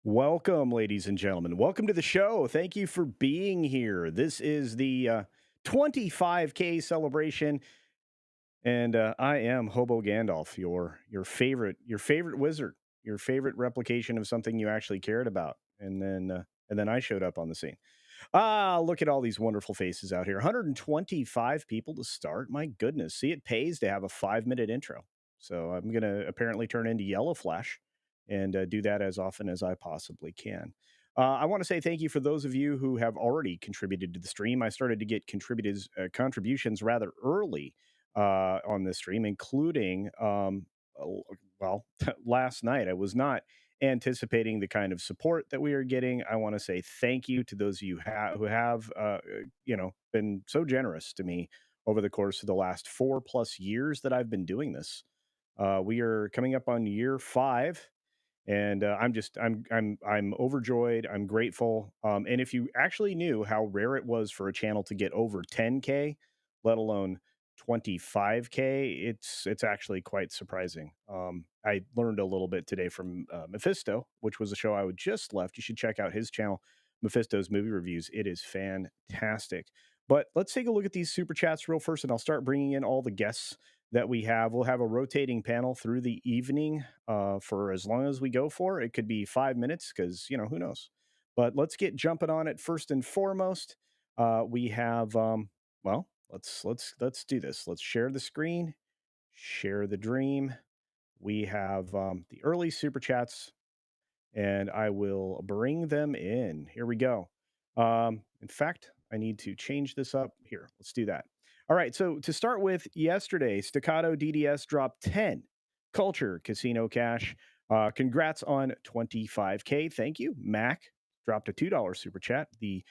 Welcome, ladies and gentlemen. Welcome to the show. Thank you for being here. This is the 25K celebration, and I am Hobo Gandalf, your favorite wizard, your favorite replication of something you actually cared about, and then I showed up on the scene. Look at all these wonderful faces out here. 125 people to start. My goodness. See, it pays to have a 5-minute intro. So I'm going to apparently turn into Yellow Flash and do that as often as I possibly can. I want to say thank you for those of you who have already contributed to the stream. I started to get contributions rather early on this stream, including, well, last night. I was not anticipating the kind of support that we are getting. I want to say thank you to those of you who have, been so generous to me over the course of the last 4+ years that I've been doing this. We are coming up on year 5, and I'm overjoyed. I'm grateful. And if you actually knew how rare it was for a channel to get over 10K, let alone 25K, it's actually quite surprising. I learned a little bit today from Mephisto, which was a show I would just left. You should check out his channel, Mephisto's Movie Reviews. It is fantastic. But let's take a look at these super chats real first, and I'll start bringing in all the guests that we have. We'll have a rotating panel through the evening for as long as we go for. It could be 5 minutes because, who knows. But let's get jumping on it first and foremost. We have, well, let's do this. Let's share the screen, share the dream. We have the early super chats, and I will bring them in. Here we go. In fact, I need to change this up. Here, let's do that. All right. So to start with, yesterday, Staccato DDS dropped 10 Culture Casino Cash. Congrats on 25K. Thank you. Mac dropped a $2 super chat. The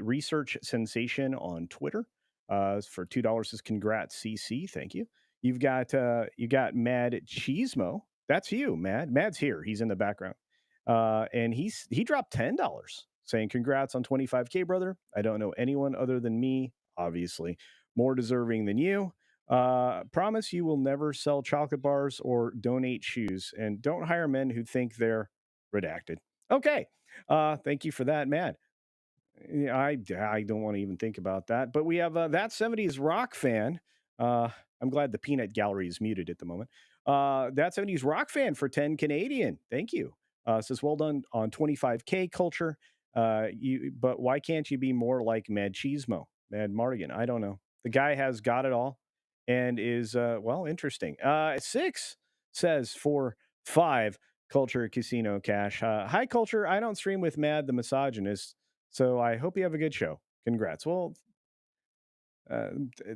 research sensation on Twitter for $2 is congrats CC. Thank you. You got Mad Cheesemo. That's you, Mad. Mad's here. He's in the background. And he dropped $10 saying congrats on 25K, brother. I don't know anyone other than me, obviously, more deserving than you. Promise you will never sell chocolate bars or donate shoes, and don't hire men who think they're redacted. Okay. Thank you for that, Matt. Yeah, I don't want to even think about that. But we have that 70s rock fan. I'm glad the peanut gallery is muted at the moment. That 70s rock fan for 10 Canadian. Thank you. Says well done on 25K culture. But why can't you be more like Mad Cheesemo, Mad Mardigan? I don't know. The guy has got it all and is interesting. 6 says for 5 culture casino cash. Hi culture. I don't stream with Mad the misogynist, so I hope you have a good show. Congrats. Well,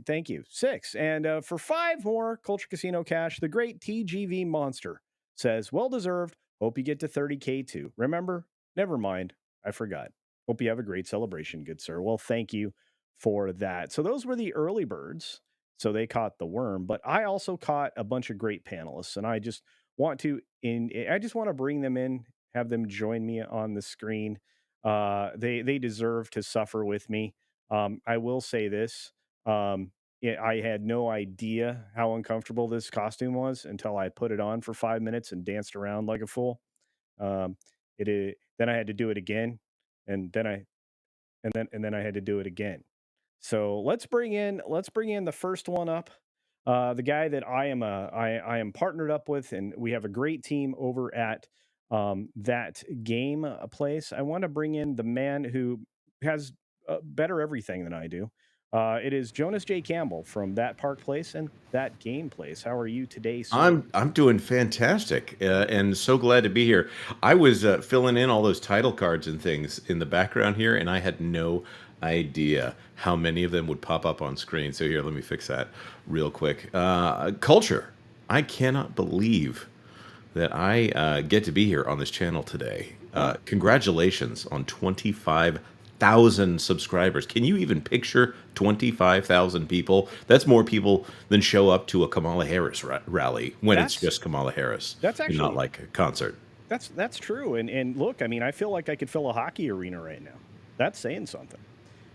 thank you. 6. And for 5 more Culture Casino cash, the great TGV Monster says, well deserved. Hope you get to 30K too. Remember? Never mind. I forgot. Hope you have a great celebration, good sir. Well, thank you for that. So those were the early birds. So they caught the worm, but I also caught a bunch of great panelists, and I just want to bring them in, have them join me on the screen. They deserve to suffer with me. I will say this. I had no idea how uncomfortable this costume was until I put it on for 5 minutes and danced around like a fool. Um, then I had to do it again, and then I had to do it again. So let's bring in the first one up. The guy that I am partnered up with, and we have a great team over at that game place. I want to bring in the man who has better everything than I do. It is Jonas J. Campbell from that Park Place and that Game Place. How are you today, sir? I'm doing fantastic, and so glad to be here. I was filling in all those title cards and things in the background here, and I had no idea how many of them would pop up on screen. So here, let me fix that real quick. Culture. I cannot believe that I get to be here on this channel today. Huh? Congratulations on 25,000 subscribers. Can you even picture 25,000 people? That's more people than show up to a Kamala Harris rally when it's That's just Kamala Harris that's and not actually like a concert. that's true. And look, I mean, I feel like I could fill a hockey arena right now. That's saying something.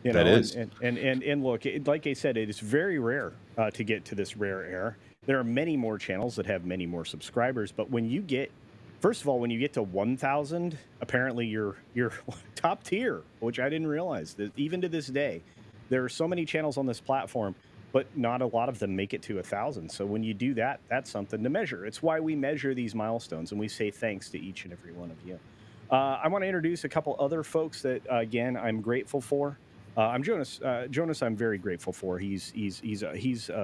That And is. look, like I said, it is very rare to get to this rare air. There are many more channels that have many more subscribers, but when you get First of all, when you get to 1,000, apparently you're top tier, which I didn't realize that even to this day, there are so many channels on this platform, but not a lot of them make it to 1,000. So when you do that, that's something to measure. It's why we measure these milestones and we say thanks to each and every one of you. I want to introduce a couple other folks that again I'm grateful for. I'm Jonas. Jonas, I'm very grateful for. He's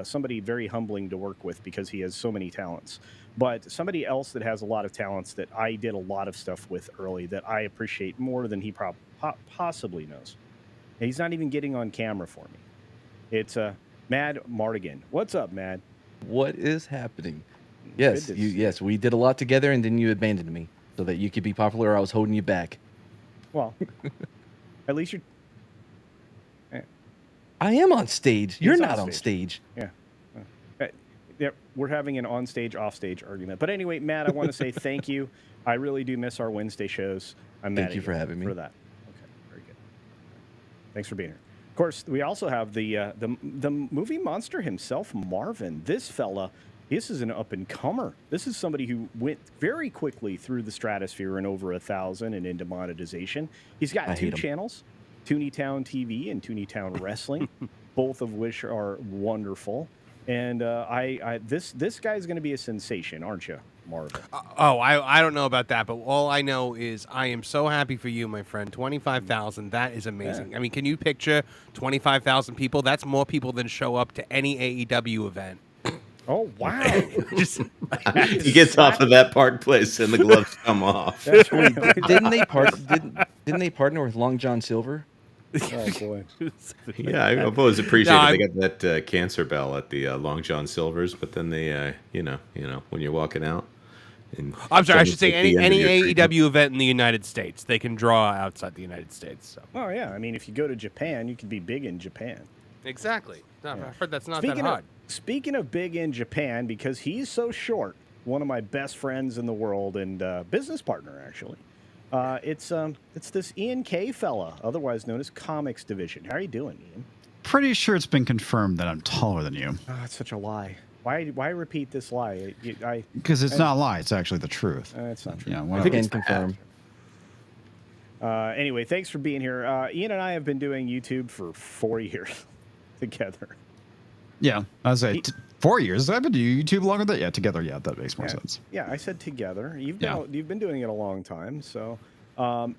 somebody very humbling to work with because he has so many talents. But somebody else that has a lot of talents that I did a lot of stuff with early that I appreciate more than he possibly knows. And he's not even getting on camera for me. It's Mad Mardigan. What's up, Mad? What is happening? Good Yes, to you see. yes, we did a lot together and then you abandoned me so that you could be popular. I was holding you back. Well, at least you're. I am on stage. You're He's not on on stage. Yeah. Yeah, we're having an on-stage, off-stage argument. But anyway, Matt, I want to say thank you. I really do miss our Wednesday shows. I'm mad Thank at you for having me. for that. Okay, very good. Thanks for being here. Of course, we also have the movie monster himself, Marvin. This fella, this is an up-and-comer. This is somebody who went very quickly through the stratosphere and over 1,000 and into monetization. He's got I two hate him. channels, Tooneytown TV and Tooneytown Wrestling, both of which are wonderful. And this guy's going to be a sensation, aren't you, Marvin? I don't know about that, but all I know is I am so happy for you, my friend. 25,000, that is amazing. I mean, can you picture 25,000 people? That's more people than show up to any AEW event. Oh wow! Just He gets off of that Park Place and the gloves come off. That's right. Didn't they partner with Long John Silver? Oh boy. Yeah, I've always appreciated No, they got that cancer bell at the Long John Silver's, but then they, when you're walking out. And I'm sorry, I someone's should say at the end of any your treatment. AEW event in the United States. They can draw outside the United States. So. Oh yeah. I mean, if you go to Japan, you could be big in Japan. Exactly. No, Yeah. I've heard that's not Speaking that hard. speaking of big in Japan, because he's so short, one of my best friends in the world and business partner actually. It's this Ian K fella, otherwise known as Comics Division. How are you doing, Ian? Pretty sure it's been confirmed that I'm taller than you. Oh, it's such a lie. Why repeat this lie? Because it's not a lie. It's actually the truth. It's not true. Yeah, I whatever. think Can it's confirm. Anyway, thanks for being here. Ian and I have been doing YouTube for 4 years together. Yeah, I was say 4 years. I've been doing YouTube longer than yeah. Together, yeah, that makes more Yeah. sense. Yeah, I said together. Yeah. You've been doing it a long time, so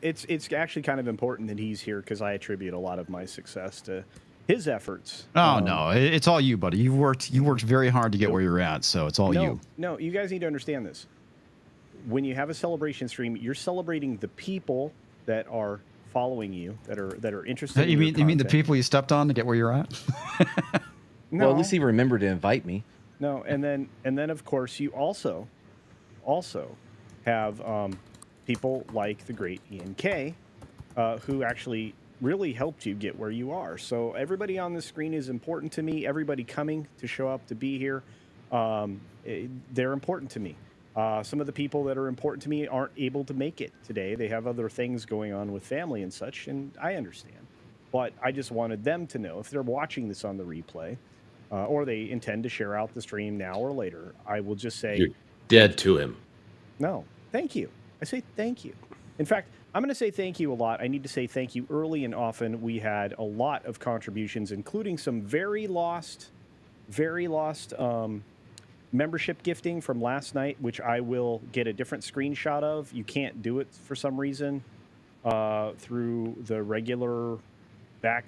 it's actually kind of important that he's here because I attribute a lot of my success to his efforts. Oh no, it's all you, buddy. You worked very hard to get where you're at, so it's all you. No, you guys need to understand this. When you have a celebration stream, you're celebrating the people that are following you, that are interested. You in your mean the content. people you stepped on to get where you're at? No, Well, at least he remembered to invite me. no, and then of course you also have people like the great Ian K, who actually really helped you get where you are. So everybody on the screen is important to me. Everybody coming to show up to be here, they're important to me. Some of the people that are important to me aren't able to make it today. They have other things going on with family and such, and I understand. But I just wanted them to know if they're watching this on the replay, or they intend to share out the stream now or later, I will just say, You're dead to him. no, thank you. I say thank you. In fact, I'm going to say thank you a lot. I need to say thank you early and often. We had a lot of contributions, including some very lost membership gifting from last night, which I will get a different screenshot of. You can't do it for some reason through the regular back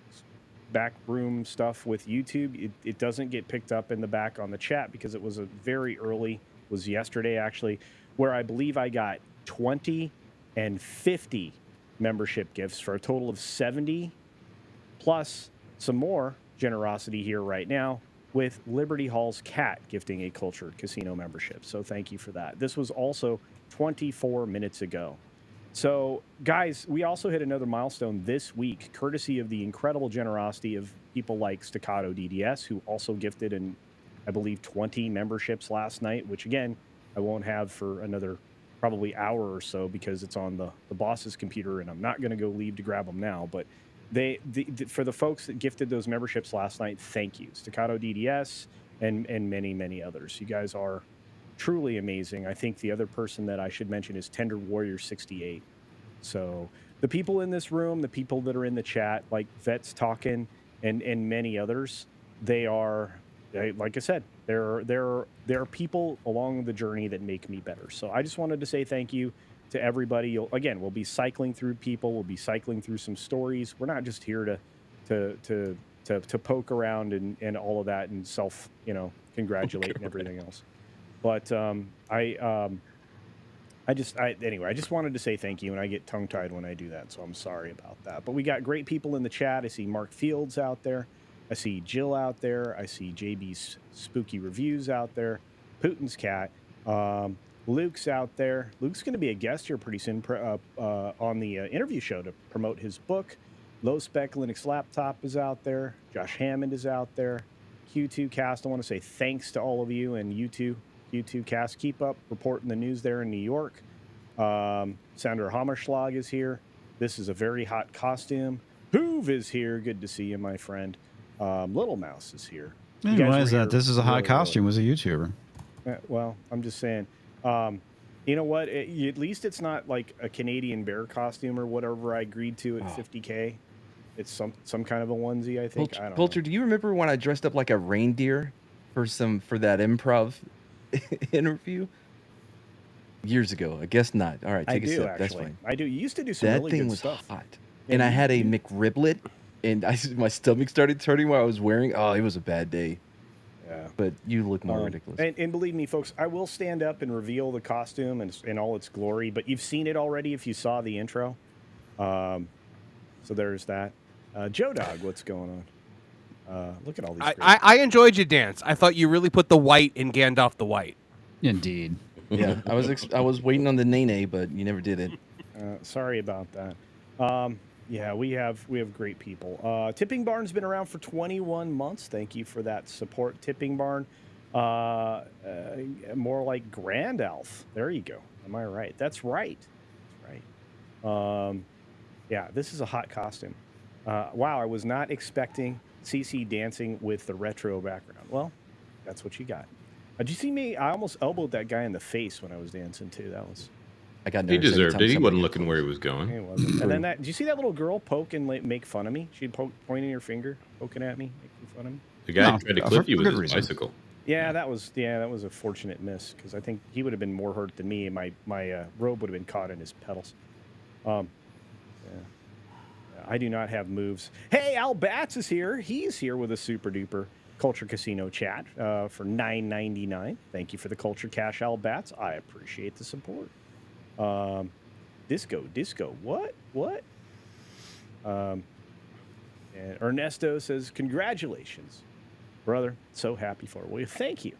room stuff with YouTube. It doesn't get picked up in the back on the chat because it was a very early, was yesterday actually, where I believe I got 20 and 50 membership gifts for a total of 70, plus some more generosity here right now with Liberty Hall's cat gifting a cultured casino membership. So thank you for that. This was also 24 minutes ago. So, guys, we also hit another milestone this week, courtesy of the incredible generosity of people like Staccato DDS, who also gifted, in, I believe, 20 memberships last night, which, again, I won't have for another probably hour or so because it's on the boss's computer, and I'm not going to go leave to grab them now. But for the folks that gifted those memberships last night, thank you. Staccato DDS and many, many others. You guys are truly amazing. I think the other person that I should mention is Tender Warrior 68. So the people in this room, the people that are in the chat, like Vets Talking and many others, like I said, there are people along the journey that make me better. So I just wanted to say thank you to everybody. We'll be cycling through people. We'll be cycling through some stories. We're not just here to poke around and all of that and congratulate and everything else. But anyway, I just wanted to say thank you, and I get tongue-tied when I do that, so I'm sorry about that. But we got great people in the chat. I see Mark Fields out there. I see Jill out there. I see JB's Spooky Reviews out there. Putin's cat. Luke's out there. Luke's going to be a guest here pretty soon on the interview show to promote his book. Low Spec Linux Laptop is out there. Josh Hammond is out there. Q2 Cast, I want to say thanks to all of you, and U2 Cast, keep up reporting the news there in New York. Sandra Hammerschlag is here. This is a very hot costume. Hoove is here. Good to see you, my friend. Little Mouse is here. Hey, why is that? This is a hot costume. Was a YouTuber. Well, I'm just saying. You know what? At least it's not like a Canadian bear costume or whatever I agreed to at $50K. It's some kind of a onesie, I think. I don't know. Do you remember when I dressed up like a reindeer for that improv interview years ago? I guess not. All right, take a sip. That's fine. I do. You used to do some that really thing good was stuff. Hot. Yeah, and I had a McRiblet, and my stomach started turning while I was wearing. Oh, it was a bad day. Yeah. But you look more ridiculous. And believe me, folks, I will stand up and reveal the costume in all its glory. But you've seen it already if you saw the intro. So there's that. Joe Dog, what's going on? Look at all these. I enjoyed your dance. I thought you really put the white in Gandalf the White. Indeed. Yeah, I was waiting on the nene, but you never did it. Sorry about that. Yeah, we have great people. Tipping Barn's been around for 21 months. Thank you for that support, Tipping Barn. More like Grand Elf. There you go. Am I right? That's right. That's right. Yeah, this is a hot costume. Wow, I was not expecting CC dancing with the retro background. Well, that's what you got. Did you see me? I almost elbowed that guy in the face when I was dancing too. That was. I got. He deserved it. He wasn't looking where he was going. He wasn't. And then did you see that little girl poke and make fun of me? She'd pointing her finger, poking at me, making fun of me. The guy tried to clip you with his bicycle. Yeah, that was a fortunate miss because I think he would have been more hurt than me. My robe would have been caught in his pedals. Yeah. I do not have moves. Hey, Al Batts is here. He's here with a super duper Culture Casino chat for $9.99. Thank you for the Culture Cash, Al Batts. I appreciate the support. Disco. What? And Ernesto says, congratulations, brother. So happy for you. Well, thank you.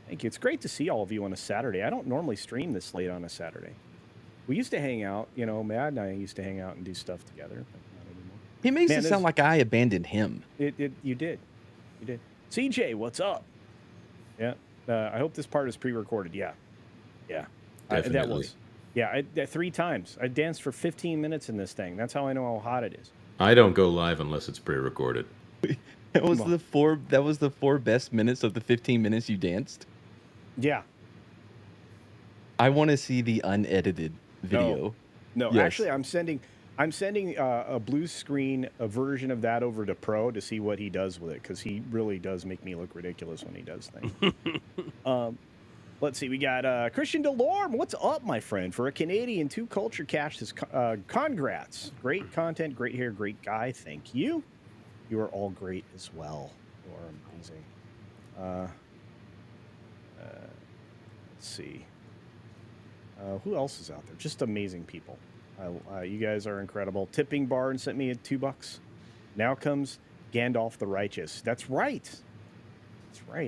It's great to see all of you on a Saturday. I don't normally stream this late on a Saturday. We used to hang out, Matt and I used to hang out and do stuff together. But not anymore. He makes it sound like I abandoned him. You did. CJ, what's up? Yeah. I hope this part is pre-recorded. Yeah. Definitely. That was. Yeah, 3 times. I danced for 15 minutes in this thing. That's how I know how hot it is. I don't go live unless it's pre-recorded. That was the 4 best minutes of the 15 minutes you danced. Yeah. I want to see the unedited video. No, yes. Actually, I'm sending a blue screen a version of that over to Pro to see what he does with it because he really does make me look ridiculous when he does things. Let's see. We got Christian Delorme. What's up, my friend? For a Canadian, 2 Culture Cash says, congrats. Great content, great hair, great guy. Thank you. You are all great as well. You are amazing. Let's see. Who else is out there? Just amazing people. You guys are incredible. Tipping Barn sent me $2. Now comes Gandalf the Righteous. That's right.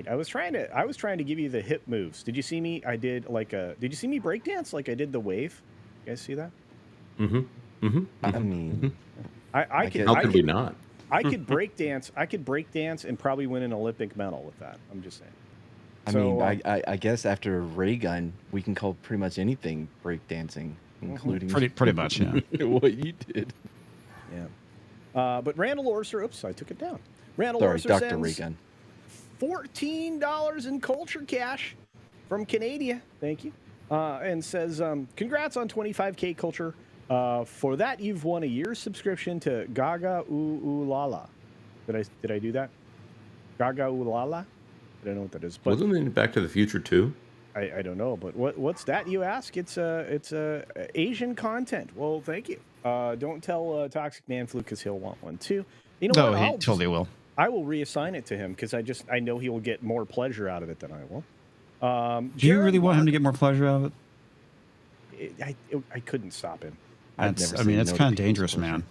I was trying to give you the hip moves. Did you see me? Did you see me breakdance like I did the wave? You guys see that? I mean, I could. How could we not? I could breakdance and probably win an Olympic medal with that. I'm just saying. I guess after Ray Gun, we can call pretty much anything breakdancing, including pretty much, yeah. what you did. Yeah. But Randall Orser, oops, I took it down. Randall Sorry, Orser Dr. sends Ray Gun. $14 in Culture Cash. from Canada. Thank you. And says, congrats on 25K culture. For that, you've won a year's subscription to Gaga Ulala. Did I do that? Gaga Ulala? I don't know what that is. But wasn't it Back to the Future too? I don't know, but what's that? You ask. It's Asian content. Well, thank you. Don't tell Toxic Man Fluke because he'll want one too. You know what? He totally will. I will reassign it to him because I know he will get more pleasure out of it than I will. Do you really want him to get more pleasure out of it? I couldn't stop him. It's kind of dangerous, man.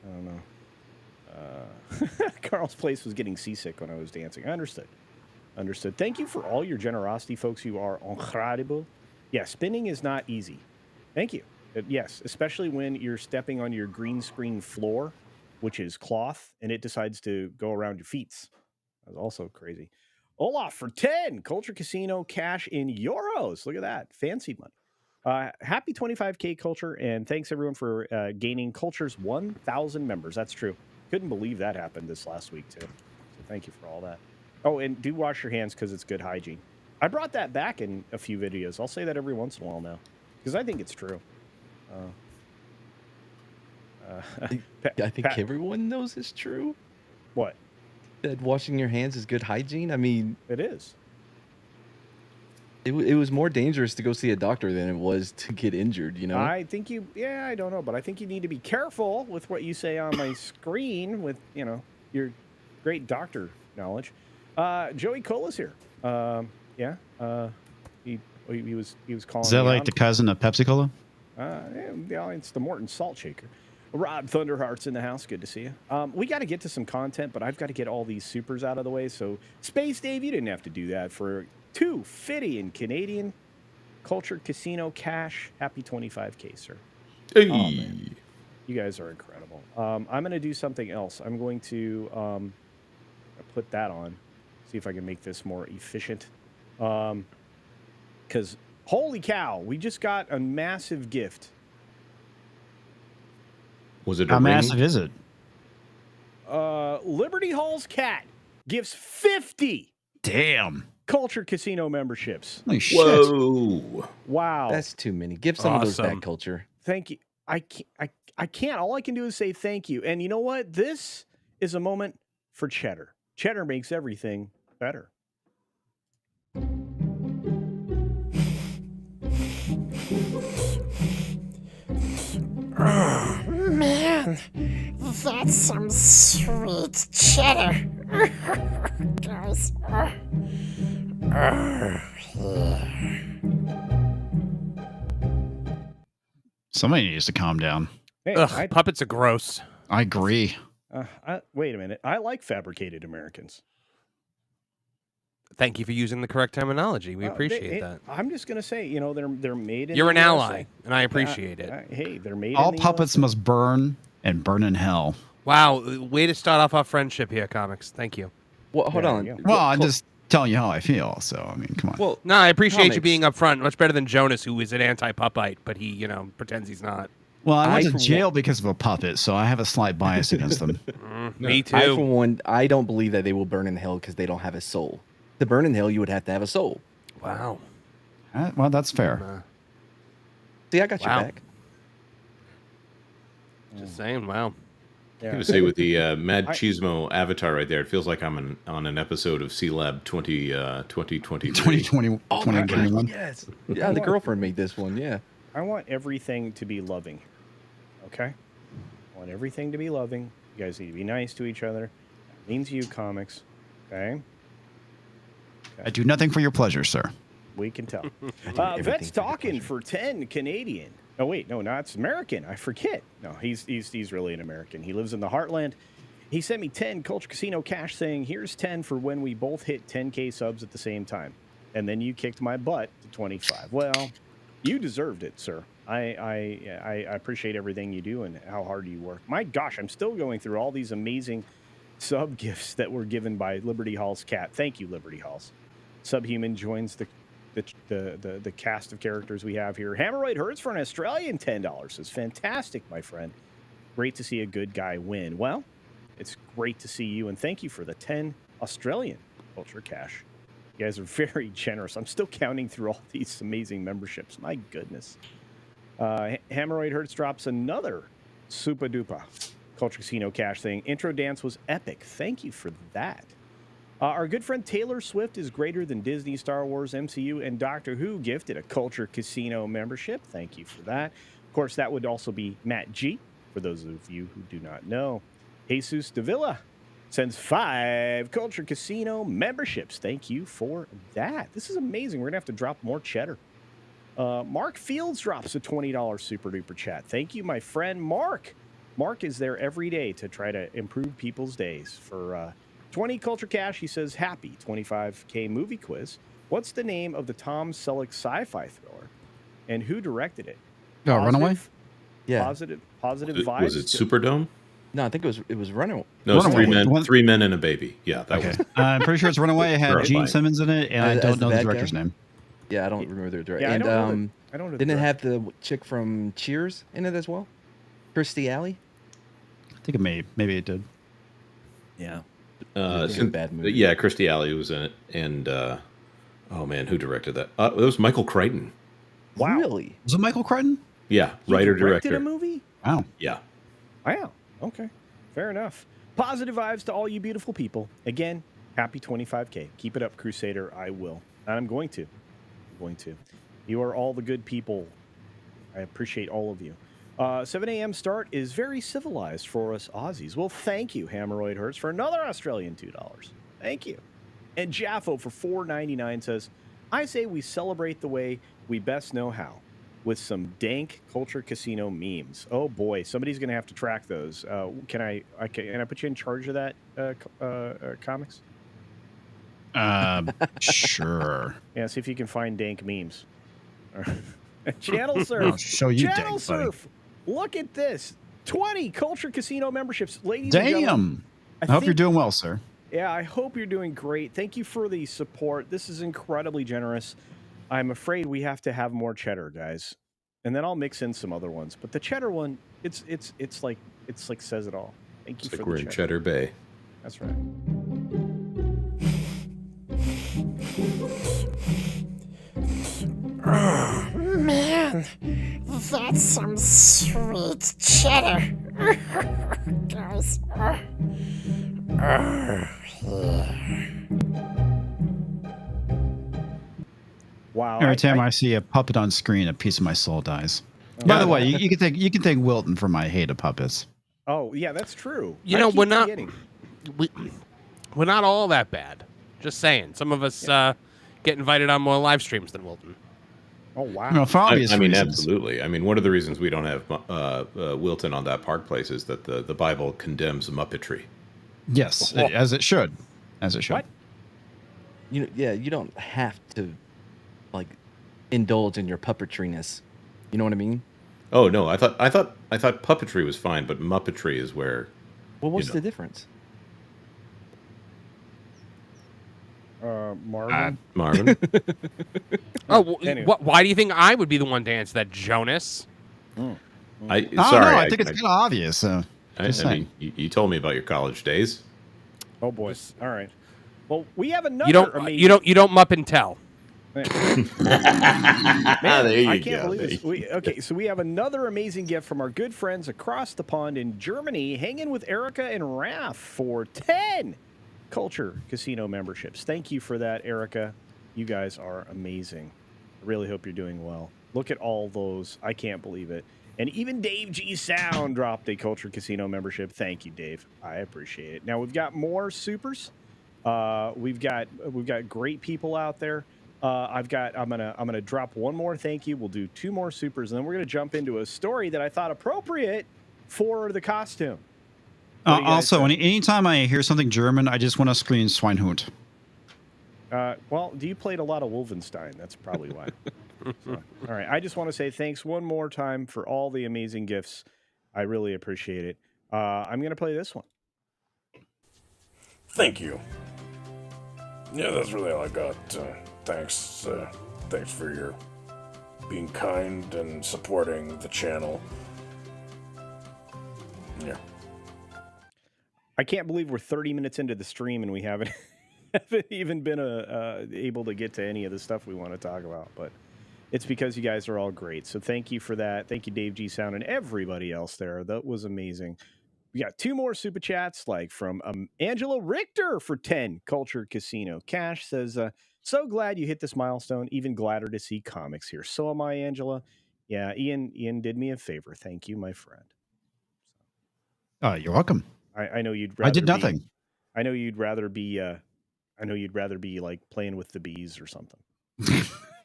I don't know. Carl's place was getting seasick when I was dancing. I understood. Thank you for all your generosity, folks. You are incredible. Yeah, spinning is not easy. Thank you. Yes, especially when you're stepping on your green screen floor, which is cloth, and it decides to go around your feet. That's also crazy. Olaf for 10. Culture Casino cash in euros. Look at that. Fancy money. Happy 25K Culture, and thanks everyone for gaining Culture's 1,000 members. That's true. Couldn't believe that happened this last week, too. So thank you for all that. Oh, and do wash your hands because it's good hygiene. I brought that back in a few videos. I'll say that every once in a while now because I think it's true. I think everyone knows it's true. What? That washing your hands is good hygiene? I mean... It is. It was more dangerous to go see a doctor than it was to get injured, you know? I think I don't know, but I think you need to be careful with what you say on my screen with, your great doctor knowledge. Joey Cola's here. He was calling. Is that like the cousin of Pepsi Cola? Yeah, it's the Morton Salt Shaker. Rob Thunderheart's in the house. Good to see you. We got to get to some content, but I've got to get all these supers out of the way. So, Space Dave, you didn't have to do that for $250 in Canadian Culture Casino cash. Happy 25K, sir. Hey. Oh, man. You guys are incredible. I'm going to do something else. I'm going to put that on. See if I can make this more efficient. Because, holy cow, we just got a massive gift. Was it How massive is it? Liberty Hall's cat gives 50 Damn Culture Casino memberships. Holy shit. Whoa. Wow. That's too many. Give some of those back, Culture. Thank you. I can't. All I can do is say thank you. And you know what? This is a moment for cheddar. Cheddar makes everything better. Oh, man, that's some sweet cheddar. Guys. Yeah. Somebody needs to calm down. Hey, Ugh, puppets are gross. I agree. Wait a minute. I like fabricated Americans. Thank you for using the correct terminology. We appreciate that. I'm just going to say, they're made in You're an the ally, USA. and I appreciate it. Hey, they're made All in the puppets USA. must burn and burn in hell. Wow, way to start off our friendship here, comics. Thank you. Well, hold on. Well, I'm just telling you how I feel. So, I mean, come on. Well, No, I appreciate you comics. being upfront. Much better than Jonas, who is an anti-puppite, but he, pretends he's not. Well, I went I, to for jail because of a puppet, so I have a slight bias against them. Me too. I, for one, I don't believe that they will burn in hell because they don't have a soul. To burn in hell, you would have to have a soul. Wow. Well, that's fair. See, I got Wow. your back. Just saying. Wow. I gotta say, with the Mad Chismo avatar right there, it feels like I'm on an episode of C-Lab 2023. 2020, Oh my God, 2021. yes. Yeah, the girlfriend made this one, yeah. I want everything to be loving. Okay? I want everything to be loving. You guys need to be nice to each other. That means you, comics. Okay? I do nothing for your pleasure, sir. We can tell. everything Vet's for your talking pleasure. for 10 Canadian. Oh, wait. No, it's American. I forget. No, he's really an American. He lives in the heartland. He sent me 10 Culture Casino cash saying, here's 10 for when we both hit 10K subs at the same time. And then you kicked my butt to 25. Well, you deserved it, sir. I appreciate everything you do and how hard you work. My gosh, I'm still going through all these amazing sub gifts that were given by Liberty Hall's cat. Thank you, Liberty Halls. Subhuman joins the cast of characters we have here. Hammerite Hertz for an Australian $10 is fantastic, my friend. Great to see a good guy win. Well, it's great to see you, and thank you for the 10 Australian Culture Cash. You guys are very generous. I'm still counting through all these amazing memberships. My goodness. Hammeroid Hertz drops another super duper Culture Casino cash thing. Intro dance was epic. Thank you for that. Our good friend Taylor Swift is greater than Disney, Star Wars, MCU, and Doctor Who gifted a Culture Casino membership. Thank you for that. Of course, that would also be Matt G, for those of you who do not know. Jesus Davila sends 5 Culture Casino memberships. Thank you for that. This is amazing. We're going to have to drop more cheddar. Mark Fields drops a $20 super duper chat. Thank you, my friend Mark. Mark is there every day to try to improve people's days. For 20 Culture Cash, he says, happy 25K movie quiz. What's the name of the Tom Selleck sci-fi thriller? And who directed it? Oh, Runaway? Yeah. Positive vibes. Was it Superdome? No, I think it was Runaway. No, it's Runaway. three men and a baby. Yeah, that Okay. was. I'm pretty sure it's Runaway. It had Terrifying. Gene Simmons in it, and I As don't know the bad director's guy? name. Yeah, I don't remember the director. Yeah, And I don't know. didn't it have the chick from Cheers in it as well? Kirstie Alley? I think maybe it did. Yeah. It's a bad movie. Yeah, Kirstie Alley was in it, and oh man, who directed that? It was Michael Crichton. Wow. Really? Was it Michael Crichton? Yeah, He writer directed director. a movie? Wow. Yeah. Wow. Okay. Fair enough. Positive vibes to all you beautiful people. Again, happy 25K. Keep it up, Crusader. I will. And I'm going to. I'm going to. You are all the good people. I appreciate all of you. 7 a.m. start is very civilized for us Aussies. Well, thank you, Hammeroid Hertz, for another Australian $2. Thank you. And Jaffo for $4.99 says, I say we celebrate the way we best know how, with some dank Culture Casino memes. Oh boy, somebody's going to have to track those. Can I put you in charge of that, comics? Sure. Yeah, see if you can find dank memes. Channel Surf. I'll show you Channel dank, buddy. Surf. Look at this. 20 Culture Casino memberships. Ladies and gentlemen. Damn. I hope you're doing well, sir. Yeah, I hope you're doing great. Thank you for the support. This is incredibly generous. I'm afraid we have to have more cheddar, guys. And then I'll mix in some other ones. But the cheddar one, it's like says it all. Thank you It's for like we're the in cheddar. Cheddar Bay. That's right. Oh, man. That's some sweet cheddar. Guys. Yeah. Wow. Every time I see a puppet on screen, a piece of my soul dies. By the way, you can thank Wilton for my hate of puppets. Oh, yeah, that's true. You I know, keep we're not forgetting. we're not all that bad. Just saying. Some of us get invited on more live streams than Wilton. Oh, wow. You know, for obvious I mean, reasons. absolutely. I mean, one of the reasons we don't have Wilton on that Park Place is that the Bible condemns Muppetry. Yes, as it should. As it should. What? You don't have to like indulge in your puppetriness. You know what I mean? Oh no, I thought puppetry was fine, but Muppetry is where. Well, what's know. the difference? Marvin? Marvin. Anyway. Why do you think I would be the one to answer that, Jonas? Oh, Sorry, no, I think it's kind of obvious. I Just saying. mean, you told me about your college days. Oh, boy. All right. Well, we have another You don't mup and tell. Man, There you I can't go. believe this. Okay, so we have another amazing gift from our good friends across the pond in Germany, hanging with Erica and Raph for 10 Culture Casino memberships. Thank you for that, Erica. You guys are amazing. I really hope you're doing well. Look at all those. I can't believe it. And even Dave G Sound dropped a Culture Casino membership. Thank you, Dave. I appreciate it. Now we've got more supers. We've got great people out there. I'm gonna drop one more thank you. We'll do 2 more supers, and then we're gonna jump into a story that I thought appropriate for the costume. Also, anytime I hear something German, I just want to scream Schweinhund. Well, do you played a lot of Wolfenstein? That's probably why. So, all right. I just want to say thanks one more time for all the amazing gifts. I really appreciate it. I'm going to play this one. Thank you. Yeah, that's really all I got. Thanks for your being kind and supporting the channel. Yeah. I can't believe we're 30 minutes into the stream and we haven't haven't even been able to get to any of the stuff we want to talk about, but it's because you guys are all great. So thank you for that. Thank you, Dave G Sound, and everybody else there. That was amazing. We got 2 more super chats, like from Angela Richter for 10 Culture Casino. Cash says, so glad you hit this milestone. Even gladder to see comics here. So am I, Angela. Yeah, Ian did me a favor. Thank you, my friend. You're welcome. I know you'd rather I did nothing. I know you'd rather be like playing with the bees or something.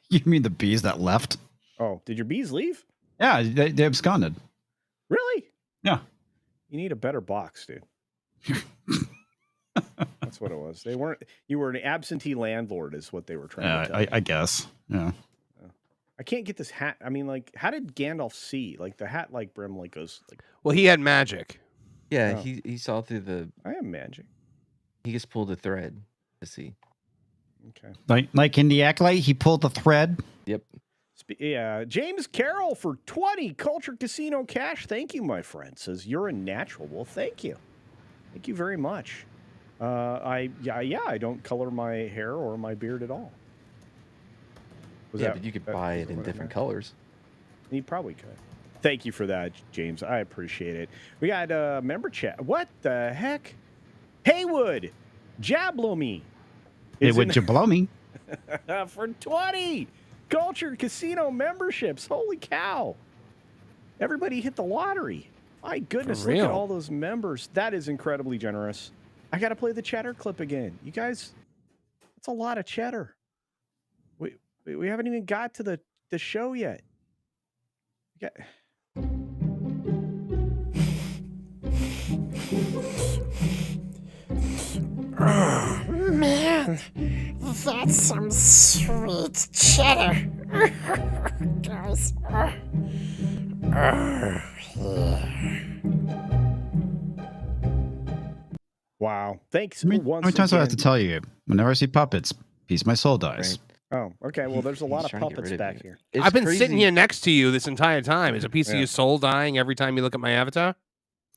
You mean the bees that left? Oh, did your bees leave? Yeah, they absconded. Really? Yeah. You need a better box, dude. That's what it was. You were an absentee landlord is what they were trying to tell you. I guess. Yeah. I can't get this hat. I mean, like, how did Gandalf see? Like, the hat, like, brim, like, goes, like... Well, he had magic. Yeah, he saw through the... I am magic. He just pulled a thread to see. Okay. Like in the Acolyte, he pulled the thread. Yep. Yeah, James Carroll for 20 Culture Casino cash. Thank you, my friend. Says you're a natural. Well, thank you. Thank you very much. I don't color my hair or my beard at all. But you could buy it in different colors. You probably could. Thank you for that, James. I appreciate it. We got a member chat. What the heck? Haywood Jablomi. Haywood Jablomi. For 20 Culture Casino memberships. Holy cow. Everybody hit the lottery. My goodness, look at all those members. That is incredibly generous. I got to play the cheddar clip again. You guys, that's a lot of cheddar. We haven't even got to the show yet. Oh, man, that's some sweet cheddar. Guys. Yeah. Wow. Thanks. How many times do I have to tell you? Whenever I see puppets, piece of my soul dies. Right. Oh, okay. Well, there's a lot of puppets back here. I've been sitting here next to you this entire time. Is a piece of your soul dying every time you look at my avatar?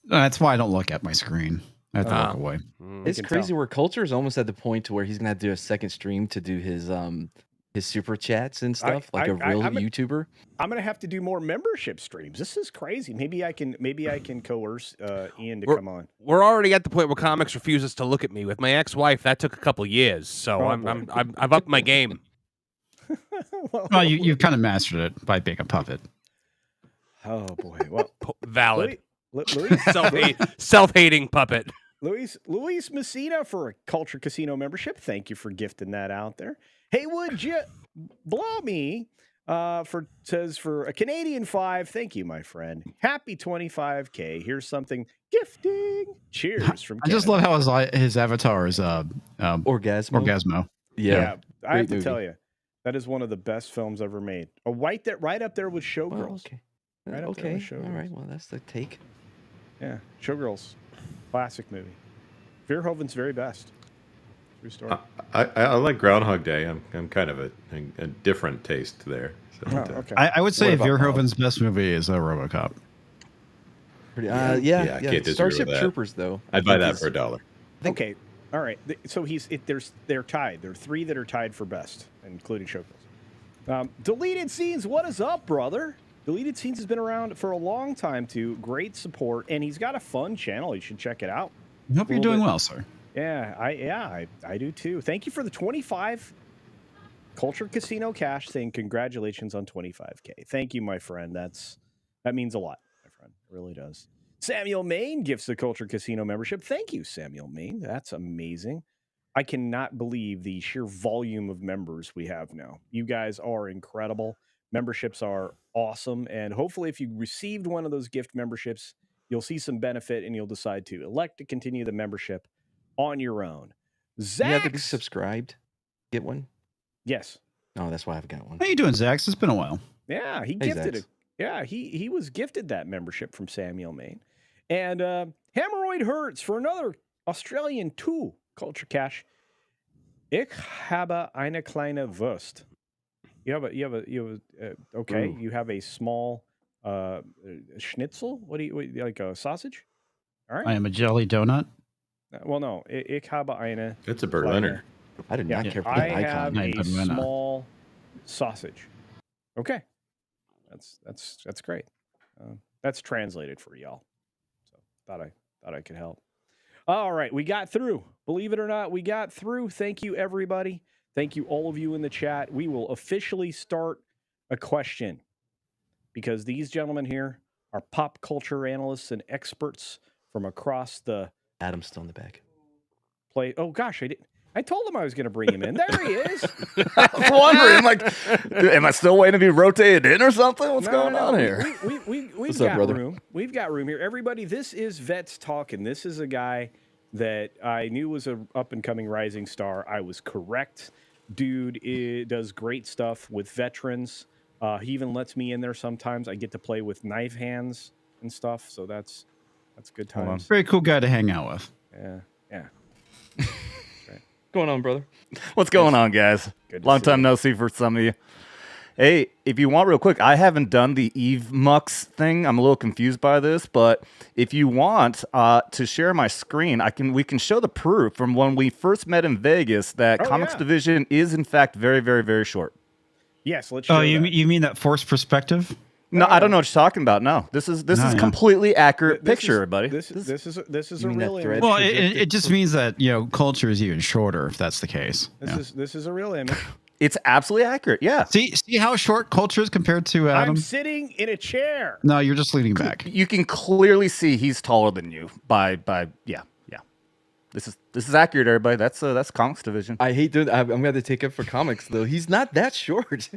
That's why I don't look at my screen. I have to walk away. It's crazy where Culture is almost at the point to where he's gonna have to do a second stream to do his super chats and stuff, like a real YouTuber. I'm gonna have to do more membership streams. This is crazy. Maybe I can coerce Ian to come on. We're already at the point where comics refuses to look at me. With my ex-wife, that took a couple years, so I've upped my game. Well, you've kind of mastered it by being a puppet. Oh boy. Well, valid. Luis, self-hating puppet. Luis Messina for a Culture Casino membership. Thank you for gifting that out there. Haywood blow me says for a Canadian 5. Thank you, my friend. Happy 25K. Here's something gifting. Cheers from Canada. I just love how his avatar is Orgasmo. Yeah. I have to tell you, that is one of the best films ever made. Right up there with Showgirls. Well, okay. Right up there with Showgirls. All right. Well, that's the take. Yeah, Showgirls, classic movie. Verhoeven's very best. True story. I like Groundhog Day. I'm kind of a different taste there. So, okay. I would say Verhoeven's best movie is RoboCop. Yeah. Can't Starship Troopers, though. I'd buy that for $1. Okay, all right. So they're tied. There are 3 that are tied for best, including Showgirls. Deleted Scenes, what is up, brother? Deleted Scenes has been around for a long time, too. Great support, and he's got a fun channel. You should check it out. I hope you're doing well, sir. Yeah, I do, too. Thank you for the 25 Culture Casino cash, saying congratulations on 25K. Thank you, my friend. That means a lot, my friend. It really does. Samuel Maine gifts the Culture Casino membership. Thank you, Samuel Maine. That's amazing. I cannot believe the sheer volume of members we have now. You guys are incredible. Memberships are awesome, and hopefully if you received one of those gift memberships, you'll see some benefit and you'll decide to elect to continue the membership on your own. Zach, you have to be subscribed. Get one? Yes. Oh, that's why I've got one. How you doing, Zax? It's been a while. Yeah, he gifted it. Yeah, he was gifted that membership from Samuel Maine. And Hemorrhoid Hurts for another Australian 2 Culture Cash. Ich habe eine kleine Wurst. You have a small schnitzel. What like a sausage? All right. I am a jelly donut. Well, no. Ich habe eine. It's a Berliner. I did not care for I that have icon. a small sausage. Okay, that's great. That's translated for y'all. So thought I could help. All right, we got through. Believe it or not, we got through. Thank you, everybody. Thank you, all of you in the chat. We will officially start a question because these gentlemen here are pop culture analysts and experts from across the Adam's still in the back. play. Oh gosh, I told him I was going to bring him in. There he is. I was wondering, am I still waiting to be rotated in or something? What's going on here? We've got room. We've got room here. Everybody, this is Vets Talking. This is a guy that I knew was a up-and-coming rising star. I was correct. Dude does great stuff with veterans. He even lets me in there sometimes. I get to play with knife hands and stuff, so that's good times. Very cool guy to hang out with. Yeah. Going on, brother? What's going on, guys? Long time no see for some of you. Hey, if you want real quick, I haven't done the Eve Mux thing. I'm a little confused by this, but if you want to share my screen, we can show the proof from when we first met in Vegas that Comics Division is in fact very, very, very short. Yes, let's show you mean that forced perspective? No, I don't know what you're talking about. No, this is completely accurate picture, everybody. This is a real image. Well, it just means that culture is even shorter if that's the case. This is a real image. It's absolutely accurate. Yeah. See how short culture is compared to Adam? I'm sitting in a chair. No, you're just leaning back. You can clearly see he's taller than you by yeah. This is accurate, everybody. That's Comics Division. I hate doing. I'm going to take it for comics though. He's not that short.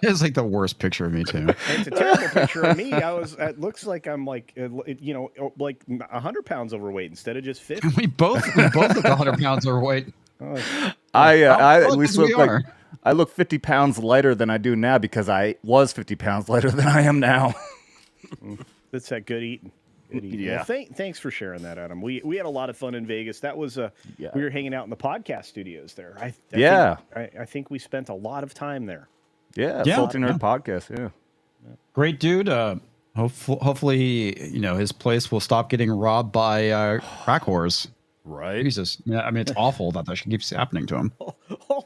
It's like the worst picture of me too. It's a terrible picture of me. It looks like I'm like 100 pounds overweight instead of just 50. we both look 100 pounds overweight. I at least look like I look 50 pounds lighter than I do now because I was 50 pounds lighter than I am now. That's that good eating. Yeah. Well, thanks for sharing that, Adam. We had a lot of fun in Vegas. That was we were hanging out in the podcast studios there. I think we spent a lot of time there. Yeah, Salty Nerd Podcast. Yeah, great dude. Hopefully, his place will stop getting robbed by crack whores. Right. Jesus. Yeah, I mean, it's awful that keeps happening to him.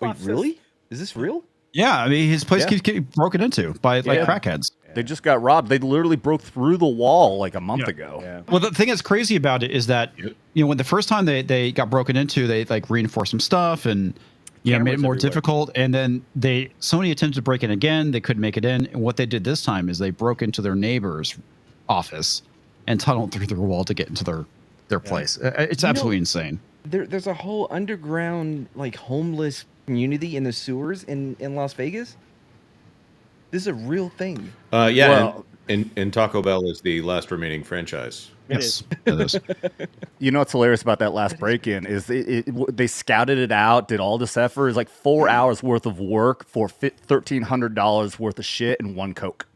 Wait, really? Is this real? Yeah, I mean, his place keeps getting broken into by crackheads. They just got robbed. They literally broke through the wall like a month ago. Yeah. Well, the thing that's crazy about it is that when the first time they got broken into, they reinforced some stuff and made it more difficult. And then Sony attempted to break in again. They couldn't make it in. And what they did this time is they broke into their neighbor's office and tunneled through their wall to get into their place. It's absolutely insane. There's a whole underground homeless community in the sewers in Las Vegas. This is a real thing. And Taco Bell is the last remaining franchise. Yes, it is. You know what's hilarious about that last break-in is they scouted it out, did all this effort. It's like 4 hours worth of work for $1,300 worth of shit and one Coke.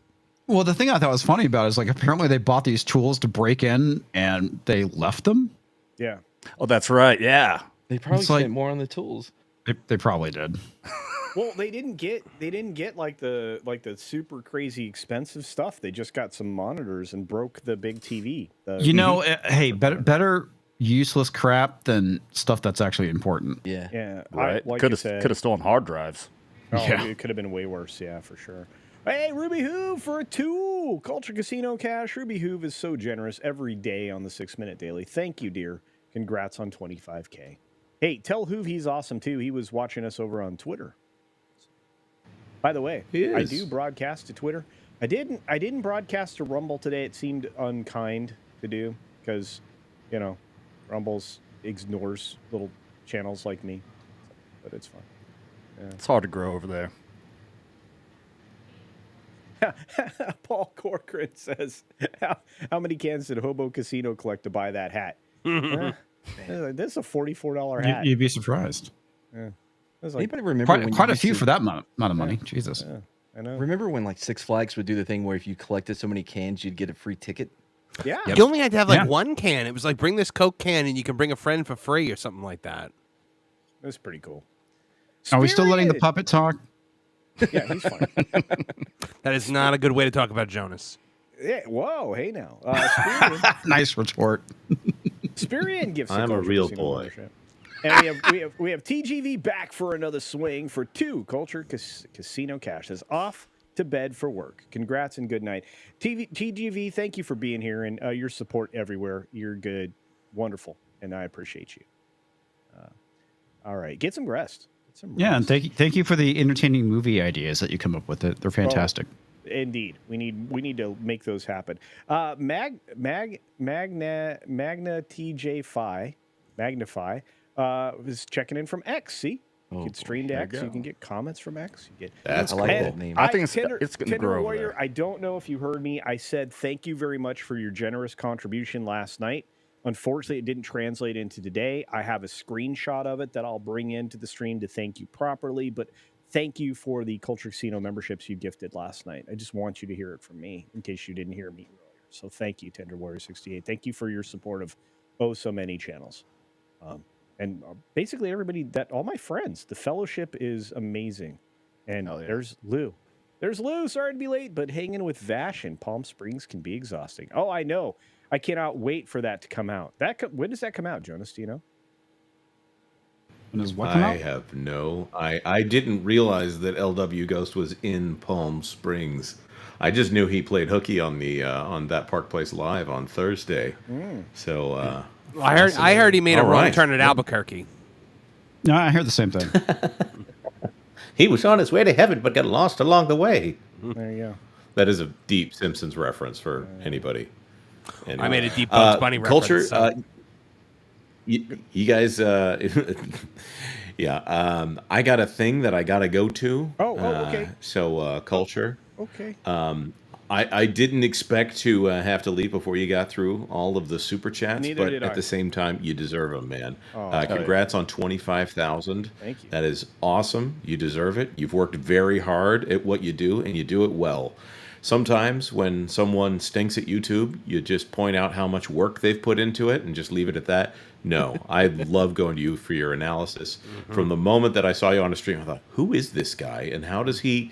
Well, the thing I thought was funny about it is apparently they bought these tools to break in and they left them. Yeah. Oh, that's right. Yeah. They probably spent more on the tools. They probably did. Well, they didn't get like the super crazy expensive stuff. They just got some monitors and broke the big TV. Hey, better useless crap than stuff that's actually important. Yeah. Yeah. Right. Could have stolen hard drives. Oh, yeah. It could have been way worse. Yeah, for sure. Hey, Ruby Hoove for a 2. Culture Casino Cash. Ruby Hoove is so generous every day on the 6 Minute Daily. Thank you, dear. Congrats on 25K. Hey, tell Hoove he's awesome too. He was watching us over on Twitter. By the way, I do broadcast to Twitter. I didn't broadcast to Rumble today. It seemed unkind to do because, Rumble's ignores little channels like me. But it's fun. Yeah. It's hard to grow over there. Paul Corcoran says, how many cans did Hobo Casino collect to buy that hat? This is a $44 hat. You'd be surprised. Yeah. Anybody remember quite a few for that amount of money? Jesus. Yeah, I know. Remember when Six Flags would do the thing where if you collected so many cans, you'd get a free ticket? Yeah. You only had to have one can. It was like bring this Coke can and you can bring a friend for free or something like that. That's pretty cool. Are we still letting the puppet talk? Yeah, he's fine. That is not a good way to talk about Jonas. Yeah. Whoa. Hey now. Nice retort. Spirian gifts. I'm a real boy. Membership. And we have TGV back for another swing for 2 Culture Casino Cash. That's off to bed for work. Congrats and good night. TGV, thank you for being here and your support everywhere. You're good, wonderful, and I appreciate you. All right, get some rest. Yeah, and thank you for the entertaining movie ideas that you come up with. They're fantastic. Oh, indeed, we need to make those happen. Magna TJ Phi Magnify was checking in from X. See, you can stream to X. You can get comments from X. You get that's cool. I like that name. I think it's going to grow. Warrior, I don't know if you heard me. I said thank you very much for your generous contribution last night. Unfortunately, it didn't translate into today. I have a screenshot of it that I'll bring into the stream to thank you properly. But thank you for the Culture Casino memberships you gifted last night. I just want you to hear it from me in case you didn't hear me earlier. So thank you, Tender Warrior 68. Thank you for your support of so many channels. And basically everybody all my friends, the fellowship is amazing. And there's Lou. There's Lou. Sorry to be late, but hanging with Vash in Palm Springs can be exhausting. Oh, I know. I cannot wait for that to come out. When does that come out, Jonas? Do you know? When does what come out? I have no. I didn't realize that LW Ghost was in Palm Springs. I just knew he played hooky on the on that Park Place Live on Thursday. So I heard he made a wrong turn at Albuquerque. No, I heard the same thing. He was on his way to heaven, but got lost along the way. There you go. That is a deep Simpsons reference for anybody. Anyway. I made a deep Bugs Bunny Culture, reference. So. you guys, yeah. I got a thing that I got to go to. Okay. So, Culture. Okay. I didn't expect to have to leave before you got through all of the super chats, Neither but did at I. the same time, you deserve them, man. Oh, congrats on 25,000. Thank you. That is awesome. You deserve it. You've worked very hard at what you do, and you do it well. Sometimes when someone stinks at YouTube, you just point out how much work they've put into it and just leave it at that. No, I love going to you for your analysis. From the moment that I saw you on the stream, I thought, who is this guy, and how does he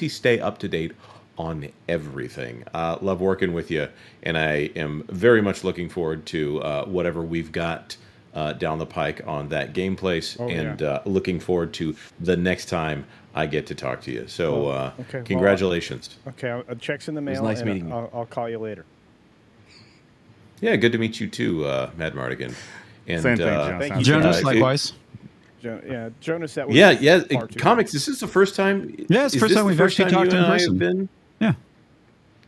stay up to date on everything? Love working with you, and I am very much looking forward to whatever we've got down the pike on that gameplay, looking forward to the next time I get to talk to you. So congratulations. Okay, checks in the mail. It was nice meeting you. I'll call you later. Yeah, good to meet you too, Mad Mardigan. And Same thing, Jonas. thank you, Jonas, likewise. Jonas, that was far too comics. This is the first time. Yeah, it's the first time we've actually talked in person. Yeah.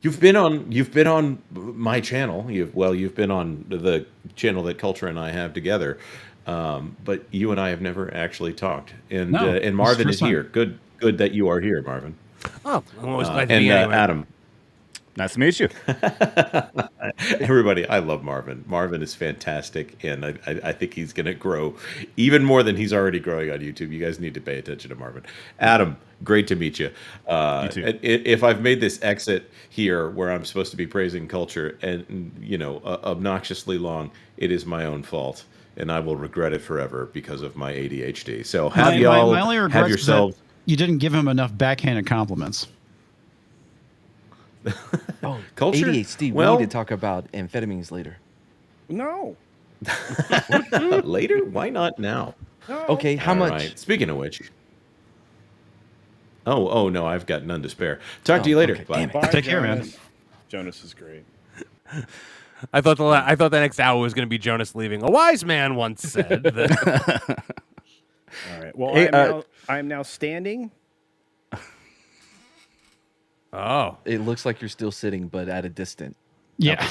You've been on my channel. You've been on the channel that Culture and I have together, but you and I have never actually talked. And Marvin is here. Good that you are here, Marvin. Oh, I'm always glad to be here. Anyway. Adam. Nice to meet you. Everybody, I love Marvin. Marvin is fantastic, and I think he's going to grow even more than he's already growing on YouTube. You guys need to pay attention to Marvin. Adam, great to meet you. You too. If I've made this exit here where I'm supposed to be praising Culture and obnoxiously long, it is my own fault, and I will regret it forever because of my ADHD. So my only regret have is yourselves. that you didn't give him enough backhanded compliments. Culture? ADHD. Well, we need to talk about amphetamines later. No. Later? Why not now? No. Okay, how All much? right. Speaking of which. Oh no, I've got none to spare. Talk to you later. Okay, Bye. damn it. Bye, Take care, man. Jonas. Jonas is great. I thought the next hour was going to be Jonas leaving. A wise man once said that. All right. Well, Hey, I am now standing. Oh, It looks like you're still sitting, but at a distance. Yeah.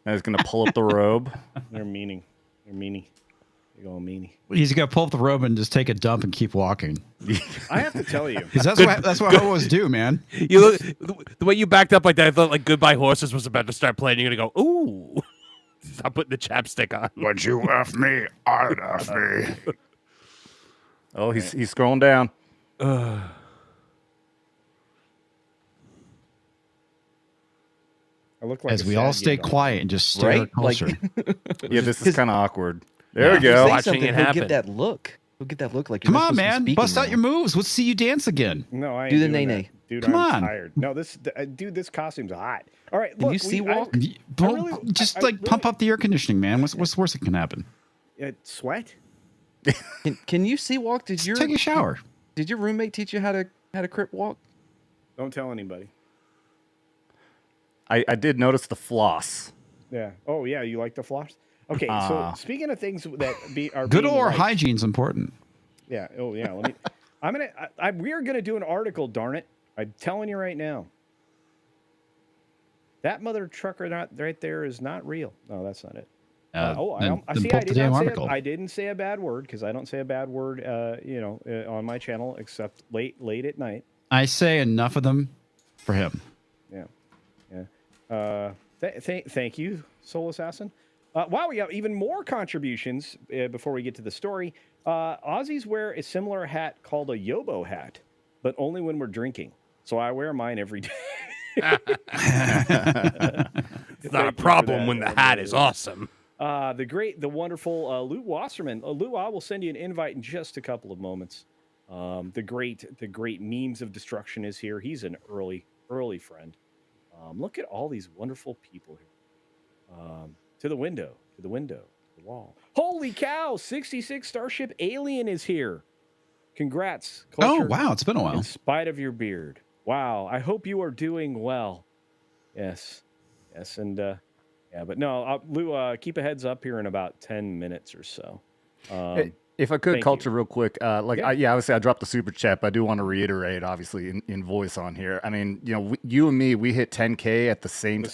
I was going to pull up the robe. They're meanie. They're meanie. Big old meanie. He's got to pull up the robe and just take a dump and keep walking. I have to tell you. Because that's what hobos do, man. you look the way you backed up like that. I thought like Goodbye Horses was about to start playing. You're gonna go, ooh. Stop putting the chapstick on. Would you F me? I'd F me. Oh, he's scrolling down. I look like As a we sad all stay kid, quiet and just stare Right? at Culture. Yeah, this is kind of awkward. There we If you go. say Watching something, it he'll happen. give that look. Look at that look like. Come on, man. Bust out your moves. Let's see you dance again. No, I ain't do the doing nay-nay. that. Dude, Come I'm on. tired. No, dude, this costume's hot. All right, Can look, you see walk? Just pump up the air conditioning, man. What's the worst that can happen? Sweat? Can you see walk? Just take a shower. Did your roommate teach you how to crip walk? Don't tell anybody. I did notice the floss. Yeah. Oh, yeah. You like the floss? Okay. So speaking of things that are good being oral liked, hygiene's important. Yeah. Oh, yeah. Let me. We are gonna do an article. Darn it! I'm telling you right now. That mother trucker right there is not real. No, that's not it. I didn't say a bad word because I don't say a bad word, on my channel except late at night. I say enough of them for him. Yeah. Thank you, Soul Assassin. Wow, we have even more contributions before we get to the story. Aussies wear a similar hat called a Yobo hat, but only when we're drinking. So I wear mine every day. It's not a problem when the hat is awesome. The wonderful Lou Wasserman. Lou, I will send you an invite in just a couple of moments. The great memes of destruction is here. He's an early friend. Look at all these wonderful people here. To the window, the wall. Holy cow! 66 Starship Alien is here. Congrats, Culture. Oh wow, it's been a while. In spite of your beard. Wow, I hope you are doing well. Yes, and but no, Lou, keep a heads up here in about 10 minutes or so. If I could, Culture, real quick, obviously I dropped the super chat, but I do want to reiterate, obviously, in voice on here. I mean, you and me, we hit 10K at the same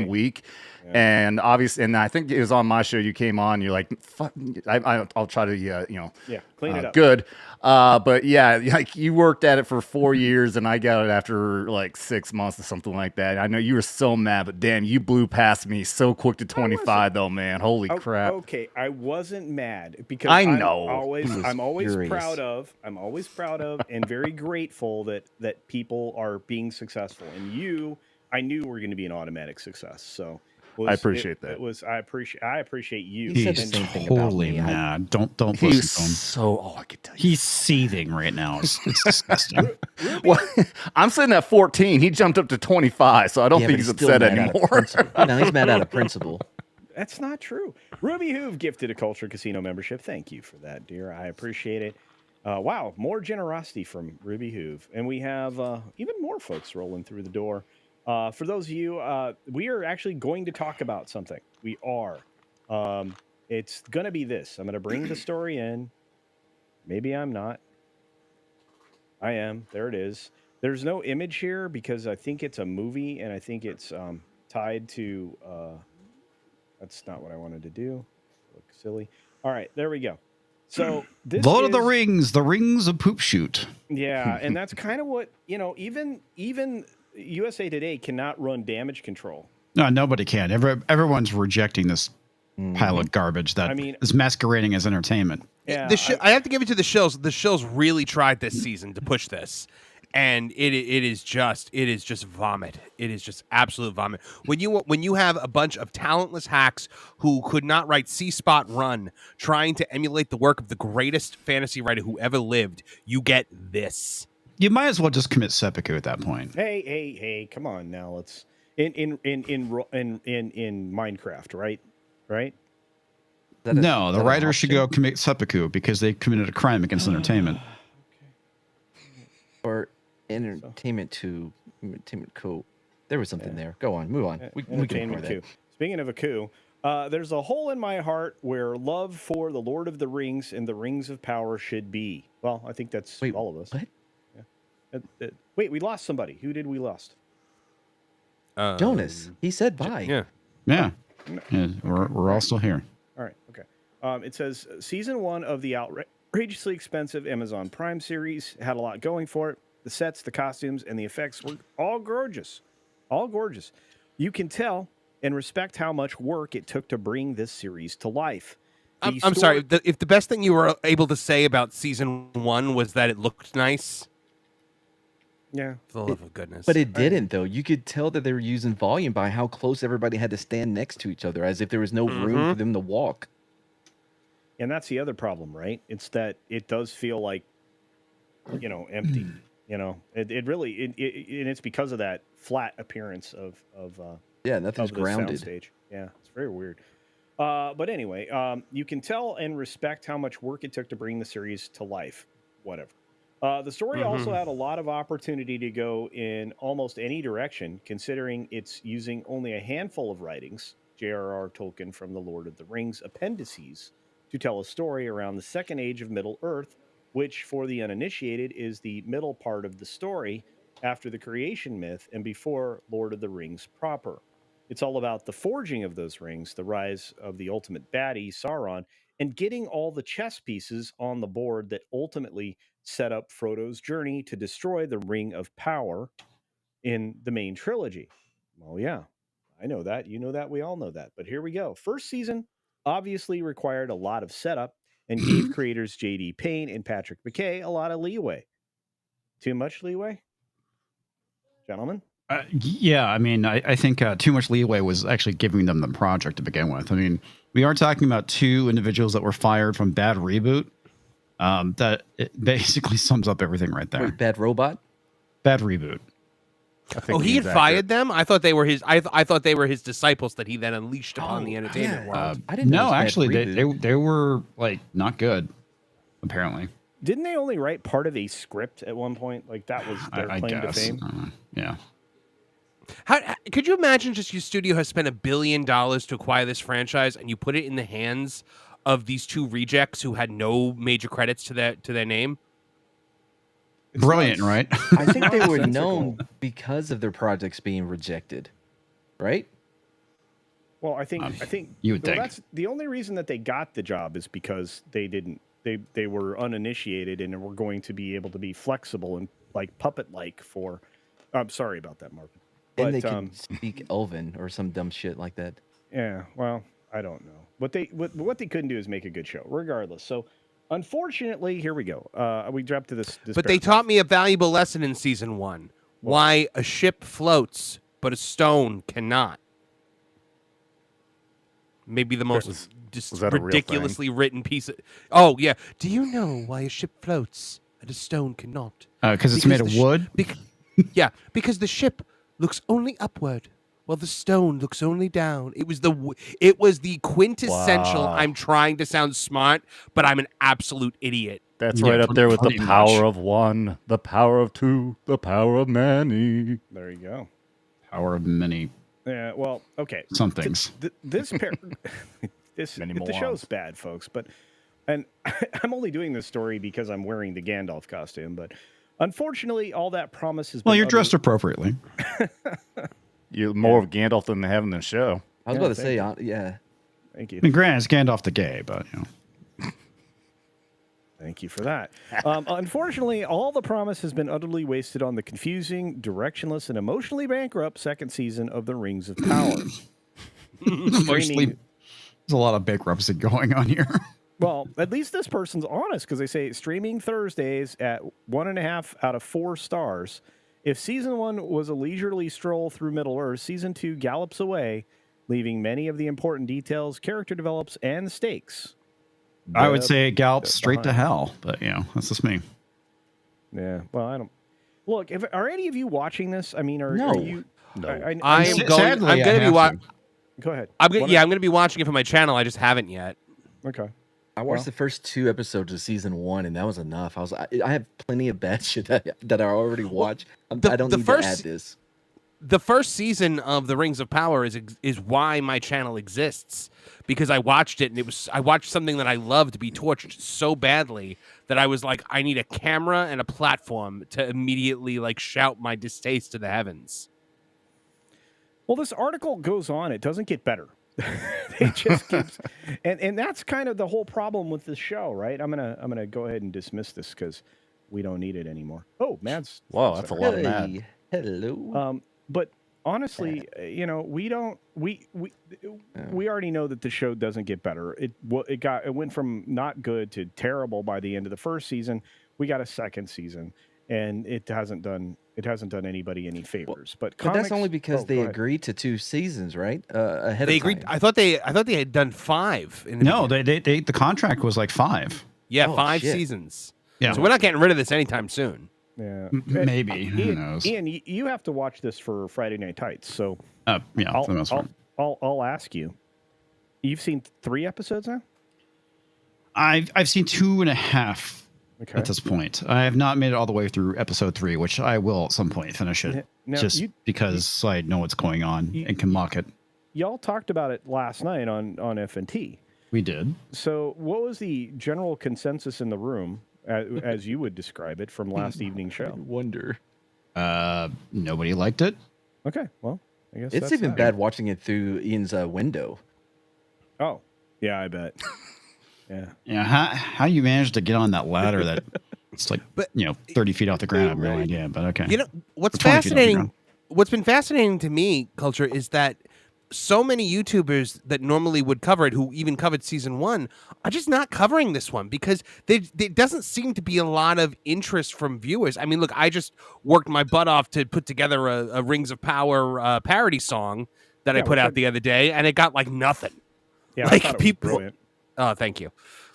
week. Yeah. And obviously, and I think it was on my show you came on. You're like, "Fuck, I'll try to, clean it up." Good, but yeah, like you worked at it for 4 years, and I got it after like 6 months or something like that. I know you were so mad, but damn, you blew past me so quick to 25, though, man. Holy crap! Okay, I wasn't mad because I'm always proud of, and very grateful that people are being successful, and I knew were going to be an automatic success. So. I appreciate that. I appreciate you. He's totally mad. Don't listen to him. So, I could tell you. He's seething right now. It's disgusting. Well, I'm sitting at 14. He jumped up to 25, so I don't think he's upset anymore. No, he's mad out of principle. That's not true. Ruby Hoove gifted a Culture Casino membership. Thank you for that, dear. I appreciate it. Wow, more generosity from Ruby Hoove. And we have even more folks rolling through the door. For those of you, we are actually going to talk about something. We are. It's going to be this. I'm going to bring the story in. Maybe I'm not. I am. There it is. There's no image here because I think it's a movie and I think it's tied to... that's not what I wanted to do. Look silly. All right, there we go. So this Lord of the Rings of Poop Shoot. Yeah, and that's kind of what, even USA Today cannot run damage control. No, nobody can. Everyone's rejecting this pile of garbage that is masquerading as entertainment. Yeah, I have to give it to the Shills. The Shills really tried this season to push this, and it is just vomit. It is just absolute vomit. When you have a bunch of talentless hacks who could not write C-Spot Run, trying to emulate the work of the greatest fantasy writer who ever lived, you get this. You might as well just commit seppuku at that point. Hey! Come on now. Let's in Minecraft, right? No, the writers should go commit seppuku because they committed a crime against entertainment. Or entertainment coup. There was something there. Go on, move on. We can ignore that. Speaking of a coup, there's a hole in my heart where love for the Lord of the Rings and the Rings of Power should be. Well, I think that's all of us. What? Wait, we lost somebody. Who did we lost? Jonas. He said bye. Yeah. We're all still here. All right. Okay. It says season 1 of the outrageously expensive Amazon Prime series had a lot going for it. The sets, the costumes, and the effects were all gorgeous. You can tell and respect how much work it took to bring this series to life. I'm sorry. If the best thing you were able to say about season 1 was that it looked nice. Yeah. For the love of goodness. But it didn't, though. You could tell that they were using volume by how close everybody had to stand next to each other, as if there was no room for them to walk. And that's the other problem, right? It's that it does feel like, empty. It really, and it's because of that flat appearance of nothing's the grounded. soundstage. Yeah, it's very weird. But anyway, you can tell and respect how much work it took to bring the series to life. Whatever. The story also had a lot of opportunity to go in almost any direction, considering it's using only a handful of writings, J.R.R. Tolkien from the Lord of the Rings appendices, to tell a story around the second age of Middle Earth, which, for the uninitiated, is the middle part of the story after the creation myth and before Lord of the Rings proper. It's all about the forging of those rings, the rise of the ultimate baddie, Sauron, and getting all the chess pieces on the board that ultimately set up Frodo's journey to destroy the Ring of Power in the main trilogy. Well, yeah, I know that. You know that. We all know that. But here we go. First season obviously required a lot of setup and gave creators J.D. Payne and Patrick McKay a lot of leeway. Too much leeway, gentlemen? Yeah, I mean, I think too much leeway was actually giving them the project to begin with. I mean, we are talking about two individuals that were fired from Bad Reboot. That it basically sums up everything right there. Wait, Bad Robot? Bad Reboot. Oh, he had fired them? I thought they were his. I thought they were his disciples that he then unleashed upon the entertainment world. I didn't know. No, actually, they were like not good. Apparently, didn't they only write part of a script at one point? Like that was their claim to fame. Yeah. How could you imagine? Just your studio has spent $1 billion to acquire this franchise, and you put it in the hands of these two rejects who had no major credits to their name. It's brilliant, right? I think they were known because of their projects being rejected, right? Well, I think you would think that's the only reason that they got the job is because they were uninitiated and were going to be able to be flexible and like puppet-like for. I'm sorry about that, Marvin. And they could speak Elven or some dumb shit like that. Yeah, well, I don't know. What they couldn't do is make a good show, regardless. So, unfortunately, here we go. We dropped to this but they taught me a valuable lesson in season 1. Why a ship floats, but a stone cannot. Maybe the most ridiculously written piece of... Oh, yeah. Do you know why a ship floats and a stone cannot? Because it's made of wood? Yeah, because the ship looks only upward, while the stone looks only down. It was the quintessential. Wow. I'm trying to sound smart, but I'm an absolute idiot. That's right up there with the power of one, the power of two, the power of many. There you go. Power of many. Yeah. Well, okay. Some things. The show's bad, folks. And I'm only doing this story because I'm wearing the Gandalf costume, but. Unfortunately, all that promise has been... Well, you're dressed appropriately. You're more of Gandalf than they have in the show. I was about to say, yeah. Thank you. I mean, granted, it's Gandalf the gay, but, Thank you for that. Unfortunately, all the promise has been utterly wasted on the confusing, directionless, and emotionally bankrupt second season of The Rings of Power. There's a lot of bankruptcy going on here. Well, at least this person's honest because they say streaming Thursdays at 1.5 out of 4 stars. If season 1 was a leisurely stroll through Middle Earth, season 2 gallops away, leaving many of the important details, character develops, and stakes. I would say it gallops straight to hell, but that's just me. Yeah, well, I don't. Look, are any of you watching this? I mean, are you? No. I'm going to be watching. Go ahead. I'm going to be watching it for my channel. I just haven't yet. Okay. I watched the first 2 episodes of season 1, and that was enough. I have plenty of bad shit that I already watched. I don't need to add this. The first season of The Rings of Power is why my channel exists, because I watched it, and I watched something that I loved be torched so badly that I was like, I need a camera and a platform to immediately shout my distaste to the heavens. Well, this article goes on. It doesn't get better. It just keeps, and that's kind of the whole problem with this show, right? I'm gonna go ahead and dismiss this because we don't need it anymore. Oh, Mads! Wow, that's a lot of Mad. Hello. But honestly, we don't. We already know that the show doesn't get better. It went from not good to terrible by the end of the first season. We got a second season, and it hasn't done it hasn't done anybody any favors. But But that's comics, only because they go ahead. agreed to 2 seasons, right? Ahead They of agreed. time. I thought they had done 5. In the No, beginning. they the contract was like 5. Yeah, Oh, 5 shit. seasons. Yeah. So we're not getting rid of this anytime soon. Yeah, Maybe. Who Ian, knows? Ian, you have to watch this for Friday Night Tights. So Yeah, for the most part. I'll ask you. You've seen 3 episodes now? I've seen 2.5 Okay. at this point. I have not made it all the way through episode 3, which I will at some point finish it. Now, just because I know what's going on and can mock it. Y'all talked about it last night on FNT. We did. So what was the general consensus in the room, as you would describe it, from last evening's show? Wonder. Nobody liked it. Okay, well, I guess It's that's even that. bad watching it through Ian's window. Oh, yeah, I bet. Yeah. Yeah, how you managed to get on that ladder that it's like 30 feet off the ground? I have no idea, but okay. You know what's Or 20 feet off the fascinating? ground. What's been fascinating to me, Culture, is that so many YouTubers that normally would cover it, who even covered season 1, are just not covering this one because there doesn't seem to be a lot of interest from viewers. I mean, look, I just worked my butt off to put together a Rings of Power parody song that I put out the other day, and it got like nothing. Yeah, like I thought it was people. brilliant. Oh, thank you.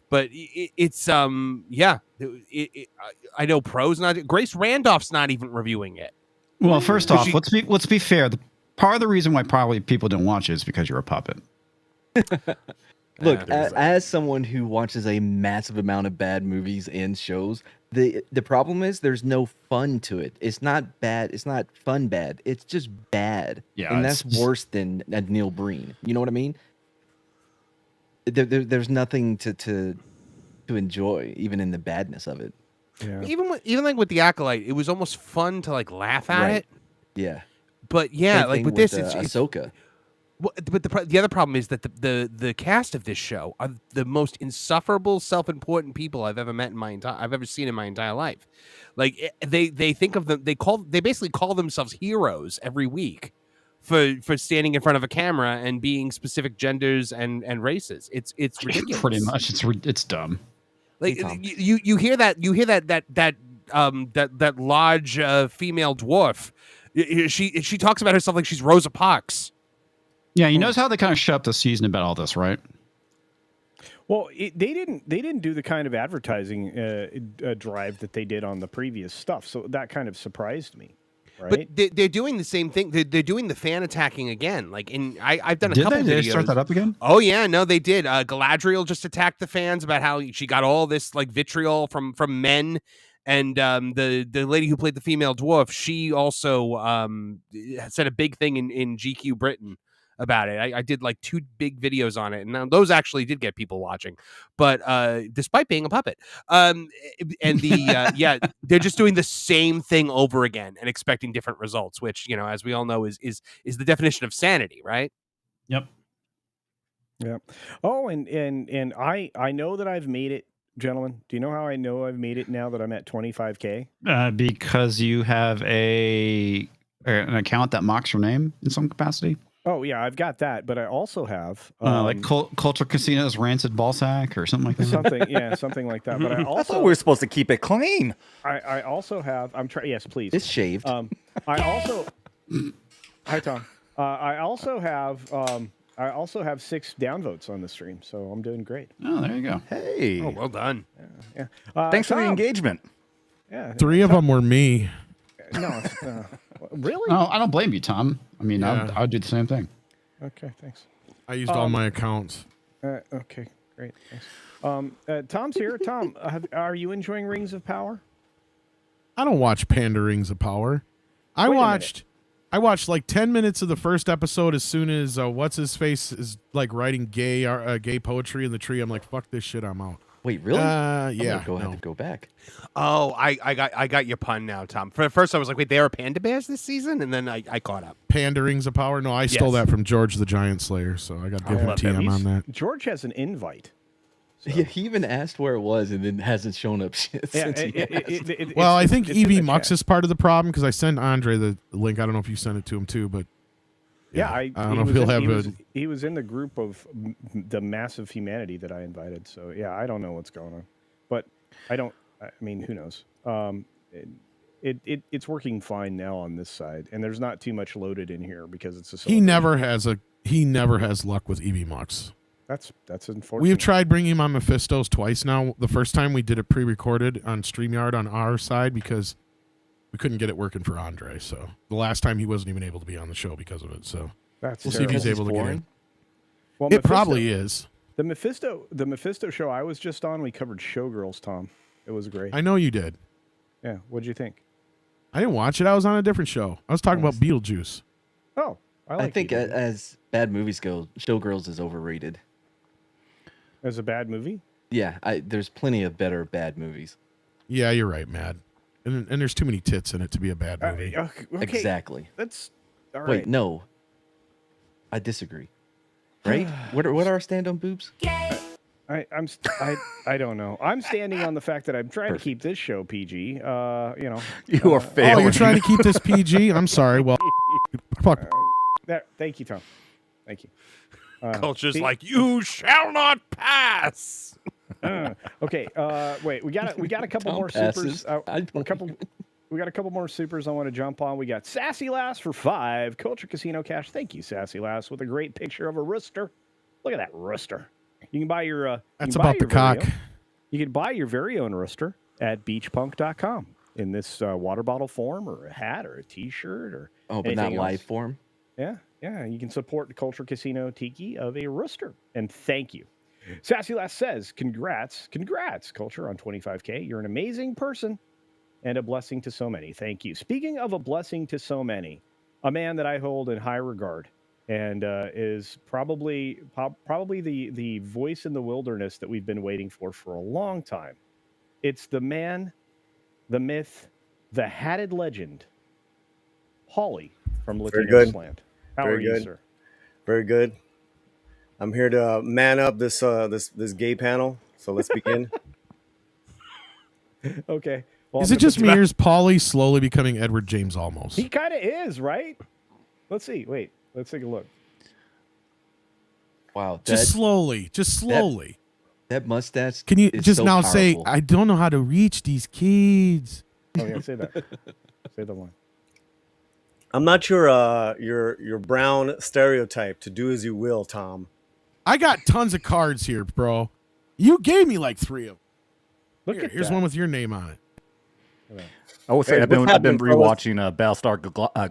But it's yeah. I know Pro's not. Grace Randolph's not even reviewing it. Well, first off, let's be fair. Part of the reason why probably people didn't watch it is because you're a puppet. Look, as someone who watches a massive amount of bad movies and shows, the problem is there's no fun to it. It's not bad. It's not fun bad. It's just bad. Yeah, and that's worse than Neil Breen. You know what I mean? There's nothing to enjoy, even in the badness of it. Yeah. Even like with the Acolyte, it was almost fun to like laugh at it. Yeah. But yeah, Same like thing with this, it's Ahsoka. but the other problem is that the cast of this show are the most insufferable, self-important people I've ever met I've ever seen in my entire life. Like they think of them, they basically call themselves heroes every week for standing in front of a camera and being specific genders and races. It's ridiculous. Pretty much, it's dumb. Like you hear that large female dwarf. She talks about herself like she's Rosa Parks. Yeah, you notice how they kind of shut up the season about all this, right? Well, they didn't do the kind of advertising drive that they did on the previous stuff, so that kind of surprised me. Right? But they're doing the same thing. They're doing the fan attacking again. Like I've done a couple Did they videos. start that up again? Oh yeah, no, they did. Galadriel just attacked the fans about how she got all this like vitriol from men, and the lady who played the female dwarf, she also said a big thing in GQ Britain about it. I did like 2 big videos on it, and those actually did get people watching. But despite being a puppet, and the yeah, they're just doing the same thing over again and expecting different results, which as we all know is the definition of sanity, right? Yep. Yeah. Oh, and I know that I've made it, gentlemen. Do you know how I know I've made it now that I'm at 25K? Because you have an account that mocks your name in some capacity. Oh yeah, I've got that, but I also have like Culture Casino's Rancid Ballsack or something like that. Something like that. But I also I thought we were supposed to keep it clean. I also have. I'm trying. Yes, please. It's shaved. I also. Hi, Tom. I also have 6 downvotes on the stream, so I'm doing great. Oh, there you go. Hey. Oh, well done. Yeah. Thanks for the Tom. engagement. Yeah. 3 of them were me. No. Really? No, I don't blame you, Tom. I mean, Yeah. I would do the same thing. Okay. Thanks. I used all my accounts. Okay. Great. Thanks. Tom's here. Tom, are you enjoying Rings of Power? I don't watch Panda Rings of Power. I watched like 10 minutes of the first episode as soon as what's his face is like writing gay poetry in the tree. I'm like, fuck this shit, I'm out. Wait, really? Yeah. Have to go back. Oh, I got your pun now, Tom. For first, I was like, wait, there are panda bears this season, and then I caught up. Panda Rings of Power? No, I stole that from George the Giant Slayer, so I got to give him TM on that. George has an invite. So. Yeah, he even asked where it was and then hasn't shown up since. Well, I think EV Mux is part of the problem because I sent Andre the link. I don't know if you sent it to him too, but yeah, I don't know if he'll have he was in the group of the massive humanity that I invited. So yeah, I don't know what's going on, but I mean, who knows? it's working fine now on this side, and there's not too much loaded in here because it's a He celebration. never has luck with EV Mux. That's unfortunate. We have tried bringing him on Mephistos twice now. The first time we did it pre-recorded on StreamYard on our side because we couldn't get it working for Andre. So the last time he wasn't even able to be on the show because of it. So That's we'll see if he's terrible. able to get in. Well, It probably is. The Mephisto show I was just on. We covered Showgirls, Tom. It was great. I know you did. Yeah. What'd you think? I didn't watch it. I was on a different show. I was talking about Beetlejuice. Oh, I think as bad movies go, Showgirls is overrated. As a bad movie? Yeah, there's plenty of better bad movies. Yeah, you're right, Mad. And there's too many tits in it to be a bad movie. Okay. Exactly. That's all right. Wait, no. I disagree. Right? What are our stand-on boobs? I don't know. I'm standing on the fact that I'm trying to keep this show PG. You are failing. Oh, you're trying to keep this PG? I'm sorry. Well, fuck. Thank you, Tom. Thank you. Culture's see- like, you shall not pass. Okay. Wait. We got a couple Tom more passes. supers. I don't We got a couple more supers I want to jump on. We got Sassy Lass for 5 Culture Casino cash. Thank you, Sassy Lass, with a great picture of a rooster. Look at that rooster. You can buy your. That's about the cock. You can buy your very own rooster at beachpunk.com in this water bottle form, or a hat, or a T-shirt, or Oh, but not anything live else. form? Yeah. You can support the Culture Casino Tiki of a rooster, and thank you. Sassy Lass says, congrats, Culture, on 25K. You're an amazing person and a blessing to so many. Thank you. Speaking of a blessing to so many, a man that I hold in high regard and is probably the voice in the wilderness that we've been waiting for a long time. It's the man, the myth, the hatted legend, Paulie from Very Latino good. Slant. How Very are you, good. sir? Very good. I'm here to man up this gay panel. So let's begin. Okay. Well, Is I'm it gonna just put me you- or is Paulie slowly becoming Edward James Olmos? He kind of is, right? Let's see. Wait. Let's take a look. Wow. Just slowly. Just slowly. That mustache. Can you is just so now say, powerful. I don't know how to reach these kids? Oh yeah, say that. Say the one. I'm not your brown stereotype to do as you will, Tom. I got tons of cards here, bro. You gave me like 3 of them. Look at Here's that. one with your name on it. I will say Hey, I've been what's I've been happening, fellas? rewatching Battlestar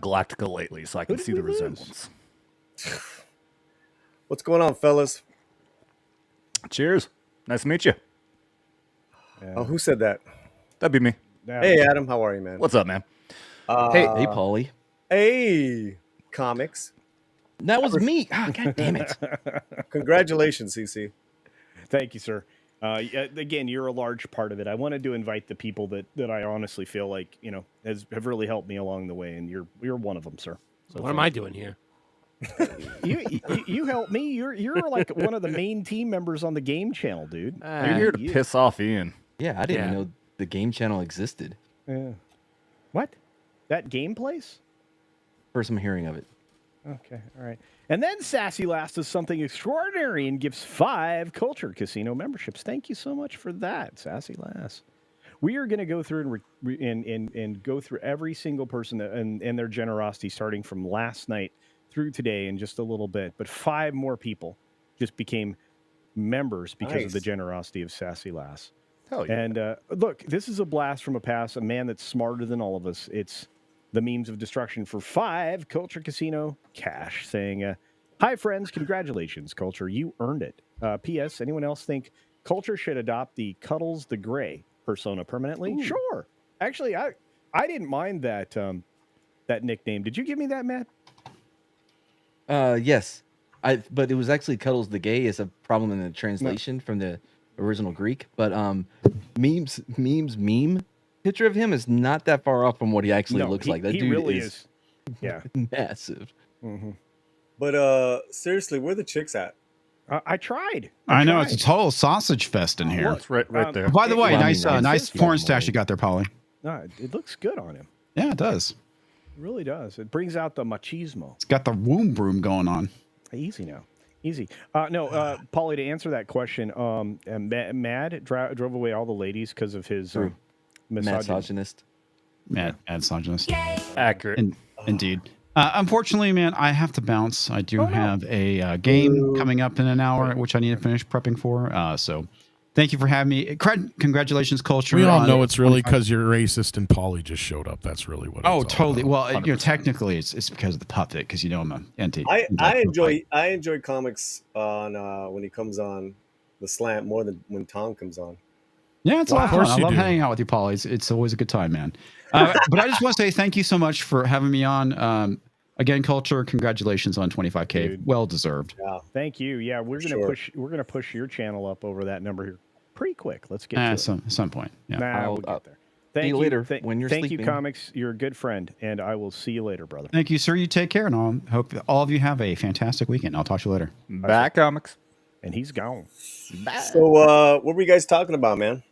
Galactica lately, so I can did see we the lose? resemblance. What's going on, fellas? Cheers. Nice to meet you. Oh, who said that? That'd be me. Yeah. Hey, Adam. How are you, man? What's up, man? Hey, Paulie. Hey, comics. That was me. Ah, God damn it. Congratulations, CC. Thank you, sir. Again, you're a large part of it. I wanted to invite the people that I honestly feel like have really helped me along the way, and you're one of them, sir. So What am I doing here? you help me. You're like one of the main team members on the game channel, dude. You're here to piss off Ian. Yeah, I didn't Yeah. know the game channel existed. Yeah. What? That game place? First I'm hearing of it. Okay, all right. And then Sassy Lass does something extraordinary and gives 5 Culture Casino memberships. Thank you so much for that, Sassy Lass. We are going to go through and go through every single person and their generosity, starting from last night through today in just a little bit. But 5 more people just became members because of the Nice. generosity of Sassy Lass. Hell yeah. And look, this is a blast from a past, a man that's smarter than all of us. It's the memes of destruction for 5 Culture Casino cash, saying, hi, friends. Congratulations, Culture. You earned it. P.S. Anyone else think Culture should adopt the Cuddles the Gray persona permanently? Ooh. Sure. Actually, I didn't mind that that nickname. Did you give me that, Matt? Yes. But it was actually Cuddles the Gay is a problem in the translation from the original Greek. But memes meme picture of him is not that far off from what he actually looks like. That he dude really is Yeah. massive. Mm-hmm. But seriously, where the chicks at? I tried. I know it's tried. a total sausage fest in here. Look, It's right there. By the way, Well, I nice mean, it's nice just porn young stash boy. you got there, Polly. No, it looks good on him. Yeah, it does. It really does. It brings out the machismo. It's got the womb broom going on. Easy now. Easy. Paulie, to answer that question, Mad drove away all the ladies because of his True. misogyny. Misogynist. mad misogynist. Accurate. Indeed. Unfortunately, man, I have to bounce. I do have a game coming up in an hour, which I need to finish prepping for. So thank you for having me. Congratulations, Culture. We all know on it's really 25 because you're racist and Paulie just showed up. That's really what. Oh, it's all totally. about. Well, technically, it's because of the puppet, because I'm an anti. I enjoy comics on when he comes on the slant more than when Tom comes on. Yeah, it's a lot of fun. course I you love do. hanging out with you, Paul. It's always a good time, man. But I just want to say thank you so much for having me on. Again, Culture, congratulations on 25K. Dude. Well deserved. Yeah, Thank you. Yeah, we're gonna Sure. push your channel up over that number here pretty quick. Let's get to At it. some point. Yeah. Nah, we'll get there. Thank you later when you're thank you, sleeping. comics. You're a good friend, and I will see you later, brother. Thank you, sir. You take care, and I hope all of you have a fantastic weekend. I'll talk to you later. Back comics. And he's gone. So, what were you guys talking about, man?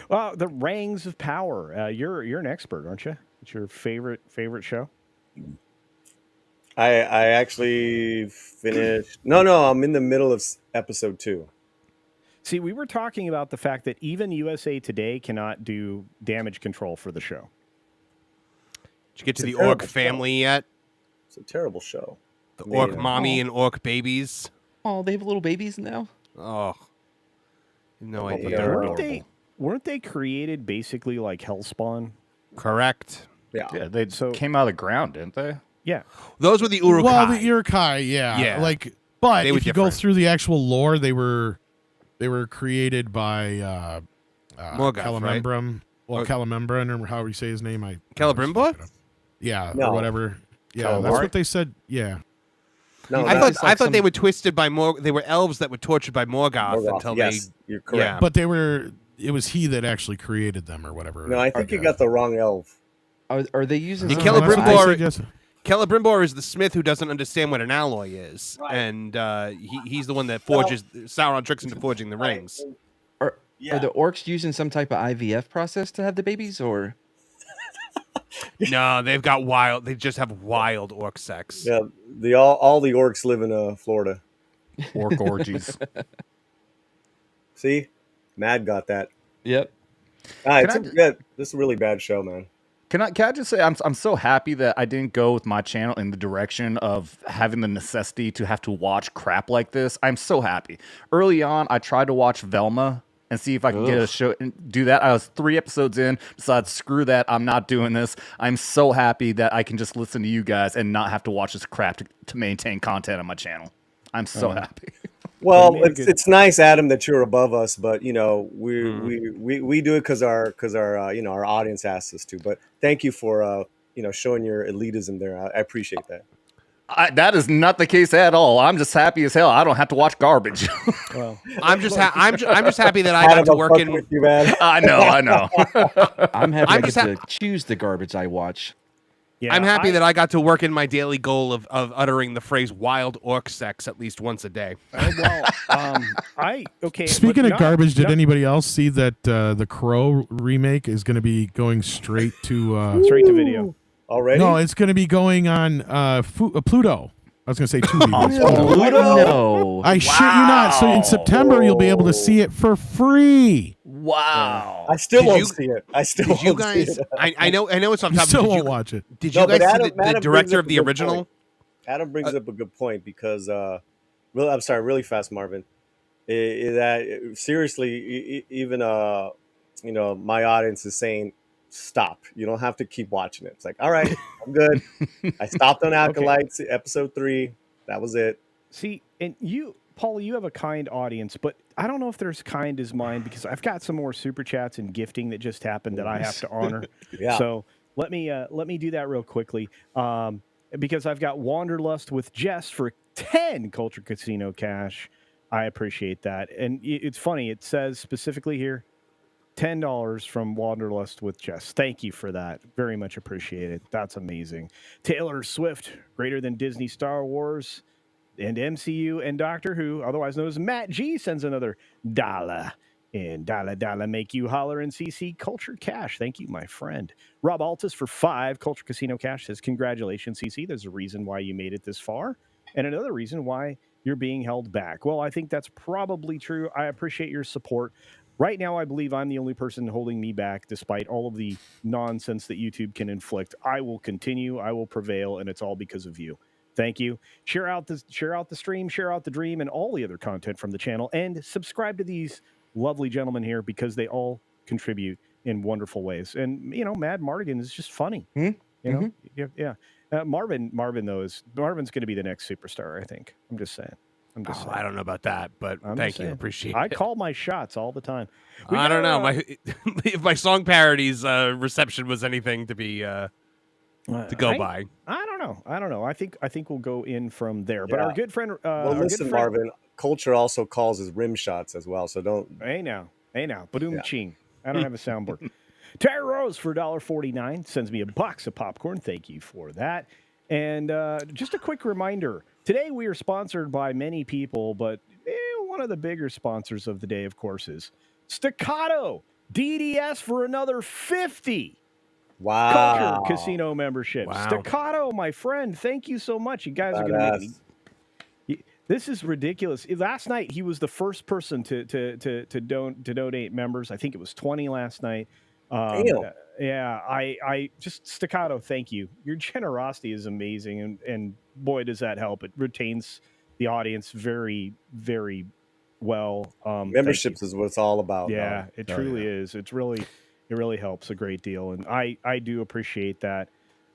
Well, the Rings of Power. You're an expert, aren't you? It's your favorite show. I actually finished. No, I'm in the middle of episode 2. See, we were talking about the fact that even USA Today cannot do damage control for the show. Did you get to It's a the orc terrible show. family yet? It's a terrible show. The Man. orc mommy and orc babies. Oh, they have little babies now. Oh, no Oh, idea. they're Weren't they created basically like Hellspawn? Correct. Yeah. Yeah, they So- came out of the ground, didn't they? Yeah. Those were the Uruk-hai. Well, the Urukai, yeah. Yeah. But They were if you go different. through the actual lore, they were created by Morgoth, right? Calamembrum. Well, Or- Calamembran, or however you say his name. Celebrimbor? Yeah, No. or whatever. Yeah, Calamari? that's what they said. Yeah. No, I that's thought they were twisted by They were elves that were tortured by Morgoth Morgoth. until Yes, you're correct. Yeah. But it was he that actually created them or whatever. No, I think you got the wrong elf. Are they using? Yeah, some That's what they Celebrimbor- suggest. Celebrimbor is the smith who doesn't understand what an alloy is, and he's the one that forges. Sauron tricks into forging the rings. Are the orcs using some type of IVF process to have the babies, or? No, they've got wild. They just have wild orc sex. Yeah, all the orcs live in Florida. Orc orgies. See, Mad got that. Yep. This is a really bad show, man. Can I just say I'm so happy that I didn't go with my channel in the direction of having the necessity to have to watch crap like this. I'm so happy. Early on, I tried to watch Velma and see if I could get a show and do that. I was 3 episodes in, decided screw that, I'm not doing this. I'm so happy that I can just listen to you guys and not have to watch this crap to maintain content on my channel. I'm so happy. Well, it's nice, Adam, that you're above us, but we do it because our our audience asks us to. But thank you for showing your elitism there. I appreciate that. That is not the case at all. I'm just happy as hell. I don't have to watch garbage. Well, I'm just happy that I got Adam, to I'm work fucking in. with you, man. I know. I'm happy I'm I just get to choose the garbage I watch. yeah, I'm happy that I got to work in my daily goal of uttering the phrase "wild orc sex" at least once a day. Speaking but of garbage, did anybody else see that the Crow remake is going to be going straight to straight to video? Already? No, it's going to be going on Pluto. I was going to say Tubi. but it's Pluto. No. I shit you not. So in September, you'll be able to see it for free. Wow. I still Did won't you- see it. I still Did you won't see guys? it. I know it's off You topic. still Did won't you, watch it. did you No, guys but see Adam the brings director up of a the good original? point. Adam brings up a good point because, I'm sorry, really fast, Marvin. Seriously, even my audience is saying, stop. You don't have to keep watching it. It's like, all right, I'm good. I stopped on Acolytes, episode 3. That was it. See, and you, Paul, you have a kind audience, but I don't know if they're as kind as mine because I've got some more super chats and gifting that just happened that I have to honor. Yeah. So let me do that real quickly. Because I've got Wanderlust with Jess for 10 Culture Casino cash. I appreciate that. And it's funny, it says specifically here, $10 from Wanderlust with Jess. Thank you for that. Very much appreciated. That's amazing. Taylor Swift, greater than Disney Star Wars and MCU and Doctor Who, otherwise known as Matt G, sends another dollar. And dollar make you holler and CC Culture Cash. Thank you, my friend. Rob Altus for 5 Culture Casino Cash says, congratulations, CC. There's a reason why you made it this far. And another reason why you're being held back. Well, I think that's probably true. I appreciate your support. Right now, I believe I'm the only person holding me back, despite all of the nonsense that YouTube can inflict. I will continue. I will prevail, and it's all because of you. Thank you. Share out the stream, share out the dream, and all the other content from the channel, and subscribe to these lovely gentlemen here because they all contribute in wonderful ways. And Mad Mardigan is just funny. Yeah. Marvin though Marvin's going to be the next superstar. I think. I'm just saying. I don't know about that, but thank you. Appreciate I it. call my shots all the time. I don't know. If my song parodies reception was anything to be to go by. I don't know. I think we'll go in from there. But our good friend listen, Marvin, culture also calls his rim shots as well. So don't Hey now. Badoom ching. I don't have a soundboard. Terry Rose for $1.49 sends me a box of popcorn. Thank you for that. And just a quick reminder. Today we are sponsored by many people, but one of the bigger sponsors of the day, of course, is Staccato DDS for another 50. Wow. Culture Casino membership. Wow. Staccato, my friend, thank you so much. You guys are going to make me. This is ridiculous. Last night he was the first person to donate members. I think it was 20 last night. Yeah, I just Staccato, thank you. Your generosity is amazing, and boy, does that help. It retains the audience very, very well. Memberships is what it's all about. Yeah, it truly is. It really helps a great deal, and I do appreciate that.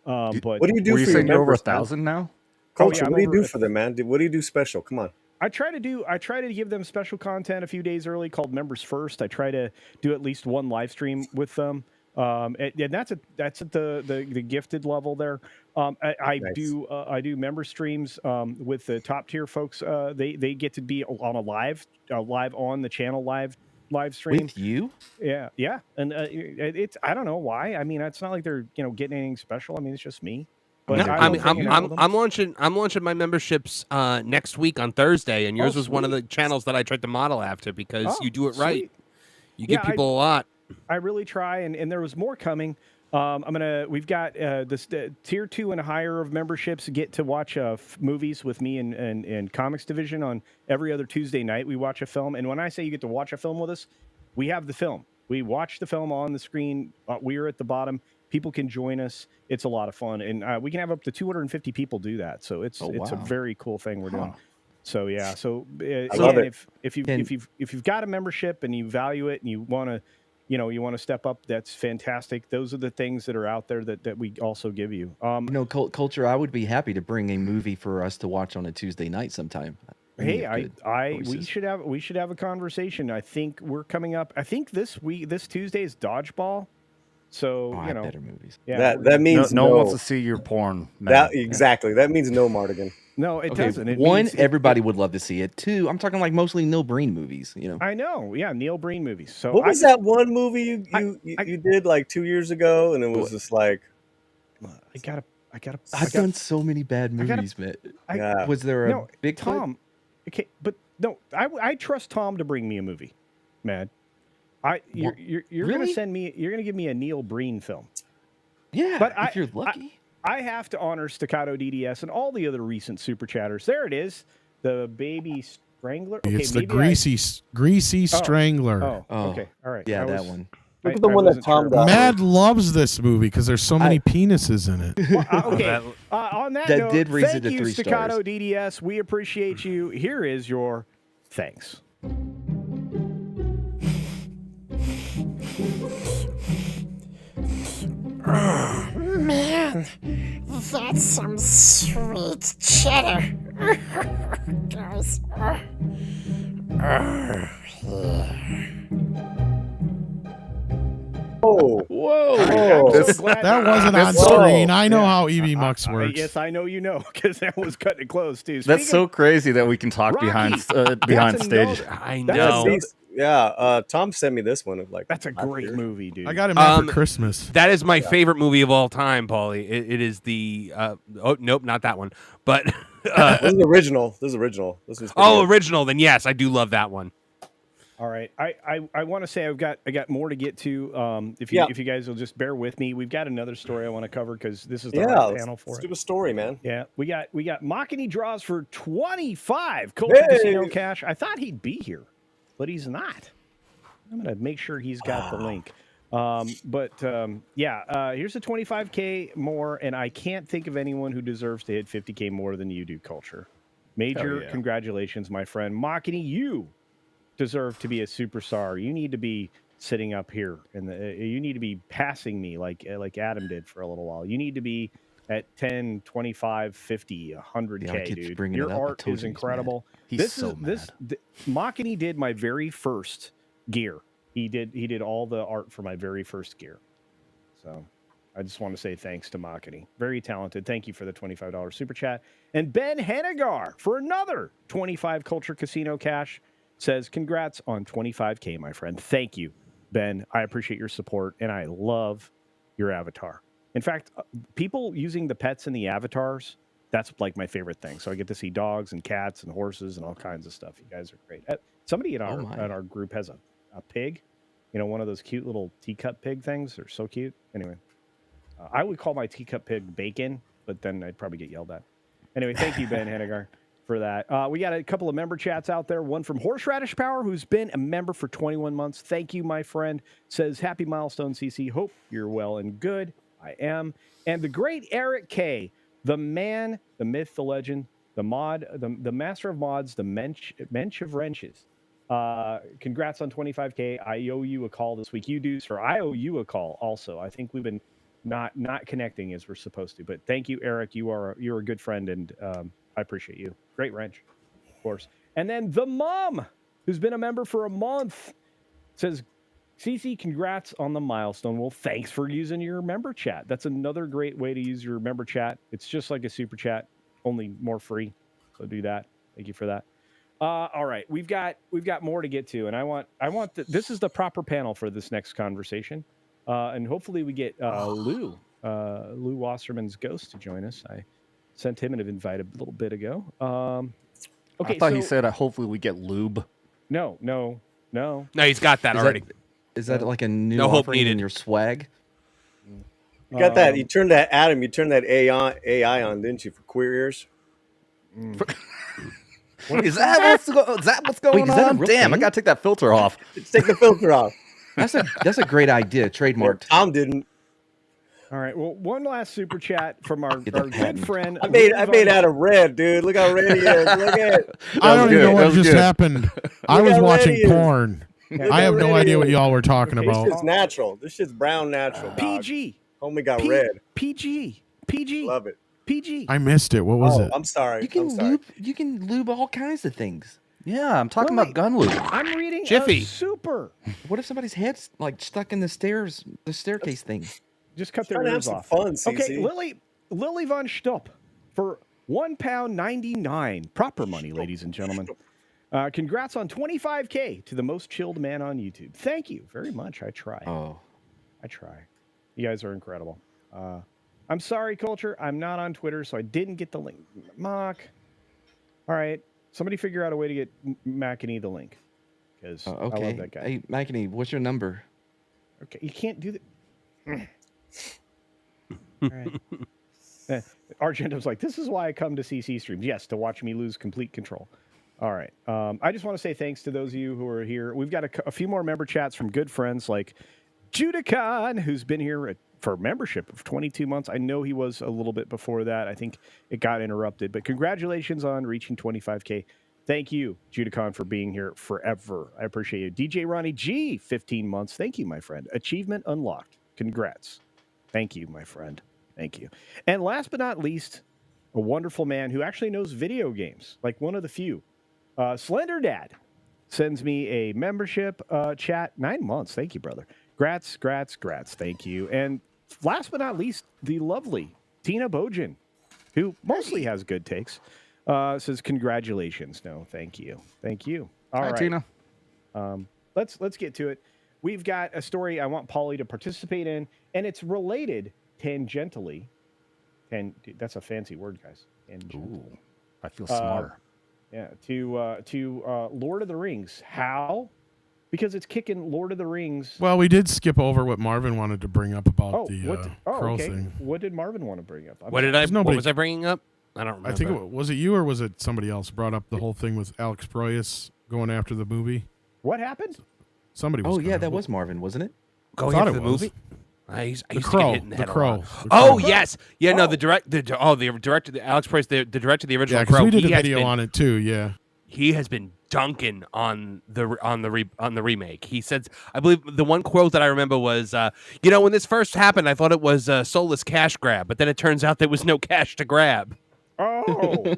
But what do you do Were you for your saying you're over members, 1,000 now? Culture, I'm what do you over do for them, man? What do you do special? Come on. I try to give them special content a few days early called Members First. I try to do at least one live stream with them. And that's at the gifted level there. I do member streams with the top tier folks. They get to be on a live on the channel live stream With you? Yeah, and it's I don't know why. I mean, it's not like they're getting anything special. I mean, it's just me. But No, I I mean, love hanging out with them. I'm launching my memberships next week on Thursday, and yours was one of sweet. the channels that I tried to model after because you do it right. Sweet. You give people a lot. I really try, and there was more coming. We've got this tier 2 and higher of memberships get to watch movies with me and Comics Division on every other Tuesday night. We watch a film, and when I say you get to watch a film with us, we have the film. We watch the film on the screen. We're at the bottom. People can join us. It's a lot of fun, and we can have up to 250 people do that. So it's a very cool thing we're doing. So yeah. So again, if you've got a membership and you value it and you want to. You want to step up, that's fantastic. Those are the things that are out there that we also give you. Culture, I would be happy to bring a movie for us to watch on a Tuesday night sometime. Hey, we should have a conversation. I think we're coming up. I think this Tuesday is Dodgeball. So, better movies. Yeah, that means no one wants to see your porn. Exactly. That means no, Mardigan. No, it doesn't. It One, means everybody would love to see it. Two, I'm talking like mostly Neil Breen movies. I know. Yeah, Neil Breen movies. So what was that one movie you did like 2 years ago, and it was just like I've done so many bad movies, man. Was there a big Tom? Okay, but no, I trust Tom to bring me a movie, man. You're really? gonna send me. You're gonna give me a Neil Breen film. Yeah, but if you're lucky. I have to honor Staccato DDS and all the other recent super chatters. There it is, the baby strangler. Okay, it's the greasy strangler. Oh, okay, all right. Yeah, that one. Look at the one that Tom got. Mad loves this movie because there's so many penises in it. Well, okay. On that note, did raise it thank to you, 3 Staccato stars. DDS. We appreciate you. Here is your thanks. Oh, man, that's some sweet cheddar. Guys. Whoa! That wasn't on screen. I know how EV Mux works. Yes, I know you know because that was cutting it close too. That's so crazy that we can talk Rocky, behind stage. I know. Tom sent me this one. That's a great movie, dude. I got him out for Christmas. That is my favorite movie of all time, Paulie. It is the oh nope, not that one. But this is original. This is original. Then yes, I do love that one. All right, I want to say I got more to get to. If you guys will just bear with me, we've got another story I want to cover because this is the right panel for let's it. do a story, man. Yeah, we got Makini draws for 25 Culture Casino cash. I thought he'd be here, but he's not. I'm gonna make sure he's got the link. Here's a 25K more, and I can't think of anyone who deserves to hit 50K more than you do, Culture. Major yeah. congratulations, my friend. Makini, you deserve to be a superstar. You need to be sitting up here, and you need to be passing me like Adam did for a little while. You need to be at 10, 25, 50, 100K, dude. Your art is incredible. He's so mad. Makini did my very first gear. He did all the art for my very first gear. So I just want to say thanks to Makini. Very talented. Thank you for the $25 super chat. And Ben Hennigar for another 25 Culture Casino cash says, congrats on 25K, my friend. Thank you, Ben. I appreciate your support, and I love your avatar. In fact, people using the pets in the avatars, that's like my favorite thing. So I get to see dogs and cats and horses and all kinds of stuff. You guys are great. Somebody in our group has a pig, one of those cute little teacup pig things. They're so cute. Anyway, I would call my teacup pig Bacon, but then I'd probably get yelled at. Anyway, thank you, Ben Hennigar, for that. We got a couple of member chats out there. One from Horseradish Power, who's been a member for 21 months. Thank you, my friend. Says, happy milestone, CC. Hope you're well and good. I am. And the great Eric K., the man, the myth, the legend, the mod, the master of mods, the mensch of wrenches. Congrats on 25K. I owe you a call this week. You do, sir. I owe you a call also. I think we've been not connecting as we're supposed to. But thank you, Eric. You're a good friend, and I appreciate you. Great wrench, of course. And then the mom, who's been a member for a month, says, CC, congrats on the milestone. Well, thanks for using your member chat. That's another great way to use your member chat. It's just like a super chat, only more free. So do that. Thank you for that. All right, we've got more to get to, and I want this is the proper panel for this next conversation, and hopefully we get Lou Wasserman's Ghost to join us. I sent him an invite a little bit ago. Okay, I thought he said, hopefully we get lube. No, he's got that already. Is that like a new No hope offering in needed. your swag? You got that? You turned that, Adam. You turned that AI on, didn't you, for queer ears? Is that what's going is that a on? real Damn, I thing? gotta take that filter off. Let's take the filter off. That's a great idea. Trademarked. Tom didn't. All right. Well, one last super chat from our Get the good patent. friend. I made out of red, dude. Look how red he is. Look at it. I don't even know what just good. happened. I Look was how red watching he is. porn. I have no idea what y'all were talking This about. shit's natural. This shit's brown natural. Dog. PG. Homie got red. PG. Love it. PG. I missed it. What was it? I'm sorry. You can I'm sorry. lube. You can lube all kinds of things. Yeah, I'm talking Wait, about gun lube. I'm reading Jiffy. a super. What if somebody's head's like stuck in the staircase thing? Just cut their Trying to have ears some off. fun, CC. Okay, Lily von Stupp for £1.99. Proper money, ladies and gentlemen. Congrats on 25K to the most chilled man on YouTube. Thank you very much. I try. I try. You guys are incredible. I'm sorry, Culture. I'm not on Twitter, so I didn't get the link. Mock. All right. Somebody figure out a way to get Makini the link. Because I Okay. love that guy. Hey, Makini, what's your number? Okay, you can't do that. All right. Argento's like, this is why I come to CC streams. Yes, to watch me lose complete control. All right. I just want to say thanks to those of you who are here. We've got a few more member chats from good friends like Judicon, who's been here for membership of 22 months. I know he was a little bit before that. I think it got interrupted. But congratulations on reaching 25K. Thank you, Judicon, for being here forever. I appreciate you. DJ Ronnie G, 15 months. Thank you, my friend. Achievement unlocked. Congrats. Thank you, my friend. Thank you. And last but not least, a wonderful man who actually knows video games, like one of the few. Slender Dad sends me a membership chat. 9 months. Thank you, brother. Grats. Thank you. And last but not least, the lovely Tina Bojan, who mostly has good takes, says congratulations. No, thank you. All right, Tina. Let's get to it. We've got a story I want Paulie to participate in, and it's related tangentially. And that's a fancy word, guys. Ooh, I feel smart. Yeah, to Lord of the Rings. How? Because it's kicking Lord of the Rings. Well, we did skip over what Marvin wanted to bring up about the crow okay. thing. What did Marvin want to bring up? What was I bringing up? I don't remember. I think was it you or was it somebody else brought up the whole thing with Alex Proyas going after the movie? What happened? Somebody was. Oh yeah, that was Marvin, wasn't it? Going thought into it the was. movie. I used The to get Crow. hit in the The head a Crow. lot. The Oh Crow. yes, yeah. No, the director, the Alex Price, the director of the original Yeah, because Crow. we did a he has video been- on it too. Yeah. He has been dunking on the remake. He said, I believe the one quote that I remember was, when this first happened, I thought it was a soulless cash grab, but then it turns out there was no cash to grab. Oh,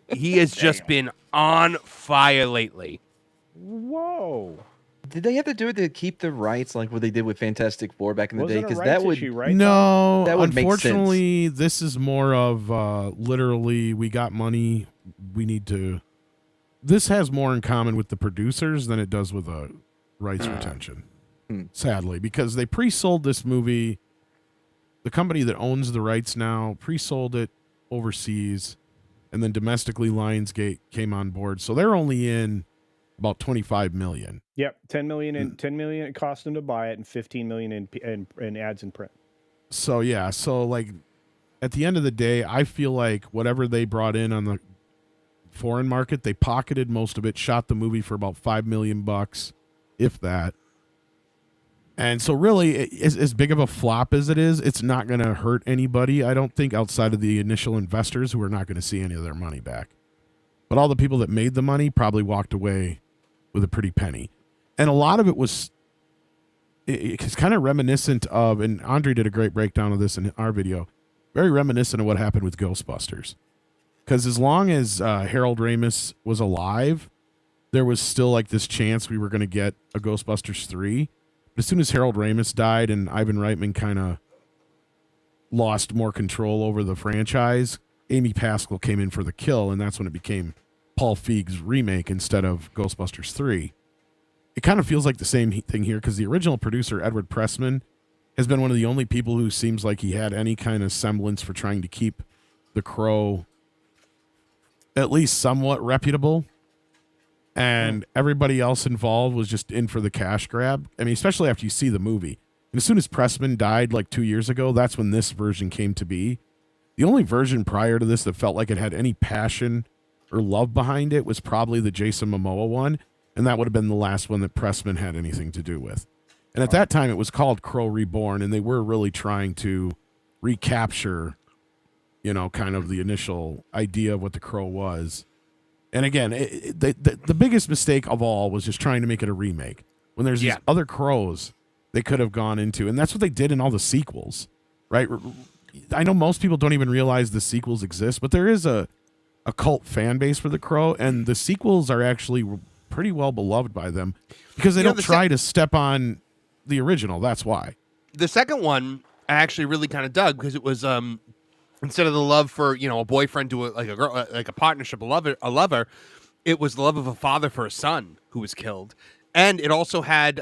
He has just been on fire lately. whoa! Did they have to do it to keep the rights like what they did with Fantastic Four back in the day? Wasn't a Because rights that would issue, right? Tom? No, That would make sense. unfortunately, this is more of literally we got money. We need to. This has more in common with the producers than it does with rights retention. Sadly, because they pre-sold this movie. The company that owns the rights now pre-sold it overseas, and then domestically Lionsgate came on board. So they're only in about 25 million. Yep, 10 million it cost them to buy it, and 15 million in ads and print. So yeah, like at the end of the day, I feel like whatever they brought in on the foreign market, they pocketed most of it, shot the movie for about $5 million, if that. And so really, as big of a flop as it is, it's not going to hurt anybody, I don't think, outside of the initial investors who are not going to see any of their money back. But all the people that made the money probably walked away with a pretty penny. And a lot of it was it's kind of reminiscent of, and Andre did a great breakdown of this in our video, very reminiscent of what happened with Ghostbusters. Because as long as Harold Ramis was alive, there was still like this chance we were going to get a Ghostbusters 3. But as soon as Harold Ramis died and Ivan Reitman kind of lost more control over the franchise, Amy Pascal came in for the kill, and that's when it became Paul Feig's remake instead of Ghostbusters 3. It kind of feels like the same thing here because the original producer, Edward Pressman, has been one of the only people who seems like he had any kind of semblance for trying to keep The Crow at least somewhat reputable. And everybody else involved was just in for the cash grab. I mean, especially after you see the movie. And as soon as Pressman died like 2 years ago, that's when this version came to be. The only version prior to this that felt like it had any passion or love behind it was probably the Jason Momoa one. And that would have been the last one that Pressman had anything to do with. And at that time, it was called Crow Reborn, and they were really trying to recapture, kind of the initial idea of what the Crow was. And again, the biggest mistake of all was just trying to make it a remake. When there's these other Crows they could have gone into, and that's what they did in all the sequels, right? I know most people don't even realize the sequels exist, but there is a cult fan base for the Crow, and the sequels are actually pretty well beloved by them because they don't try to step on the original. That's why. The second one I actually really kind of dug because it was instead of the love for a boyfriend to a girl, like a partnership, a lover, it was the love of a father for a son who was killed, and it also had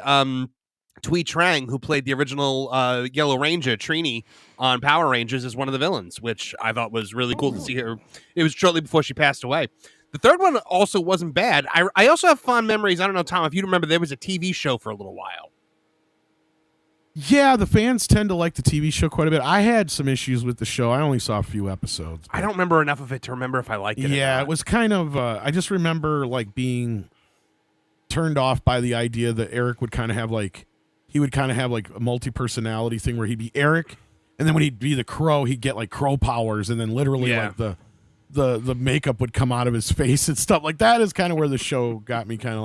Twee Trang, who played the original Yellow Ranger Trini on Power Rangers, as one of the villains, which I thought was really cool to see her. It was shortly before she passed away. The third one also wasn't bad. I also have fond memories. I don't know, Tom, if you remember, there was a TV show for a little while. Yeah, the fans tend to like the TV show quite a bit. I had some issues with the show. I only saw a few episodes. I don't remember enough of it to remember if I liked it. Yeah, it was kind of. I just remember like being turned off by the idea that Eric would kind of have like a multi-personality thing where he'd be Eric, and then when he'd be the Crow, he'd get like crow powers, and then literally like the makeup would come out of his face and stuff like that. Is kind of where the show got me kind of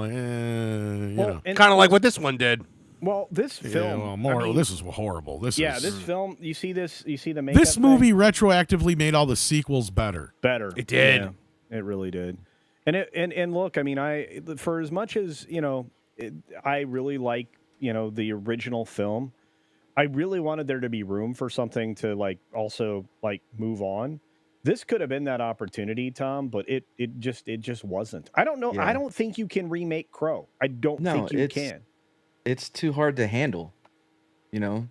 like, kind of like what this one did. Well, this film. This is horrible. This film. You see the makeup. This movie retroactively made all the sequels better. It did. Yeah, it really did. And look, I mean, for as much as I really like the original film, I really wanted there to be room for something to also move on. This could have been that opportunity, Tom, but it just wasn't. I don't know. Yeah. I don't think you can remake Crow. I don't think you can. It's too hard to handle, Yeah.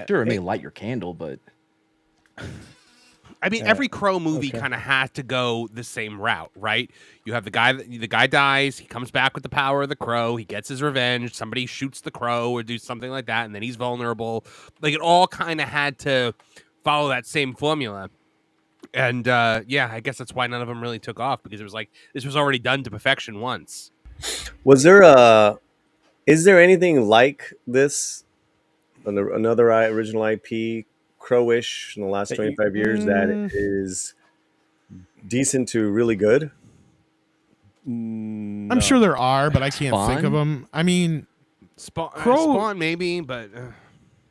Sure, it may light your candle, but I mean, every Crow movie kind of has to go the same route, right? You have the guy dies, he comes back with the power of the Crow, he gets his revenge, somebody shoots the Crow or do something like that, and then he's vulnerable. Like, it all kind of had to follow that same formula. And I guess that's why none of them really took off, because it was like this was already done to perfection once. Was there Is there anything like this, another original IP, Crowish, in the last That you 25 years that is decent to really good? I'm sure no. there are, but I can't think of Spawn? them. I mean, Spawn, Crow- Spawn maybe, but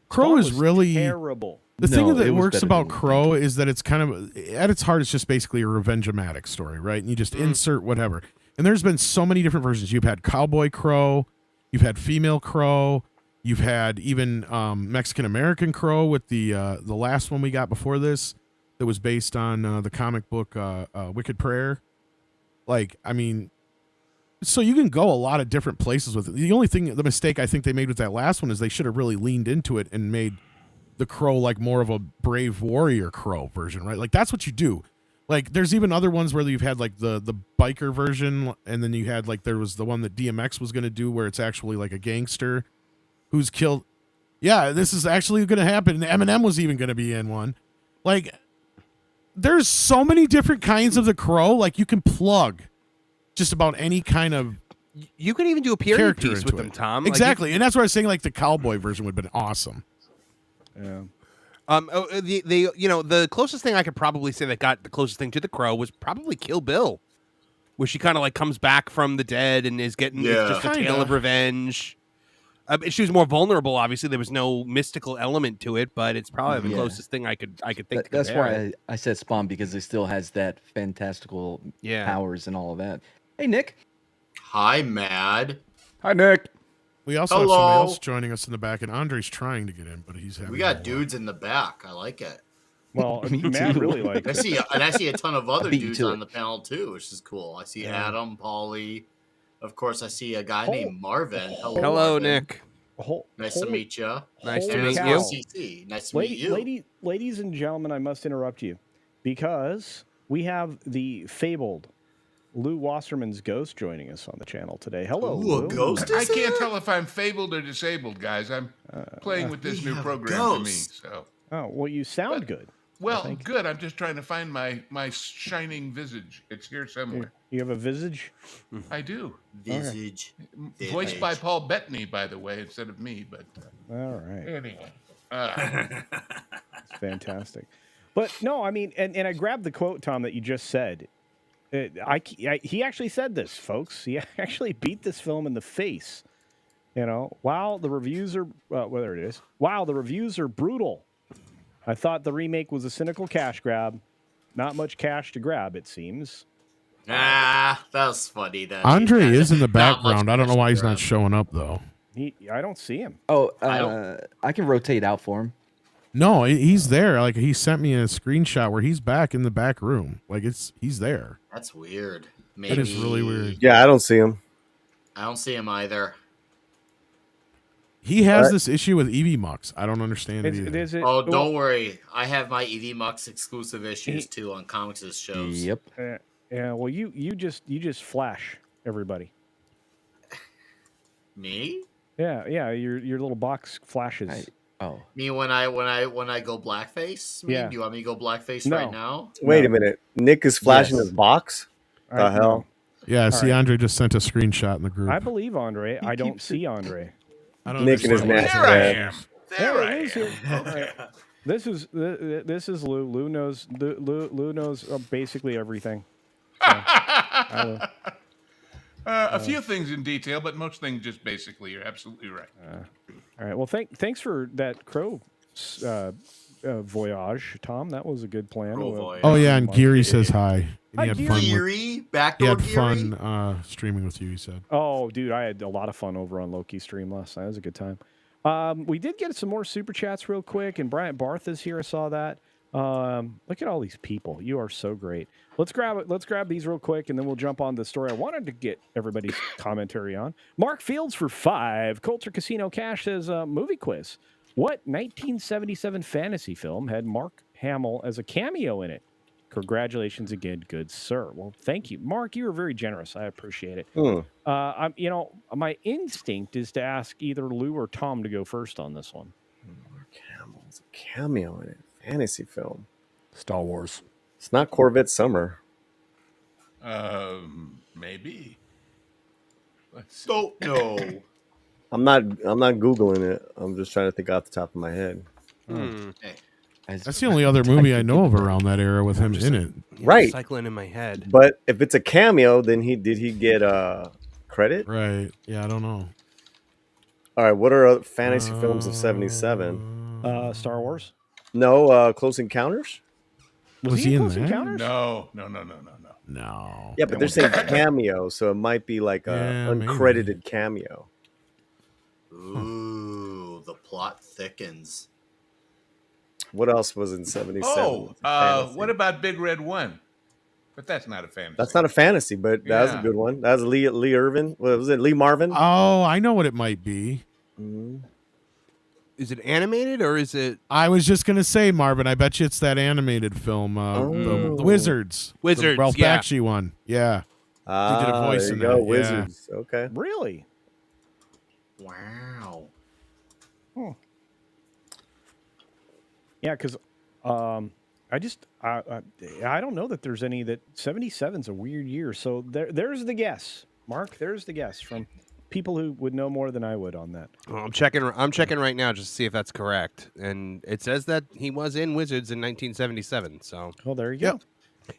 Crow Spawn is was really terrible. the thing No, that it was works better about than you Crow is that it's kind of at its heart, it's just basically a revenge-o-matic story, right? And you just insert whatever. And there's been so many different versions. You've had Cowboy Crow, you've had Female Crow, you've had even Mexican American Crow with the last one we got before this that was based on the comic book Wicked Prayer. Like, I mean, so you can go a lot of different places with it. The mistake I think they made with that last one is they should have really leaned into it and made the Crow like more of a brave warrior Crow version, right? Like that's what you do. Like there's even other ones where you've had like the biker version, and then you had like there was the one that DMX was going to do where it's actually like a gangster who's killed. Yeah, this is actually going to happen. And Eminem was even going to be in one. Like there's so many different kinds of the Crow. Like you can plug just about any kind of you could even do a period character piece into with them, it. Tom. Exactly, and that's what I was saying. Like the cowboy version would have been awesome. Yeah. The closest thing I could probably say that got the closest thing to the Crow was probably Kill Bill, where she kind of like comes back from the dead and is getting it's just a tale of revenge. She was more vulnerable. Obviously, there was no mystical element to it, but it's probably the closest thing I could think. That's compare. why I said Spawn, because it still has that fantastical Yeah. powers and all of that. Hey, Nick. Hi, Mad. Hi, Nick. We also have Hello. somebody else joining us in the back, and Andre's trying to get in, but he's having. We got dudes in the back. I like it. Well, Me Matt too. really liked I it. see, and I see a ton of other beat you dudes to on it. the panel too, which is cool. I see Yeah. Adam, Paulie. Of course, I see a guy Oh. named Marvin. Hello, Hello, Marvin. Nick. Nice to meet you. Nice to Holy meet cow. you. CC. Nice to meet you. Ladies and gentlemen, I must interrupt you because we have the fabled Lou Wasserman's ghost joining us on the channel today. Hello, Ooh, a Lou. ghost I is can't here? tell if I'm fabled or disabled, guys. I'm playing with this we new have program ghosts. to me. So, Oh, well, you sound good. well, good. I'm just trying to find my shining visage. It's here somewhere. You have a visage? I do. Visage. Voiced by Paul Bettany, by the way, instead of me. But All right. anyway, It's fantastic. But no, I mean, and I grabbed the quote, Tom, that you just said. He actually said this, folks. He actually beat this film in the face. You know, wow, the reviews are, there it is. Wow, the reviews are brutal. I thought the remake was a cynical cash grab. Not much cash to grab, it seems. Ah, that was funny. That Andre he- is in the not much background. I don't know why he's grab. not showing up though. I don't see him. Oh, I don't- I can rotate out for him. No, he's there. Like he sent me a screenshot where he's back in the back room. Like he's there. That's weird. Maybe That is really weird. Yeah, I don't see him. I don't see him either. He has What? this issue with Eevee Mux. I don't understand it either. Is it? Oh, well, don't worry. I have my EV Mux exclusive issues too on comics shows. Yep. Yeah. Well, you just flash everybody. Me? Yeah. Your little box flashes. Oh, Me when I go blackface? Yeah. Do you want me to go blackface No. right now? Wait a minute. Nick is flashing Yes. his box. All The right, hell? Yeah, see, right. Andre just sent a screenshot in the group. I believe Andre. I don't see Andre. I don't Nick and his understand nasty why. there I head. am. There I Lou's am. here. All right. This is Lou. Lou knows Lou knows basically everything. A few things in detail, but most things just basically. You're absolutely right. All right. Well, thanks for that crow voyage, Tom. That was a good plan. Crow voyage. Oh yeah, and Geary says hi. And Hi, he had Geary. fun. Geary? He Backdoor had Geary? fun streaming with you. He said. Oh, dude, I had a lot of fun over on Loki stream last night. It was a good time. We did get some more super chats real quick, and Bryant Barth is here. I saw that. Look at all these people. You are so great. Let's grab these real quick, and then we'll jump on the story I wanted to get everybody's commentary on. Mark Fields for 5. Coulter Casino Cash says movie quiz. What 1977 fantasy film had Mark Hamill as a cameo in it? Congratulations again, good sir. Well, thank you, Mark. You were very generous. I appreciate it. My instinct is to ask either Lou or Tom to go first on this one. Mark Hamill's a cameo in it. Fantasy film. Star Wars. It's not Corvette Summer. Maybe. Let's see. Don't know. I'm not googling it. I'm just trying to think off the top of my head. Hey, That's the only other movie I know of around that era with him in it. Right. Cycling in my head. But if it's a cameo, then did he get credit? Right. Yeah, I don't know. All right. What are other fantasy films of '77? Star Wars. No, Close Encounters. Was he in Close that? Encounters? No. No. Yeah, but they're saying cameo, so it might be like Yeah, an uncredited cameo. ooh, the plot thickens. What else was in '77? Oh, what about Big Red One? But that's not a fantasy. That's not a fantasy, but that was a Yeah. good one. That was Lee Irvin. What was it? Lee Marvin? Oh, I know what it might be. Is it animated or is it? I was just gonna say, Marvin. I bet you it's that animated film, the Wizards. Wizards, the Ralph yeah. Bakshi one. Yeah, he did a voice there in you go, that. Yeah. Wizards. Okay. Really? Wow. Yeah, because I don't know that there's any that 77's a weird year. So there's the guess, Mark. There's the guess from people who would know more than I would on that. Well, I'm checking right now just to see if that's correct, and it says that he was in Wizards in 1977. So, well, there you go.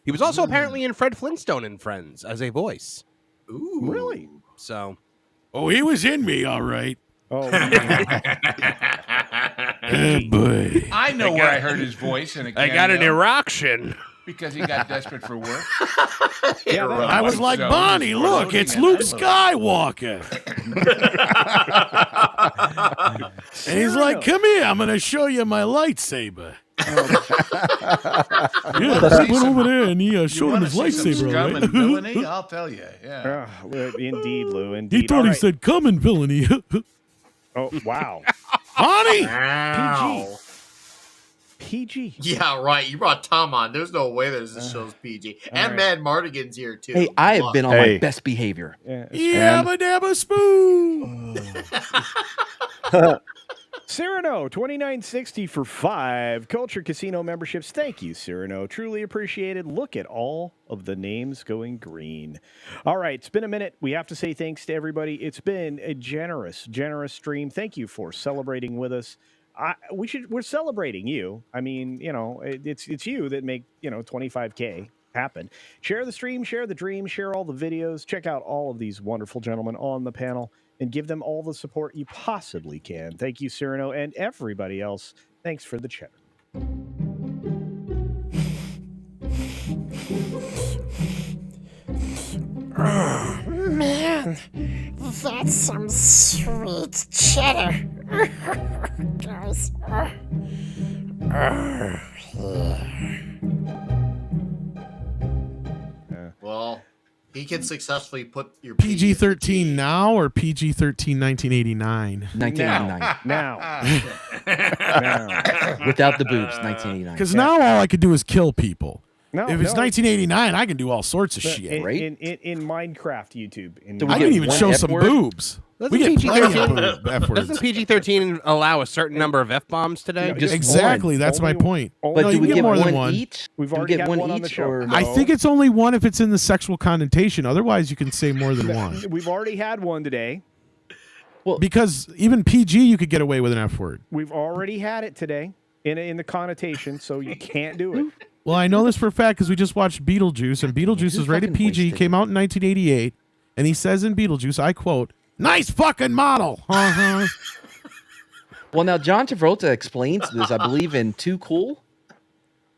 He was also apparently in Fred Flintstone and Friends as a voice. Ooh. Really? So, Oh, he was in me, all right. Oh, boy. I know where I heard his voice in a I got an cameo, erection. because he got desperate for work. yeah, I was like, So, Bonnie, we're look, loading it's and Luke unloading. Skywalker. And he's like, come here, I'm going to show you my lightsaber. Yeah, he went over there and he showed him wanna his see some lightsaber, scum right? and villainy? I'll tell you. Yeah. well, indeed, Lou. Indeed. He thought All he right. said, come and villainy. Oh, wow. Bonnie! Wow. PG. Yeah, right. You brought Tom on. There's no way this show's PG. And right. Mad Mardigan's here too. Hey, I have been on Hey. my best behavior. Yeah. Yabba dabba spoon. Cyrano, $29.60 for 5 Culture Casino memberships. Thank you, Cyrano. Truly appreciated. Look at all of the names going green. All right, it's been a minute. We have to say thanks to everybody. It's been a generous stream. Thank you for celebrating with us. We're celebrating you. I mean, it's you that make 25K happen. Share the stream, share the dream, share all the videos. Check out all of these wonderful gentlemen on the panel and give them all the support you possibly can. Thank you, Cyrano, and everybody else. Thanks for the cheddar. Oh, man, that's some sweet cheddar. Guys. Well, he can successsucly put your PG-13 now or PG-13 1989? 1989. Now. Without the boobs, 1989. Because now all I could do is kill people. No, If it's no. 1989, I can do all sorts of shit. in, right? in Minecraft YouTube. Do we I get can even one show F some word? boobs. We get plenty of F words. Doesn't PG-13 allow a certain number of F-bombs today? No, just Exactly, that's my Only- point. only- But No, do you we can get more than one one. each? We've Do we already get had one one on the each, show. or- I think it's only one if it's in the sexual connotation. Otherwise, you can say more than one. We've already had one today. Because even PG, you could get away with an F word. We've already had it today in the connotation, so you can't do it. Well, I know this for a fact because we just watched Beetlejuice, and Beetlejuice is rated fucking PG, wasted. came out in 1988, and he says in Beetlejuice, I quote, "Nice fucking model." Uh-huh. Well, now John Travolta explains this, I believe, in Too Cool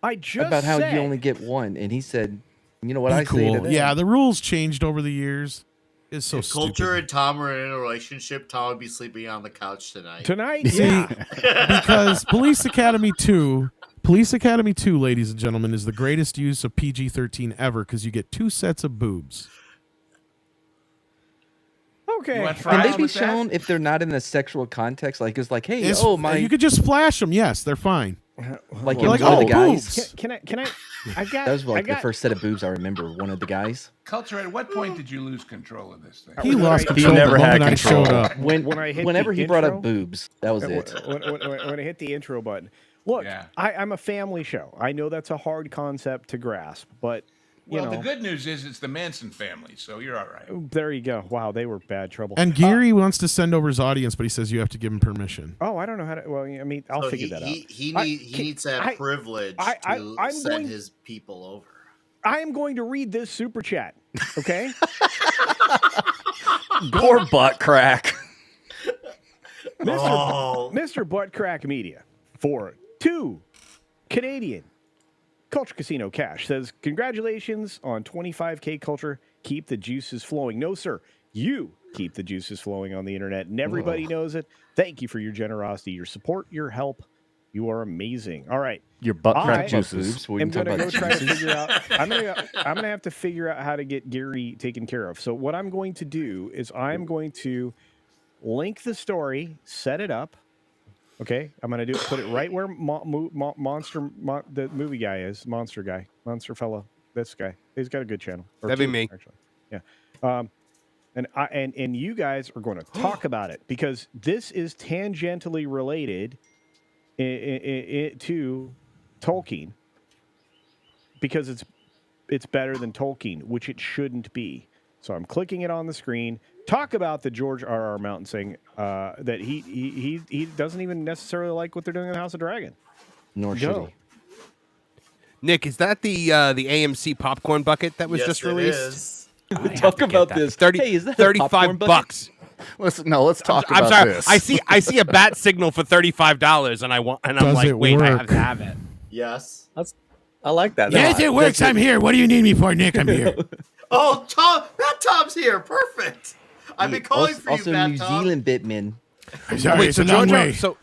I just about how said, you only get one, and he said, "You know what Be I say cool. today?" Yeah, the rules changed over the years. It's so If Culture stupid. and Tom are in a relationship, Tom would be sleeping on the couch tonight. tonight. See, Yeah. because Police Academy 2, ladies and gentlemen, is the greatest use of PG-13 ever because you get 2 sets of boobs. Okay. You want Can fries they be with that? shown if they're not in a sexual context? Like it's like, hey, It's- my, You could just flash them. Yes, they're fine. like You're in like, one of oh, the guys. boobs. Can I? I got. That was like I the got, first set of boobs I remember. One of the guys. Culture, at what point did you lose control of this thing? He lost He control never the had moment I control. showed up. Whenever he brought intro, up boobs, that was it. when I hit the intro button. Look, Yeah. I'm a family show. I know that's a hard concept to grasp, but you Well, know. the good news is it's the Manson family, so you're all right. There you go. Wow, they were bad trouble. And Gary wants to send over his audience, but he says you have to give him permission. Oh, I don't know how to. Well, I mean, I'll So figure that out. He I- needs to have privilege to I'm send going- his people over. I am going to read this super chat. Okay. Poor butt crack. Mr. Butt Crack Media for 2 Canadian Culture Casino Cash says, congratulations on 25K Culture. Keep the juices flowing. No, sir. You keep the juices flowing on the internet, and everybody knows it. Thank you for your generosity, your support, your help. You are amazing. All right. Your butt crack I juices. am going to go try to figure out. I'm going to have to figure out how to get Gary taken care of. So what I'm going to do is I'm going to link the story, set it up. Okay, I'm going to put it right where the movie guy is, monster fella. This guy, he's got a good channel. That'd be me. Actually. Yeah. And you guys are going to talk about it because this is tangentially related to Tolkien because it's better than Tolkien, which it shouldn't be. So I'm clicking it on the screen. Talk about the George R.R. Mountain saying that he doesn't even necessarily like what they're doing in the House of Dragon. Nor should he. Nick, is that the AMC popcorn bucket that was just released? Talk about this. 30, hey, is that a popcorn $35. Let's talk I'm about sorry. this. I see a bat signal for $35, and I'm Does like, it wait, I have work? to have it. Yes. I like that. Yes, it works. I'm here. What do you need me for, Nick? I'm here. Oh, Bat Tom's here. Perfect. I've been calling for you, also Bat New Tom. Zealand Bitman. I'm sorry, Wait, it's so a long way. So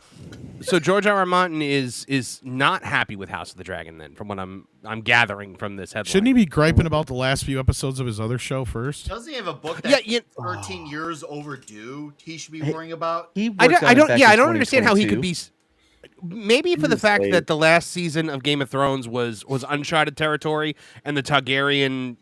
George R. R. Martin is not happy with House of the Dragon then, from what I'm gathering from this headline. Shouldn't he be griping about the last few episodes of his other show first? Doesn't he have a book that's 13 years overdue? He should be worrying about. I don't understand how he could be. Maybe for the fact that the last season of Game of Thrones was uncharted territory, and the Targaryen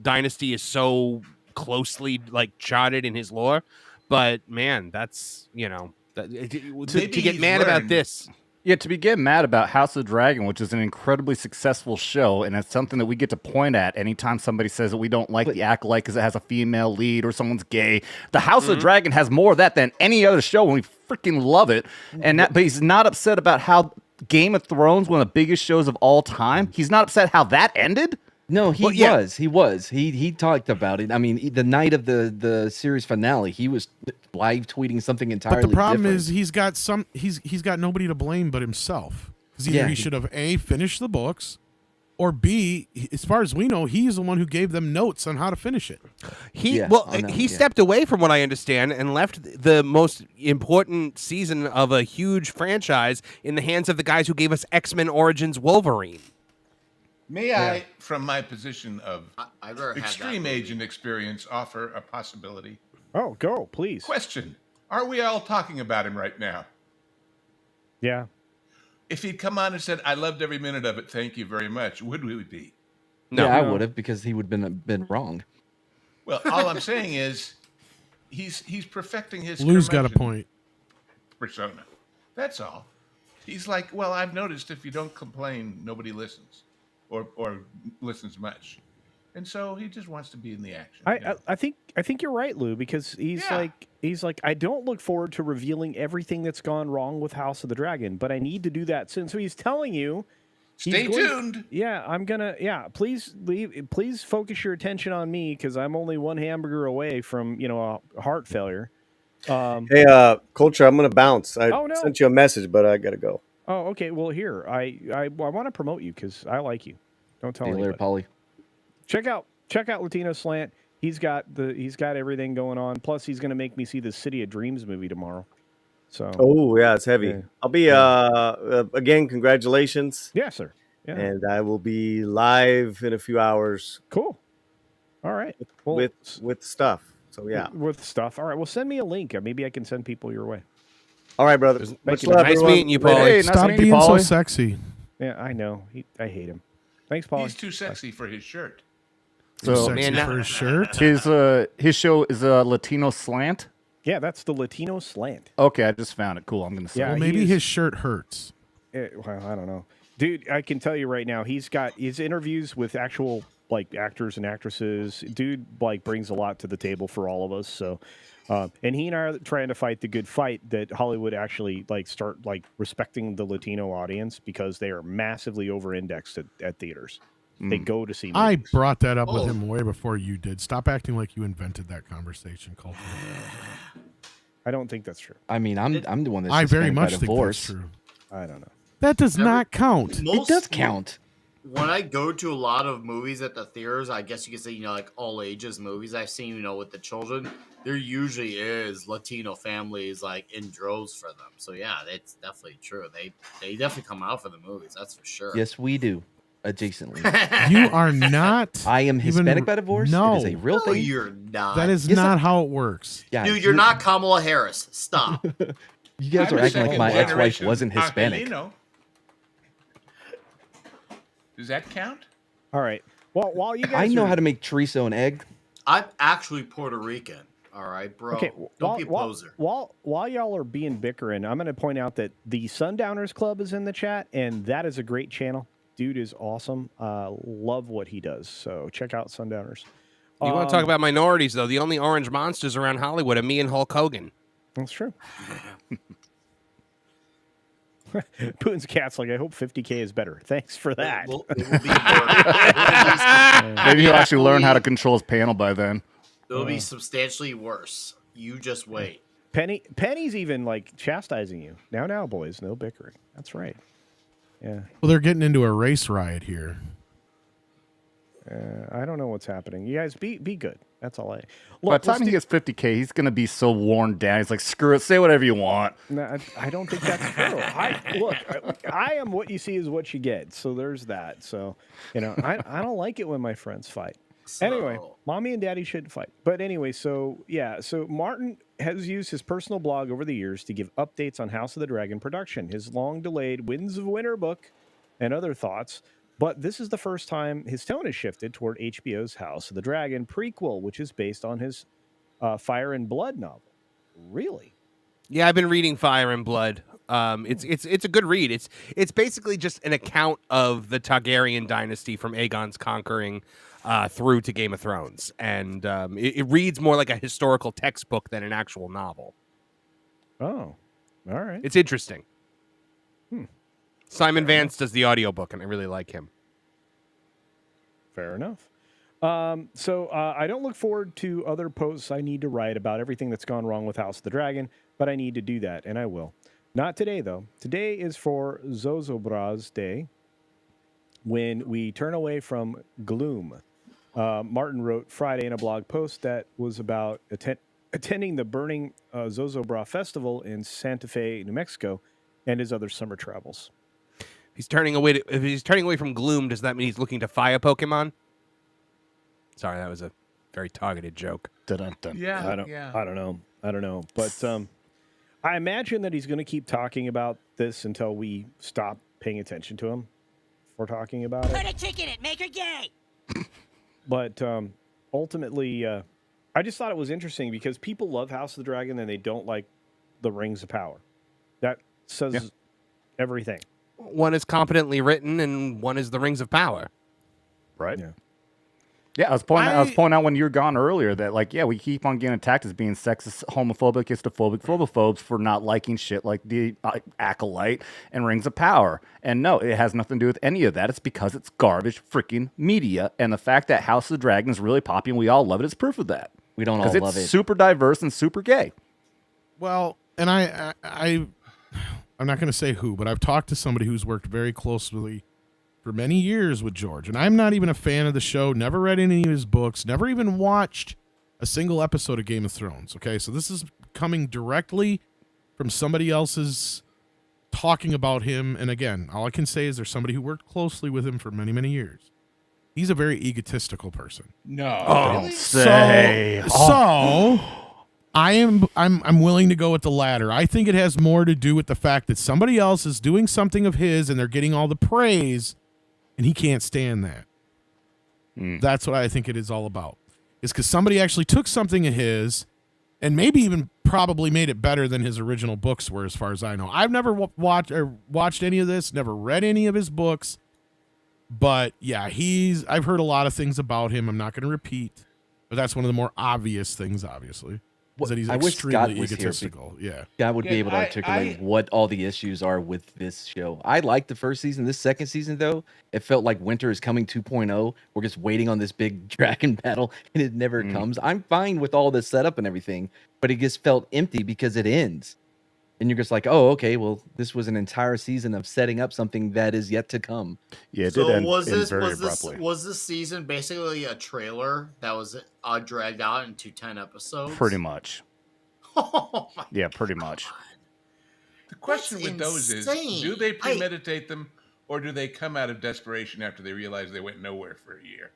dynasty is so closely charted in his lore. But man, that's to get mad about this. Yeah, to be getting mad about House of the Dragon, which is an incredibly successful show, and it's something that we get to point at anytime somebody says that we don't like the acolyte because it has a female lead or someone's gay. The House of the Dragon has more of that than any other show, and we freaking love it. But he's not upset about how Game of Thrones, one of the biggest shows of all time, he's not upset how that ended. No, he was. He talked about it. I mean, the night of the series finale, he was live tweeting something entirely But the problem different. is he's got nobody to blame but himself. Because either he should have A, finished the books, or B, as far as we know, he's the one who gave them notes on how to finish it. He stepped away from what I understand and left the most important season of a huge franchise in the hands of the guys who gave us X-Men Origins Wolverine. May I, from my position of I've never had extreme that movie. agent experience, offer a possibility? Oh, go, please. Question. Are we all talking about him right now? Yeah. If he'd come on and said, I loved every minute of it, thank you very much, would we be? No, I would have, because he would have been wrong. Well, all I'm saying is he's perfecting his Lou's got a curmudgeon point. persona. That's all. He's like, well, I've noticed if you don't complain, nobody listens or listens much. And so he just wants to be in the action. I think you're right, Lou, because he's like I don't look forward to revealing everything that's gone wrong with House of the Dragon, but I need to do that soon. So he's telling you, Stay tuned. Yeah, I'm gonna. Yeah, please focus your attention on me because I'm only one hamburger away from a heart failure. Hey, Culture, I'm gonna bounce. I sent you a message, but I gotta go. Oh, okay. Well, here I want to promote you because I like you. Don't tell anybody. Polly. Check out Latino Slant. He's got everything going on. Plus, he's gonna make me see the City of Dreams movie tomorrow. So. Oh yeah, it's heavy. Yeah. I'll be again. Congratulations. Yeah, sir. Yeah. And I will be live in a few hours. Cool. All right. Well, with stuff. So yeah. With stuff. All right. Well, send me a link. Maybe I can send people your way. All right, brother. Much love, Nice everyone. meeting you, Paul. Hey, Stop nice being so Polly. sexy. Yeah, I know. I hate him. Thanks, Paul. He's too sexy for his shirt. So Sexy man, for his shirt. his show is a Latino slant. Yeah, that's the Latino Slant. Okay, I just found it. Cool. I'm gonna say. Yeah, Well, maybe his shirt hurts. Well, I don't know. Dude, I can tell you right now, he's got his interviews with actual like actors and actresses. Dude like brings a lot to the table for all of us. So, and he and I are trying to fight the good fight that Hollywood actually like start like respecting the Latino audience because they are massively over-indexed at theaters. They go to see movies. I brought that up with him way before you did. Stop acting like you invented that conversation culture. I don't think that's true. I mean, I'm the one that's I very suspended by much think divorce. that's true. I don't know. That does not count. It does count. When I go to a lot of movies at the theaters, I guess you could say, like all ages movies I've seen, with the children, there usually is Latino families like in droves for them. So yeah, it's definitely true. They definitely come out for the movies, that's for sure. Yes, we do. Adjacently. You are not. I am Hispanic by divorce. No. It is a real No, thing. you're not. That is Yes, not how it works. Yeah, Dude, you're not Kamala Harris. Stop. You guys I'm are a acting like my second ex-wife generation wasn't Hispanic. Angelino. Does that count? All right. Well, while you guys I know are- how to make chorizo and egg. I'm actually Puerto Rican. All right, bro. Okay, Don't be a poser. while y'all are being bickering, I'm going to point out that the Sundowners Club is in the chat, and that is a great channel. Dude is awesome. Love what he does. So check out Sundowners. You want to talk about minorities, though? The only orange monsters around Hollywood are me and Hulk Hogan. That's true. Putin's cat's like, I hope 50K is better. Thanks for that. Maybe he'll actually learn how to control his panel by then. It'll be substantially worse. You just wait. Penny's even like chastising you. Now, boys, no bickering. That's right. Yeah. Well, they're getting into a race riot here. I don't know what's happening. You guys be good. That's all I. By the time he gets 50K, he's going to be so worn down. He's like, screw it, say whatever you want. No, I don't think that's true. I am what you see is what you get. So there's that. So, I don't like it when my friends fight. Anyway, mommy and daddy shouldn't fight. But anyway, so Martin has used his personal blog over the years to give updates on House of the Dragon production, his long-delayed Winds of Winter book, and other thoughts. But this is the first time his tone has shifted toward HBO's House of the Dragon prequel, which is based on his Fire and Blood novel. Really? Yeah, I've been reading Fire and Blood. It's a good read. It's basically just an account of the Targaryen dynasty from Aegon's conquering through to Game of Thrones, and it reads more like a historical textbook than an actual novel. Oh, all right. It's interesting. Simon Vance does the audiobook, and I really like him. Fair enough. So I don't look forward to other posts I need to write about everything that's gone wrong with House of the Dragon, but I need to do that, and I will. Not today, though. Today is for Zozobra's Day, when we turn away from gloom. Martin wrote Friday in a blog post that was about attending the Burning Zozobra Festival in Santa Fe, New Mexico, and his other summer travels. If he's turning away from gloom, does that mean he's looking to fire Pokemon? Sorry, that was a very targeted joke. Dun-dun-dun. Yeah, I don't know. But I imagine that he's going to keep talking about this until we stop paying attention to him for talking about it. Put a chick in it, make her gay. But ultimately, I just thought it was interesting because people love House of the Dragon and they don't like the Rings of Power. That says everything. One is competently written, and one is the Rings of Power. Right? Yeah, I was pointing out when you were gone earlier that, we keep on getting attacked as being sexist, homophobic, histophobic, phobophobes for not liking shit like the Acolyte and Rings of Power. And no, it has nothing to do with any of that. It's because it's garbage freaking media. And the fact that House of the Dragon is really popular and we all love it is proof of that. We don't all love it. Because it's super diverse and super gay. Well, and I'm not going to say who, but I've talked to somebody who's worked very closely for many years with George, and I'm not even a fan of the show, never read any of his books, never even watched a single episode of Game of Thrones, okay? So this is coming directly from somebody else's talking about him, and again, all I can say is there's somebody who worked closely with him for many, many years. He's a very egotistical person. No. Don't say. So I'm willing to go with the latter. I think it has more to do with the fact that somebody else is doing something of his and they're getting all the praise and he can't stand that. That's what I think it is all about. It's because somebody actually took something of his and maybe even probably made it better than his original books were, as far as I know. I've never watched any of this, never read any of his books, But yeah, I've heard a lot of things about him. I'm not going to repeat, but that's one of the more obvious things, obviously, is that he's I wish Scott extremely was here. egotistical. Yeah. Scott would be Yeah, able to articulate what all the issues are with this show. I liked the first season. This second season, though, it felt like Winter is Coming 2.0. We're just waiting on this big dragon battle, and it never comes. I'm fine with all the setup and everything, but it just felt empty because it ends. And you're just like, oh, okay, well, this was an entire season of setting up something that is yet to come. Yeah, it So did end, was end this very was abruptly. this season basically a trailer that was dragged out into 10 episodes? Pretty much. Oh my Yeah, pretty much. God. The question That's with those is, insane. do they premeditate them, or do they come out of desperation after they realize they went nowhere for a year?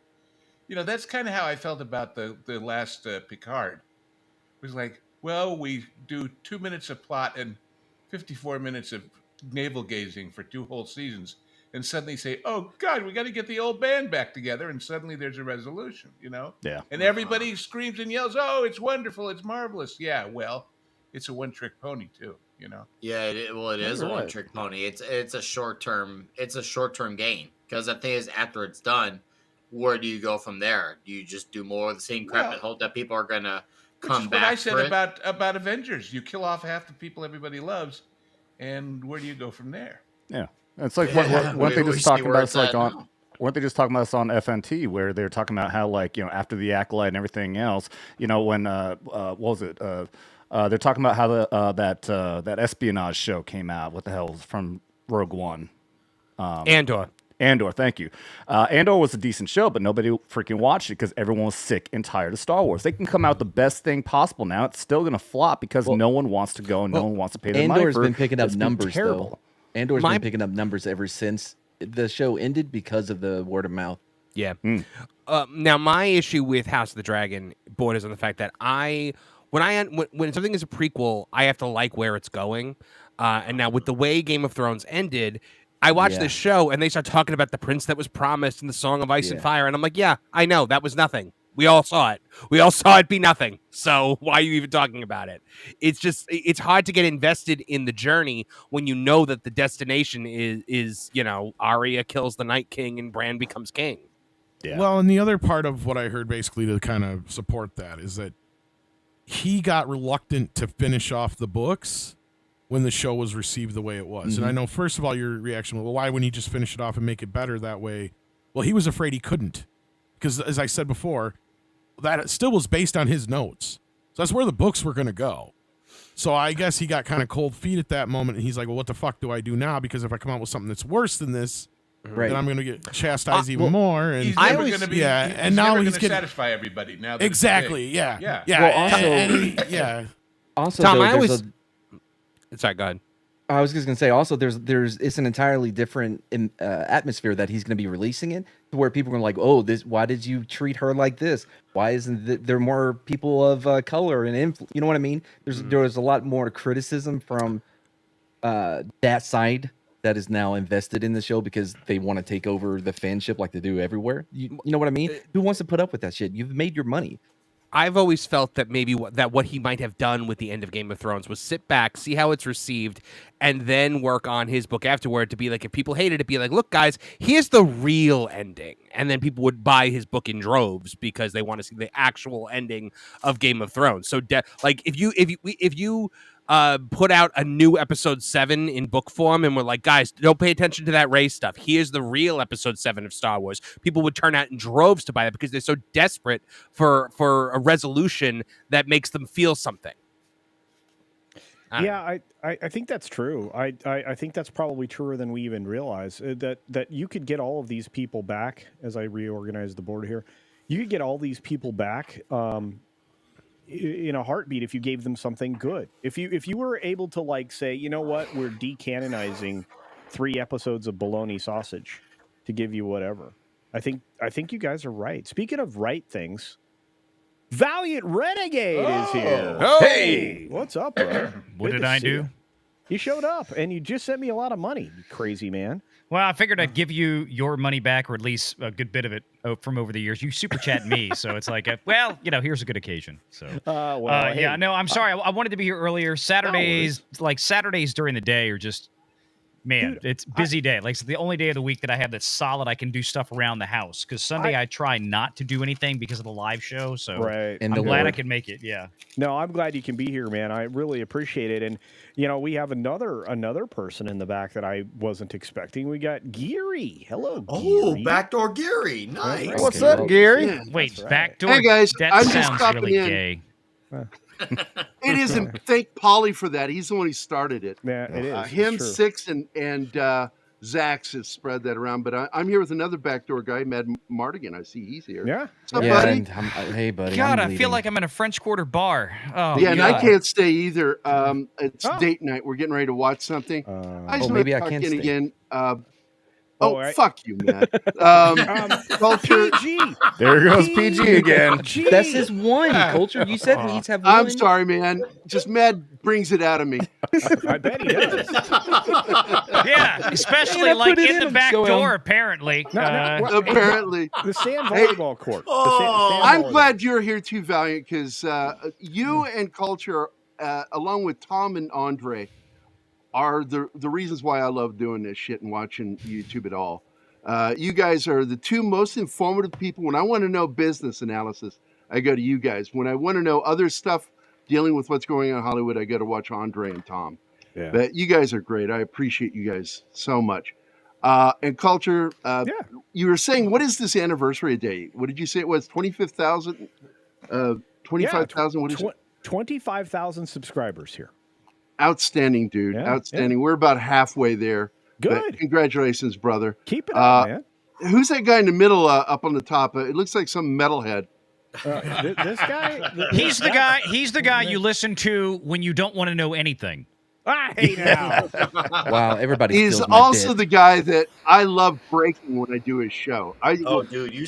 You know, that's kind of how I felt about the last Picard. It was like, well, we do 2 minutes of plot and 54 minutes of navel gazing for 2 whole seasons, and suddenly say, oh, God, we got to get the old band back together, and suddenly there's a resolution, you know? Yeah. And everybody screams and yells, oh, it's wonderful, it's marvelous. Yeah, well, it's a one-trick pony, too, you know? Yeah, it is a Right. one-trick pony. It's a short-term gain, because the thing is, after it's done, where do you go from there? Do you just do more of the same crap and hope that people are gonna Which come is back? what I said for it? about Avengers. You kill off half the people everybody loves, and where do you go from there? Yeah. It's like Yeah, weren't they we just see talking where about it's this like at on now. weren't they just talking about this on FNT where they were talking about how, like, you know, after the Acolyte and everything else, you know, when what was it? They're talking about how the that espionage show came out. What the hell was from Rogue One? Andor, thank you. Andor was a decent show, but nobody freaking watched it because everyone was sick and tired of Star Wars. They can come out with the best thing possible now. It's still going to flop because no one wants to go and no one wants to pay the money Andor's for been picking up it's been numbers, terrible. though. Andor's been picking up numbers ever since the show ended because of the word of mouth. Yeah. Now, my issue with House of the Dragon borders on the fact that when something is a prequel, I have to like where it's going. And now with the way Game of Thrones ended, I watched this show and they start talking about the prince that was promised and the Song of Ice and Fire, and I'm like, yeah, I know that was nothing. We all saw it. We all saw it be nothing. So why are you even talking about it? It's hard to get invested in the journey when you know that the destination is you know, Arya kills the Night King and Bran becomes king. Yeah. Well, and the other part of what I heard basically to kind of support that is that he got reluctant to finish off the books when the show was received the way it was. And I know, first of all, your reaction, well, why wouldn't he just finish it off and make it better that way? Well, he was afraid he couldn't. Because, as I said before, that still was based on his notes. So that's where the books were going to go. So I guess he got kind of cold feet at that moment, and he's like, well, what the fuck do I do now? Because if I come out with something that's worse than this, then I'm going to get chastised even more. And He's never going to be. and now he's getting satisfy everybody. Now that exactly, it's big. yeah. Well, also, Tom, though, I there's always. Sorry, go ahead. I was just gonna say. Also, it's an entirely different atmosphere that he's gonna be releasing it to where people are like, "Oh, this. Why did you treat her like this? Why isn't there more people of color and you know what I mean?" There was a lot more criticism from that side that is now invested in the show because they want to take over the fanship like they do everywhere. You know what I mean? Who wants to put up with that shit? You've made your money. I've always felt that maybe what he might have done with the end of Game of Thrones was sit back, see how it's received, and then work on his book afterward to be like, if people hated it, be like, look, guys, here's the real ending. And then people would buy his book in droves because they want to see the actual ending of Game of Thrones. So, like, if you put out a new episode 7 in book form and we're like, guys, don't pay attention to that Rey stuff. Here's the real episode 7 of Star Wars. People would turn out in droves to buy that because they're so desperate for a resolution that makes them feel something. I think that's true. I think that's probably truer than we even realize. That you could get all of these people back as I reorganize the board here. You could get all these people back in a heartbeat if you gave them something good. If you were able to, like, say, you know what, we're decanonizing 3 episodes of bologna sausage to give you whatever. I think you guys are right. Speaking of right things, Valiant Renegade is here. Oh. Hey, what's up, bro? What Good did to I see do? you. You showed up and you just sent me a lot of money, you crazy man. Well, I figured I'd give you your money back, or at least a good bit of it from over the years. You super chat me, so it's like, well, you know, here's a good occasion. So, hey, yeah, no, I'm sorry. I wanted to be here earlier. Saturdays during the day are just Man, Dude, it's busy day. Like, it's the only day of the week that I have that's solid. I can do stuff around the house. Because Sunday I try not to do anything because of the live show. So Right. And I'm the glad I Lord. can make it. Yeah. No, I'm glad you can be here, man. I really appreciate it. And we have another person in the back that I wasn't expecting. We got Geary. Hello, Oh, Geary. Backdoor Gary. That's Nice. right. What's up, Gary? Yeah, Wait, that's right. backdoor. Hey, guys, That I'm just sounds stopping really in. gay. It isn't. Thank Polly for that. He's the one who started it. Yeah, it is. It's Him, true. Six, and Zax has spread that around. But I'm here with another backdoor guy, Mad Mardigan. I see he's here. Yeah. What's up, Yeah, buddy? and hey, buddy. God, I'm I feel leaving. like I'm in a French Quarter bar. Oh, Yeah, and I God. can't stay either. It's Oh. date night. We're getting ready to watch something. I just maybe I want to can talk in stay. again. Oh, I- Fuck you, Matt. Culture. PG. There goes PG again. That's his one. Culture. You said we each have one. I'm sorry, man. Just Mad brings it out of me. I bet he does. Yeah, especially Man, I like put it in in the him. back Go on. door, apparently. No, well, Apparently. the sand Hey. volleyball court. The Oh. sand I'm volleyball. glad you're here too, Valiant, because you and Culture, along with Tom and Andre, are the reasons why I love doing this shit and watching YouTube at all. You guys are the two most informative people. When I want to know business analysis, I go to you guys. When I want to know other stuff dealing with what's going on in Hollywood, I go to watch Andre and Tom. Yeah. But you guys are great. I appreciate you guys so much. And Culture, you were saying, what is this anniversary date? What did you say it was? 25,000? 25,000? What is it? 25,000 subscribers here. Outstanding, dude. Yeah, Outstanding. We're about halfway there. But Good. congratulations, brother. Keep it up, man. Who's that guy in the middle up on the top? It looks like some metalhead. This guy. He's the guy. He's the guy you listen to when you don't want to know anything. Hey now. Wow, everybody. He's steals my also bit. the guy that I love breaking when I do his show. Oh, dude, you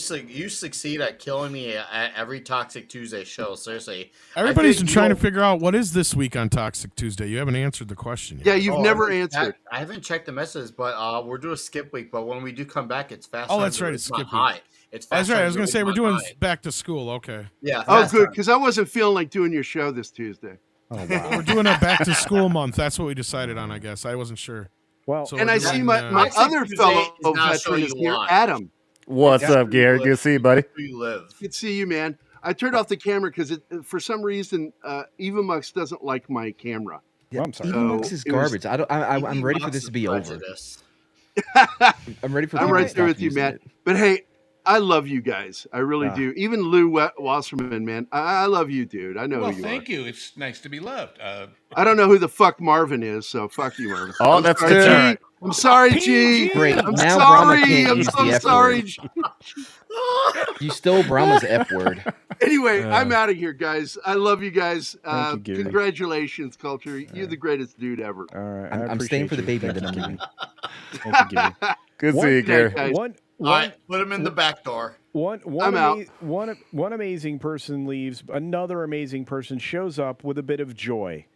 succeed at killing me at every Toxic Tuesday show. Seriously, Everybody's been trying to figure out what is this week on Toxic Tuesday. You haven't answered the question yet. Yeah, you've never answered. I haven't checked the messages, but we're doing skip week. But when we do come back, it's fast. Oh, Times that's right. at It's Ridgemont skip week. High. It's fast. That's right. I Times was going at to say we're Ridgemont doing High. back to school. Okay. Yeah. Oh, Fast good, Times. because I wasn't feeling like doing your show this Tuesday. Oh, wow. We're doing a back to school month. That's what we decided on, I guess. I wasn't sure. Well, So And we're I see doing, my Toxic other Tuesday fellow is not veteran showing is you here, why. Adam. What's up, Gary? Good to see you, buddy. Where you live. Good to see you, man. I turned off the camera because for some reason, Eva Mux doesn't like my camera. Well, I'm sorry. Even Mux is it was- garbage. I'm ready for this to be over. Prejudice. I'm ready for. I'm people right to there stop with you, using Matt. it. But hey, I love you guys. I really Ah. do. Even Lou Wasserman, man. I love you, dude. I know Well, who you thank are. you. It's nice to be loved. I don't know who the fuck Marvin is, so fuck you, Marvin. Oh, I'm that's sorry, good. G. I'm sorry, G. Great. I'm Now Brahma sorry. can't I'm use so the F sorry, word. G. You stole Brahma's F word. Anyway, I'm out of here, guys. I love you guys. Thank you, Gary. Congratulations, Culture. You're the greatest dude ever. All right. I'm staying for the baby, and then I'm leaving. Thank you, Gary. Good to One see you, day, Gary. guys. All right, put him in the back door. I'm out. One amazing person leaves. Another amazing person shows up with a bit of joy.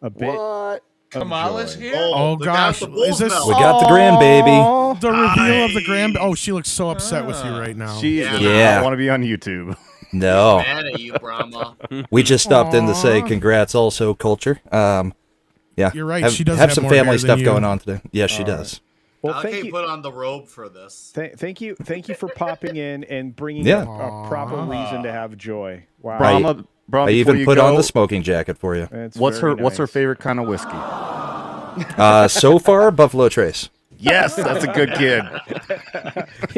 A bit. What? Kamala's joy. here. Oh, the guy gosh. with the bull's Is this mouth. We got the grandbaby. the reveal of the grand? Oh, she looks so upset with you right now. She Yeah. does Yeah. not want to be on YouTube. No, Mad at you, Brahma. we just stopped in to say Aw. congrats. Also, Culture. Yeah, You're right, she does have have some more hair family than stuff you. going on today. Yes, she All does. Well, I thank can't you. put on the robe for this. Thank you for popping in and bringing Yeah. a proper reason to have joy. Wow. Brahma, I before even you put go, on the smoking jacket for you. That's What's very her nice. favorite kind of whiskey? So far, Buffalo Trace. Yes, that's a good kid.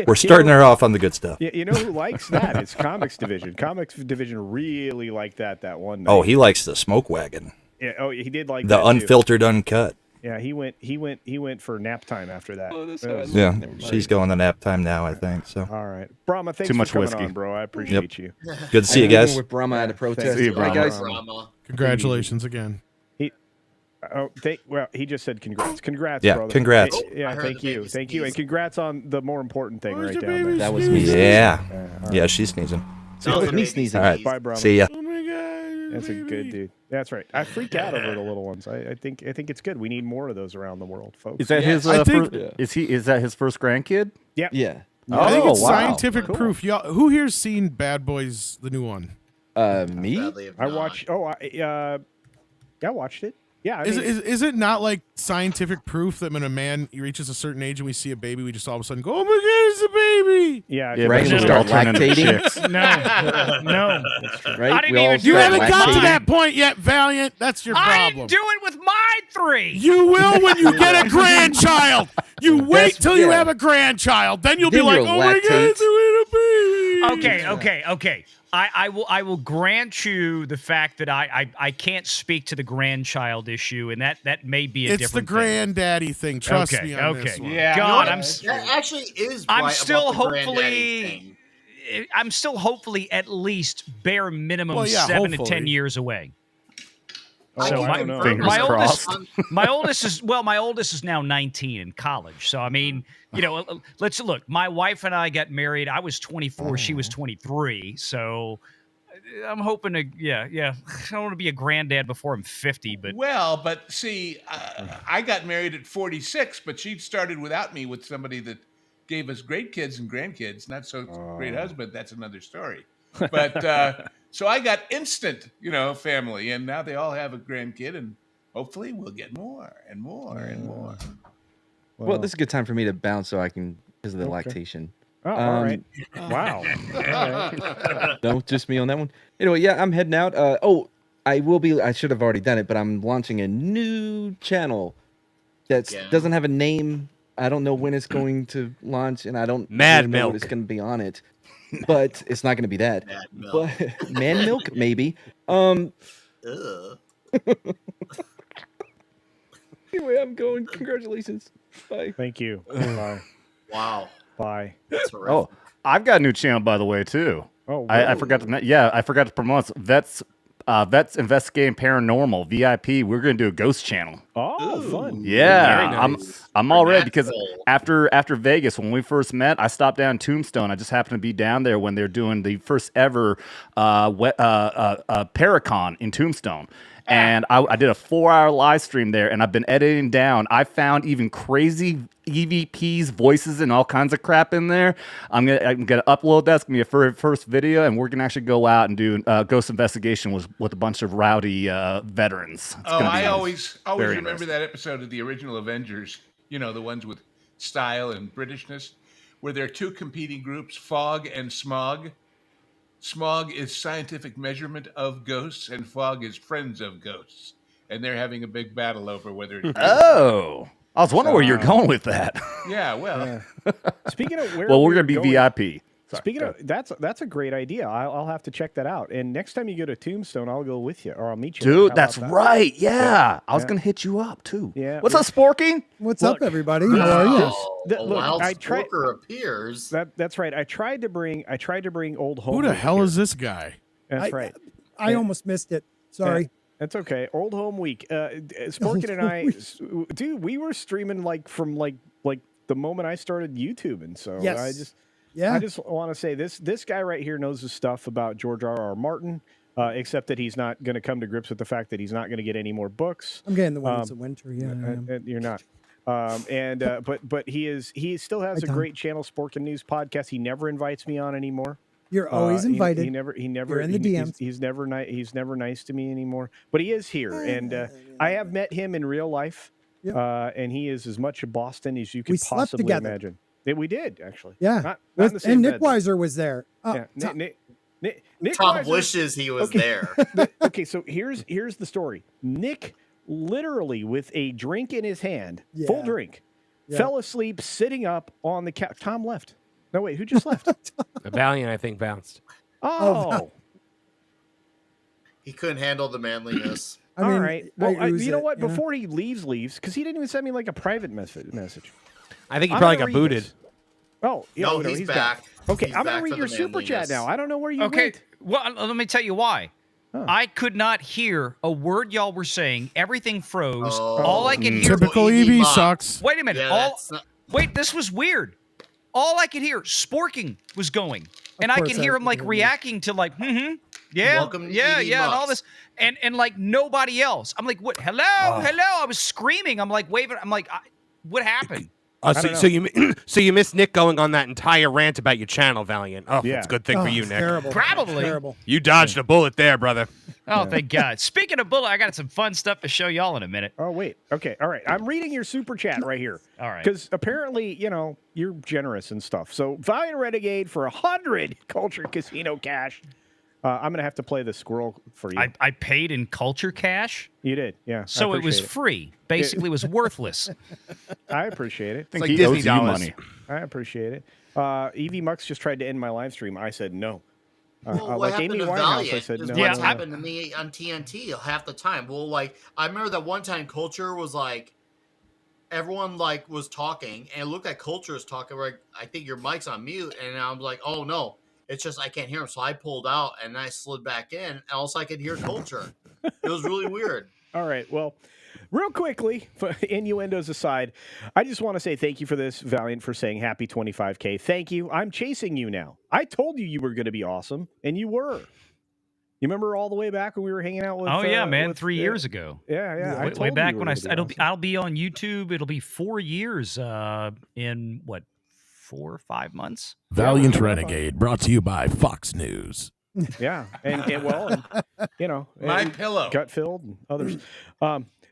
We're starting her off on the good stuff. You know who likes that? It's Comics Division. Comics Division really liked that one night. Oh, he likes the smoke wagon, Yeah, he did like the that too. unfiltered, uncut. Yeah, he went for nap time after that. Yeah, she's going to nap time now, I think. So All right, Brahma, thanks Too much for coming whiskey. on, bro. I appreciate you. good to see you I'm moving guys. with Brahma at a protest. See you, Bye, Brahma. guys. Brahma. Congratulations again. Well, he just said congrats. Congrats, Yeah, brother. congrats. Yeah, I heard thank the you. baby Thank you. And sneeze. congrats on the more important thing Where's right the down baby there. That was me. Yeah, all right. yeah, she's sneezing. That was me a baby sneezing. All right, Bye, Brahma. see ya. Oh my god. That's a good dude. That's right. I freak out over the little ones. I think it's good. We need more of those around the world, folks. Is that his? I think- Is that his first grandkid? Yeah. Yeah. I think it's wow. scientific proof. Y'all, who here's seen Bad Boys, the new one? Me? Sadly, if I not. watched. I watched it. Yeah. Is it not like scientific proof that when a man reaches a certain age and we see a baby, we just all of a sudden go, "Oh my God, it's a baby"? Yeah. Yeah, Right, eventually we we all start turn into lactating. chicks. No. Right? I didn't We all even You start haven't got to lactating. that point yet, Valiant. That's your I problem. didn't do it with my 3. You will when you get a grandchild. You wait till you have a grandchild, then you'll be Then like, you'll "Oh my God, lactate. it's a baby." Okay. I will grant you the fact that I can't speak to the grandchild issue, and that may be a It's the different thing. granddaddy thing. Trust me on this one. Yeah. God, that actually is I'm right still about the granddaddy hopefully thing. I'm still hopefully at least bare minimum Well, yeah, 7 to 10 hopefully. years away. Oh, So I don't know. Fingers my oldest, crossed. my oldest is now 19 in college. So I mean, let's look. My wife and I got married. I was 24. She was 23. So I'm hoping to, yeah. I don't want to be a granddad before I'm 50, but Well, but see, I got married at 46, but she started without me with somebody that gave us great kids and grandkids. Not so great husband. That's another story. But so I got instant, family, and now they all have a grandkid, and hopefully we'll get more and more and more. Well, this is a good time for me to bounce so I can, because of the Okay. Oh, all right. Wow. All right. No, just me on that one. Anyway, yeah, I'm heading out. I should have already done it, but I'm launching a new channel that doesn't have a name. I don't know when it's going to launch, and I don't Mad really know what Milk. it's going to be on it. But it's not going to be that. Mad Milk. But Man Milk, maybe. Ugh. Anyway, I'm going. Congratulations. Bye. Thank you. Bye. Wow. Bye. That's horrific. Oh, I've got a new channel, by the way, too. Oh, I really? forgot to. I forgot to promote Vets Investigating Paranormal VIP. We're going to do a ghost channel. Oh, fun. Yeah, Very nice. I'm all ready because Supernatural. after Vegas, when we first met, I stopped down in Tombstone. I just happened to be down there when they're doing the first ever Paracon in Tombstone. And I did a 4-hour live stream there, and I've been editing down. I found even crazy EVPs, voices, and all kinds of crap in there. I'm gonna upload that. It's gonna be a first video, and we're gonna actually go out and do ghost investigation with a bunch of rowdy veterans. It's gonna be I always very remember interesting. that episode of the original Avengers, the ones with style and Britishness, where there are two competing groups, Fog and Smog. Smog is scientific measurement of ghosts, and Fog is friends of ghosts. And they're having a big battle over whether it's real. Oh, I was wondering where you're going with that. Yeah, well. Yeah. Speaking of where Well, we're we're gonna be going- VIP. Sorry, Speaking go of that's a great idea. I'll have to check that out. And next time you go to Tombstone, I'll go with you, or I'll meet you. How Dude, about that's that? right. Yeah. I was Yeah. going to hit you up, too. Yeah. What's up, Sporking? What's Look, up, everybody? How are you? Oh, Look, a wild I tried- stalker appears. That's right. I tried to bring old home. Who the Week hell here. is this guy? That's right. I almost missed it. Sorry. That's okay. Old home week. Sporkin and I, dude, we were streaming from the moment I started YouTube, and so Yes. I just want to say this guy right here knows his stuff about George R.R. Martin, except that he's not going to come to grips with the fact that he's not going to get any more books. I'm getting the ones of winter. Yeah. I am. You're not. But he still has Hi, a Tom. great channel, Sporkin News podcast. He never invites me on anymore. You're always invited. He never. You're in the DMs. He's never nice. He's never nice to me anymore. But he is here, and I have met him in real life. Yep. And he is as much a Boston as you could We slept possibly together. imagine. Yeah, we did actually. Yeah. Not in the same And Nick bed, though. Weiser was there. Yeah, Tom- Nick Tom Weiser- wishes he was Okay. there. Okay, so here's the story. Nick, literally with a drink in his hand, full Yeah. drink, Yeah. fell asleep sitting up on the couch. Tom left. No, wait, who just left? A Valiant, I think, bounced. Oh, He couldn't handle the manliness. I mean, all right. Well, ooze you know it, what? yeah. Before he leaves, because he didn't even send me a private message. I think he I'm probably gonna got read booted. this. Oh, yeah, No, whatever, he's back. back. Okay, He's I'm gonna back read for your the super chat manliness. now. I don't know where you okay. went. Well, let me tell you why. Huh. I could not hear a word y'all were saying. Everything froze. Oh. All I could hear. Typical Evie EV Mom. sucks. Wait a minute. Yeah, all that's not- wait, this was weird. All I could hear, Sporking was going, and I course could I hear him could like hear you. reacting to yeah, Welcome to yeah, EV yeah, and all Mucks. this, and like nobody else. I'm like, what? Hello, hello. I was screaming. I'm like waving. I'm like, what happened? I don't know. So you missed Nick going on that entire rant about your channel, Valiant. Oh, Yeah. that's a good thing for you, it's Nick. terrible. Probably. Terrible. You dodged a bullet there, brother. Oh, thank God. Speaking of bullet, I got some fun stuff to show y'all in a minute. Oh, wait. Okay. All right. I'm reading your super chat right here. All right. Because apparently, you're generous and stuff. So, Valiant Renegade for 100 Culture Casino cash. I'm going to have to play the squirrel for you. I paid in culture cash. You did, yeah. So it was free. Basically, it was worthless. I appreciate it. I think he owes you money. I appreciate it. Evie Mux just tried to end my live stream. I said no. Well, what like happened Amy to Winehouse, Valiant I said is no. what's no, happened to me on TNT half the time. Well, like I remember that one time Culture was like, everyone like was talking, and it looked like Culture was talking. Like, I think your mic's on mute, and I'm like, oh no, it's just I can't hear him. So I pulled out and I slid back in, and also I could hear Culture. It was really weird. All right. Well, real quickly, innuendos aside, I just want to say thank you for this, Valiant, for saying happy 25K. Thank you. I'm chasing you now. I told you were going to be awesome, and you were. You remember all the way back when we were hanging out with? Oh yeah, man, with, 3 years ago. Yeah. I Way told back you when were I gonna be it'll awesome. be I'll be on YouTube. It'll be 4 years. In what, 4 or 5 months? Valiant Renegade, brought to you by Fox News. Yeah, and My Pillow, Gut Filled, and others.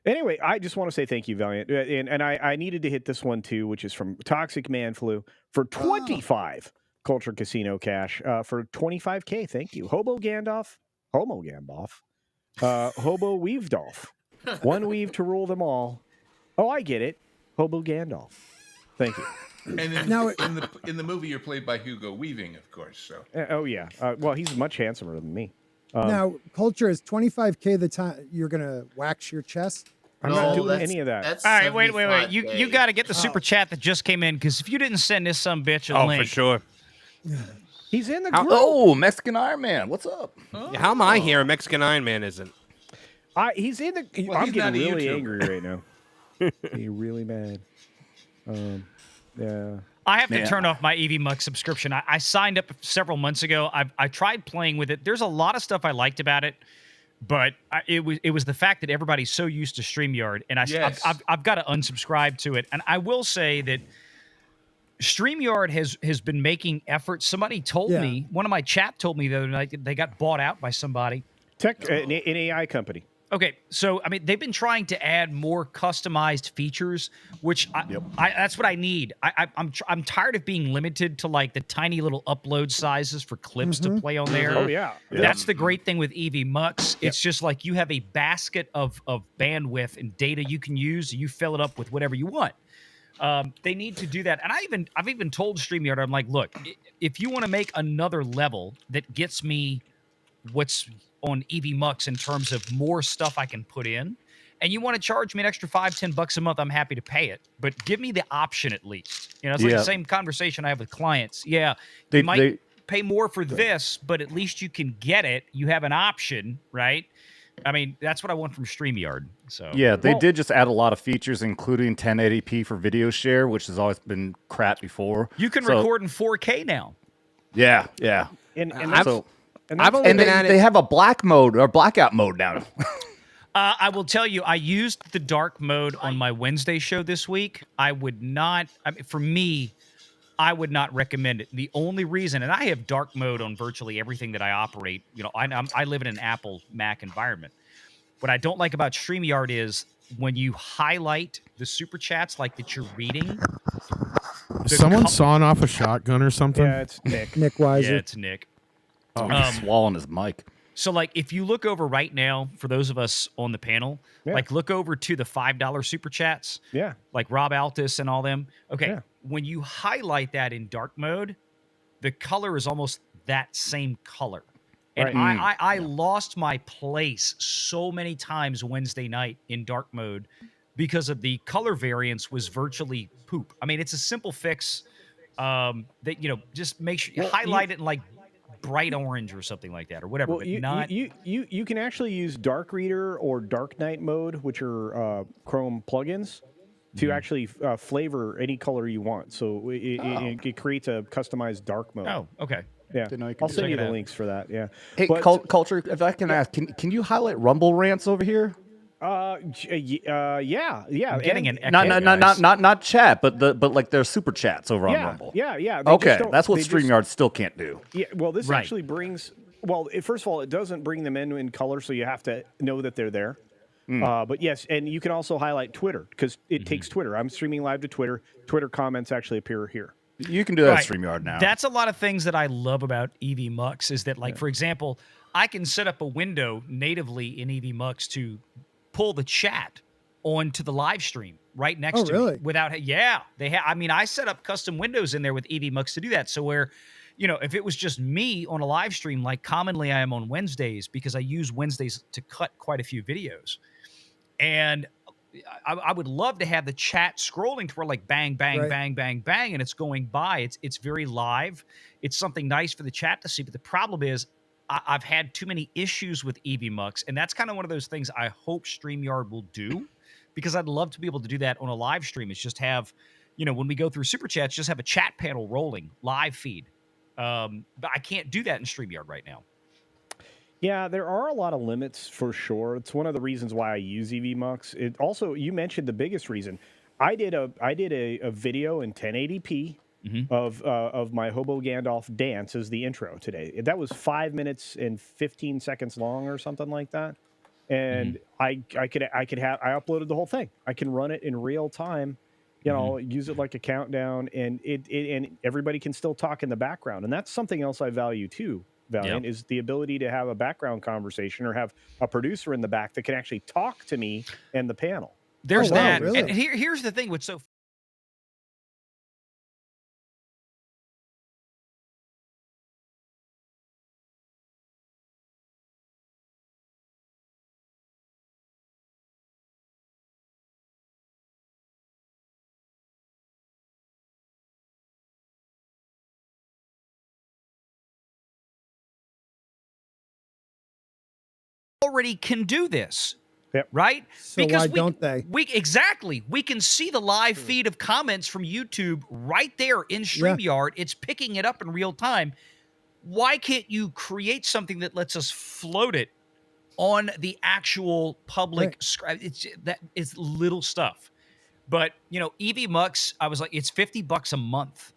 Anyway, I just want to say thank you, Valiant, and I needed to hit this one too, which is from Toxic Man Flu for 25 Culture Casino cash for 25K. Thank you, Hobo Gandalf, Homo Gandalf, Hobo Weaved off, one weave to rule them all. Oh, I get it, Hobo Gandalf. Thank you. And in the movie, you're played by Hugo Weaving, of course. So. Oh yeah. Well, he's much handsomer than me. Now, Culture is 25K the time you're gonna wax your chest. I'm not doing any of that. All right, wait. You got to get the super chat that just came in, because if you didn't send this some bitch a link, for sure. He's in the group. Oh, Mexican Iron Man, what's up? How am I here? Mexican Iron Man isn't. He's in the. Well, I'm he's getting not a really YouTuber. angry right now. Getting really mad. Yeah. I have to turn off my EV Mux subscription. I signed up several months ago. I tried playing with it. There's a lot of stuff I liked about it, but it was the fact that everybody's so used to StreamYard, and I've got to unsubscribe to it. And I will say that StreamYard has been making efforts. Somebody told me, one of my chat told me the other night that they got bought out by somebody. An AI company. Okay, so I mean they've been trying to add more customized features, which that's what I need. I'm tired of being limited to like the tiny little upload sizes for clips to play on there. Oh yeah. That's the great thing with EV Mux. It's just like you have a basket of bandwidth and data you can use. You fill it up with whatever you want. They need to do that, and I've even told StreamYard, I'm like, look, if you want to make another level that gets me what's on EV Mux in terms of more stuff I can put in, and you want to charge me an extra $5-10 a month, I'm happy to pay it. But give me the option at least. It's like the same conversation I have with clients. Yeah, you might pay more for this, but at least you can get it. You have an option, right? I mean, that's what I want from StreamYard. So yeah, they did just add a lot of features, including 1080p for video share, which has always been crap before. You can record in 4K now. Yeah. And they have a black mode or blackout mode now. I will tell you, I used the dark mode on my Wednesday show this week. I would not, for me, I would not recommend it. The only reason, and I have dark mode on virtually everything that I operate. I live in an Apple Mac environment. What I don't like about StreamYard is when you highlight the super chats like that you're reading. Is someone sawing off a shotgun or something? Yeah, it's Nick. Nick Weiser. Yeah, it's Nick. Oh, he's swallowing his mic. So, like, if you look over right now, for those of us on the panel, like, look over to the $5 super chats. Yeah. Like Rob Altus and all them. Okay. Yeah. When you highlight that in dark mode, the color is almost that same color. And I lost my place so many times Wednesday night in dark mode because of the color variance was virtually poop. I mean, it's a simple fix that, just make sure you highlight it in like bright orange or something like that or whatever. Well, you can actually use Dark Reader or Dark Night mode, which are Chrome plugins, to actually flavor any color you want. So it creates a customized dark mode. Oh, okay. Yeah, I'll send you the links for that. Yeah. Hey, Culture, if I can ask, can you highlight Rumble rants over here? Yeah, yeah. I'm getting and, an echo, Not chat, but like their super chats over on yeah, Rumble. yeah. Okay, that's what StreamYard still can't do. Yeah, well, this Right. actually brings. Well, first of all, it doesn't bring them in color, so you have to know that they're there. But yes, and you can also highlight Twitter because it takes Twitter. I'm streaming live to Twitter. Twitter comments actually appear here. You can do that Right. at StreamYard now. That's a lot of things that I love about EV Mux is that, like, for example, I can set up a window natively in EV Mux to pull the chat onto the live stream right next to me without, I mean, I set up custom windows in there with EV Mux to do that. So where, if it was just me on a live stream, like commonly I am on Wednesdays, because I use Wednesdays to cut quite a few videos. And I would love to have the chat scrolling to where like bang, bang, bang, bang, bang, and it's going by. It's very live. It's something nice for the chat to see. But the problem is I've had too many issues with EV Mux, and that's kind of one of those things I hope StreamYard will do, because I'd love to be able to do that on a live stream. It's just have, when we go through Super Chats, just have a chat panel rolling, live feed. But I can't do that in StreamYard right now. Yeah, there are a lot of limits for sure. It's one of the reasons why I use EV Mux. It also, you mentioned the biggest reason. I did a video in 1080p of my Hobo Gandalf dance as the intro today. That was 5 minutes and 15 seconds long or something like that. And I uploaded the whole thing. I can run it in real time, use it like a countdown, and and everybody can still talk in the background. And that's something else I value too. Valiant is the ability to have a background conversation or have a producer in the back that can actually talk to me and the panel. There's that. Really? And here's the thing. What's so already can do this. Right? So why don't they? We can see the live feed of comments from YouTube right there in StreamYard. It's picking it up in real time. Why can't you create something that lets us float it on the actual public script? That is little stuff. But, EV Mux, I was like, it's $50 a month.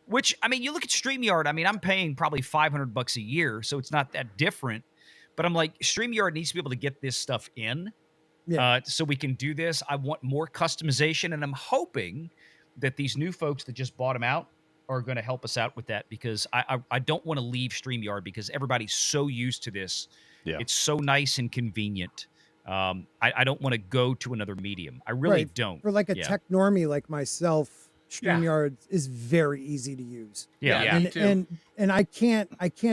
Which, I mean, you look at StreamYard, I mean, I'm paying probably $500 a year, so it's not that different. But I'm like, StreamYard needs to be able to get this stuff in so we can do this. I want more customization, and I'm hoping that these new folks that just bought them out are going to help us out with that, because I don't want to leave StreamYard because everybody's so used to this. Yeah. It's so nice and convenient. I don't want to go to another medium. I really don't. For like a tech normie like myself, StreamYard is very easy to use. Yeah. And I can't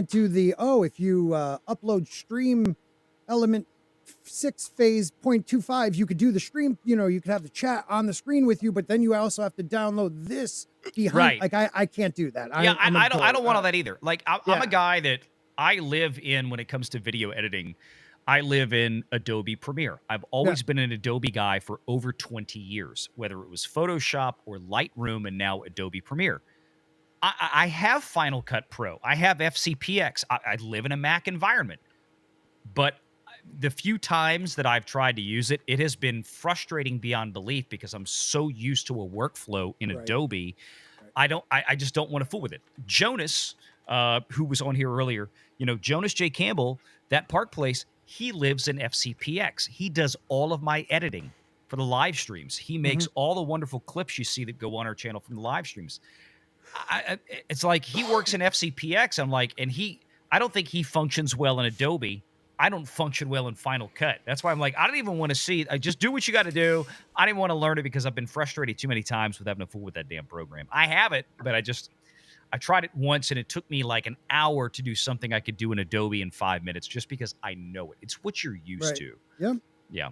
do the if you upload stream element 6 phase 0.25, you could do the stream, you could have the chat on the screen with you, but then you also have to download this behind. Like I can't do that. I don't want all that either. Like I'm a guy that I live in when it comes to video editing. I live in Adobe Premiere. I've always been an Adobe guy for over 20 years, whether it was Photoshop or Lightroom and now Adobe Premiere. I have Final Cut Pro. I have FCPX. I live in a Mac environment. But the few times that I've tried to use it, it has been frustrating beyond belief because I'm so used to a workflow in Adobe. I just don't want to fool with it. Jonas, who was on here earlier, Jonas J. Campbell, that Park Place, he lives in FCPX. He does all of my editing for the live streams. He makes all the wonderful clips you see that go on our channel from the live streams. It's like he works in FCPX. I'm like, I don't think he functions well in Adobe. I don't function well in Final Cut. That's why I'm like, I don't even want to see it. I just do what you got to do. I didn't want to learn it because I've been frustrated too many times with having to fool with that damn program. I have it, but I tried it once and it took me like an hour to do something I could do in Adobe in 5 minutes just because I know it. It's what you're used to. Yeah.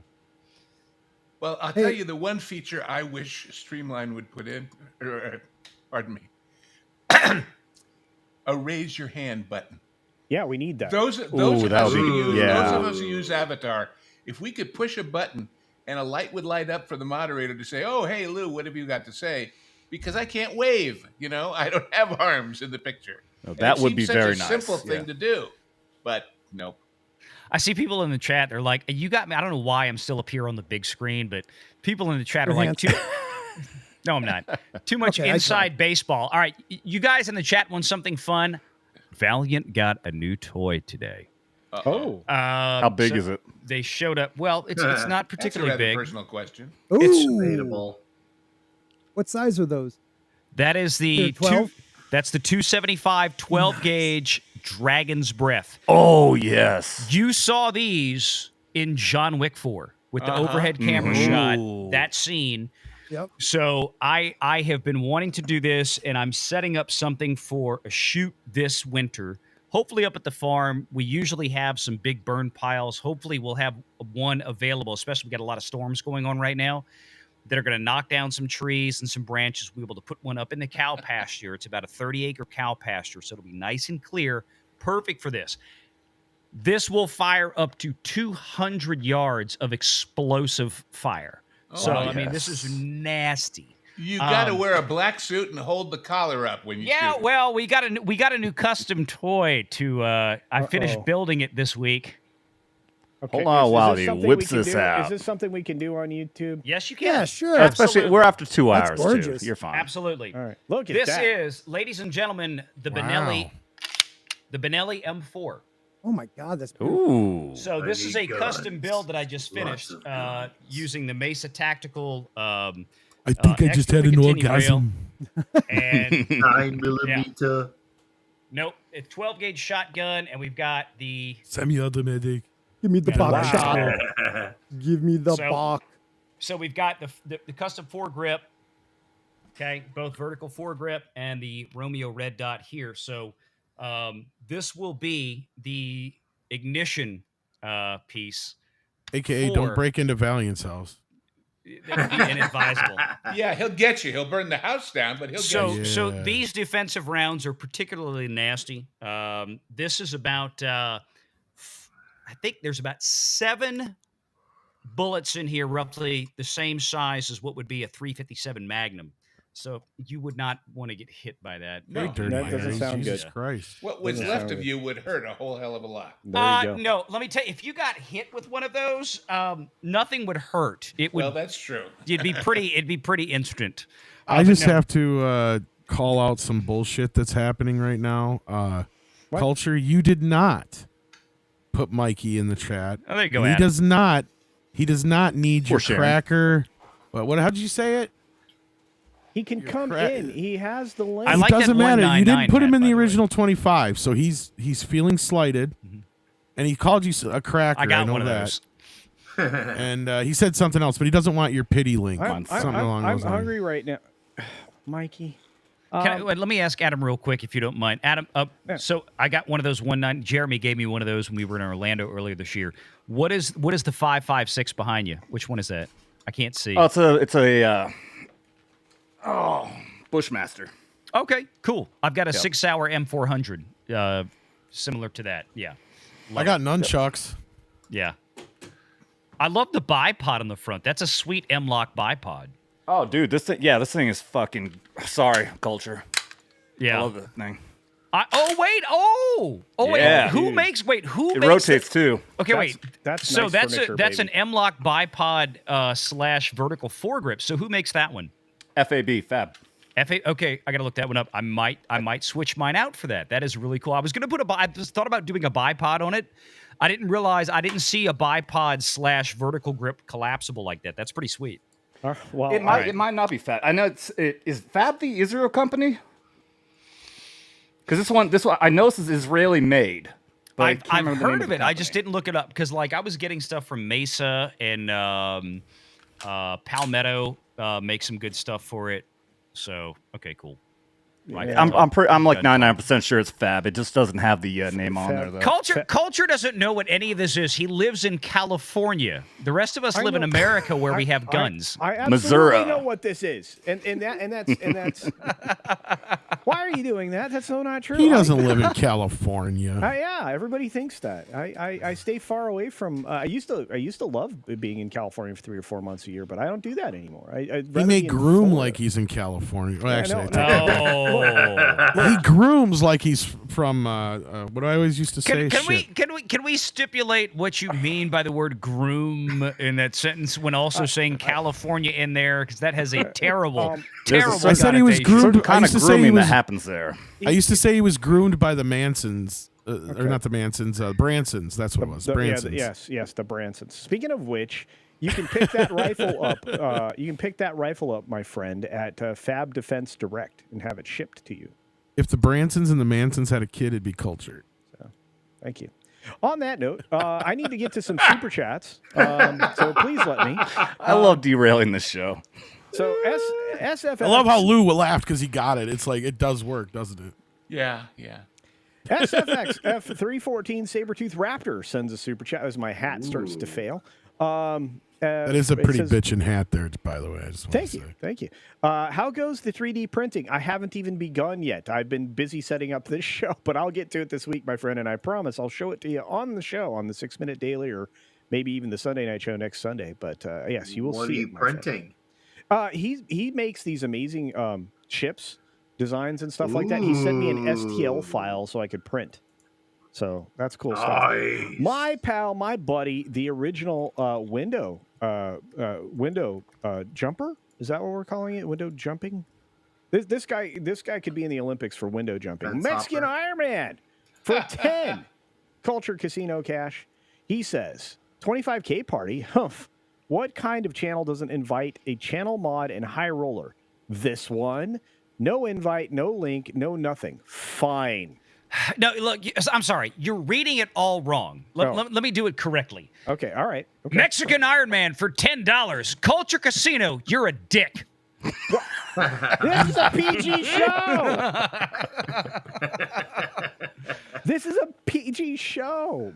Well, I'll tell you the one feature I wish Streamline would put in, pardon me, a raise your hand button. Yeah, we need that. Those of us who use Avatar, if we could push a button and a light would light up for the moderator to say, "Oh, hey Lou, what have you got to say?" Because I can't wave, I don't have arms in the picture. No, that would be very nice. Simple thing to do, but nope. I see people in the chat. They're like, "You got me." I don't know why I'm still up here on the big screen, but people in the chat are like, "No, I'm not." Too much Okay, inside baseball. All right, you guys in the chat want something fun? Valiant got a new toy today. Oh, How big is it? They showed up. Well, it's not That's a particularly rather big. personal question. It's Ooh. debatable. What size are those? That is the They're 12? That's the 275 12 gauge Dragon's Breath. Oh, yes. You saw these in John Wick 4 with the overhead camera shot. Ooh. That scene. Yep. So I have been wanting to do this, and I'm setting up something for a shoot this winter. Hopefully up at the farm. We usually have some big burn piles. Hopefully we'll have one available, especially we got a lot of storms going on right now that are going to knock down some trees and some branches. We'll be able to put one up in the cow pasture. It's about a 30-acre cow pasture, so it'll be nice and clear. Perfect for this. This will fire up to 200 yards of explosive fire. So, I mean, this is nasty. You got to wear a black suit and hold the collar up when you shoot. Well, we got a new custom toy to I finished building it this week. Okay. Hold on while this he something we whips can this do? out. Is this something we can do on YouTube? Yes, you can. Yeah, sure. Especially, we're after 2 That's hours, too. gorgeous. You're fine. Absolutely. All right. Look at This that. is, ladies and gentlemen, the Benelli M4. Oh my God, that's beautiful. Ooh. So this is a custom build that I just finished using the Mesa Tactical. I think I just extra had an continued rail. orgasm. And 9mm. nope, it's 12 gauge shotgun, and we've got the Semi-automatic. Give me the Wow. box shot. Give me the box. So we've got the custom foregrip. Okay, both vertical foregrip and the Romeo red dot here. So this will be the ignition piece. AKA, don't break into Valiant's house. That would be inadvisable. Yeah, he'll get you. He'll burn the house down, but he'll get you. So these defensive rounds are particularly nasty. This is about, I think there's about 7 bullets in here, roughly the same size as what would be a 357 Magnum. So you would not want to get hit by that. No, that doesn't sound Jesus good. Christ. What was left of you would hurt a whole hell of a lot. There you go. No, let me tell you, if you got hit with one of those, nothing would hurt. It would. Well, that's true. It'd be pretty instant. I just have to call out some bullshit that's happening right now. Culture, you did not put Mikey in the chat. Oh, there you go, He Adam. does not. He does not need your sharing. cracker. What? How did you say it? He can come in. He has the link. I It like that doesn't matter. You 199 didn't put him hat, in by the the way. original 25, so he's feeling slighted, and he called you a cracker. I got know one of that. those. And he said something else, but he doesn't want your pity link. I'm something along those lines. hungry right now. Mikey. Let me ask Adam real quick, if you don't mind. Adam, so I got one of those 19. Jeremy gave me one of those when we were in Orlando earlier this year. What is the 5.56 behind you? Which one is that? I can't see. Oh, it's a Bushmaster. Okay, cool. I've got a 6-hour M400, similar to that. Yeah. I got nunchucks. Yeah. I love the bipod on the front. That's a sweet M-Lock bipod. Oh, dude, this thing is fucking. Sorry, culture. Yeah. I love that thing. Wait. Yeah. Who Dude. makes? Who It makes rotates too. Okay, wait. That's So nice that's furniture, that's baby. an M-Lock bipod / vertical foregrip. So who makes that one? Fab. Okay, I gotta look that one up. I might switch mine out for that. That is really cool. I was gonna I just thought about doing a bipod on it. I didn't realize I didn't see a bipod / vertical grip collapsible like that. That's pretty sweet. Well, It might not be Fab. I know is Fab the Israel company? Because this one I know this is Israeli made. But I can't I've remember the name heard of the it. I company. just didn't look it up because I was getting stuff from Mesa and Palmetto makes some good stuff for it. So okay, cool. I'm like 99% sure it's Fab. It just doesn't have the name on there though. Culture doesn't know what any of this is. He lives in California. The rest of us live in America where we have guns. I absolutely Missouri. know what this is, and that's Why are you doing that? That's so not true. He doesn't live in California. Yeah, everybody thinks that. I stay far away from. I used to love being in California for 3 or 4 months a year, but I don't do that anymore. He may groom like he's in California. Well, Yeah, actually, no. he grooms like he's from. What I always used to say. Can we stipulate what you mean by the word groom in that sentence when also saying California in there, because that has a terrible I said he was groomed. Kind of grooming that happens there. I used to say he was groomed by the Mansons, or not the Mansons, Bransons. That's what it was. Bransons. Yes, the Bransons. Speaking of which, you can pick that rifle up. You can pick that rifle up, my friend, at Fab Defense Direct and have it shipped to you. If the Bransons and the Mansons had a kid, it'd be cultured. So, thank you. On that note, I need to get to some super chats. So please let me. I love derailing this show. So SFX. I love how Lou laughed because he got it. It's like it does work, doesn't it? Yeah. SFX F314 Sabretooth Raptor sends a super chat as my hat starts to fail. That is a pretty bitchin' hat there, by the way. I just want to say. Thank you. How goes the 3D printing? I haven't even begun yet. I've been busy setting up this show, but I'll get to it this week, my friend, and I promise I'll show it to you on the show, on the 6 Minute Daily, or maybe even the Sunday night show next Sunday. But yes, you will see. What are you printing? He makes these amazing chips, designs, and stuff like that. He sent me an STL file so I could print. So that's cool stuff. My pal, my buddy, the original window jumper. Is that what we're calling it? Window jumping. This guy could be in the Olympics for window jumping. Ben Mexican Hopper. Iron Man for 10 Culture Casino Cash. He says 25K party. Humph. What kind of channel doesn't invite a channel mod and high roller? This one. No invite, no link, no nothing. Fine. No, look, I'm sorry. You're reading it all wrong. Let me do it correctly. Okay, all right. Okay. Mexican Iron Man for $10. Culture Casino, you're a dick. This is a PG show. This is a PG show.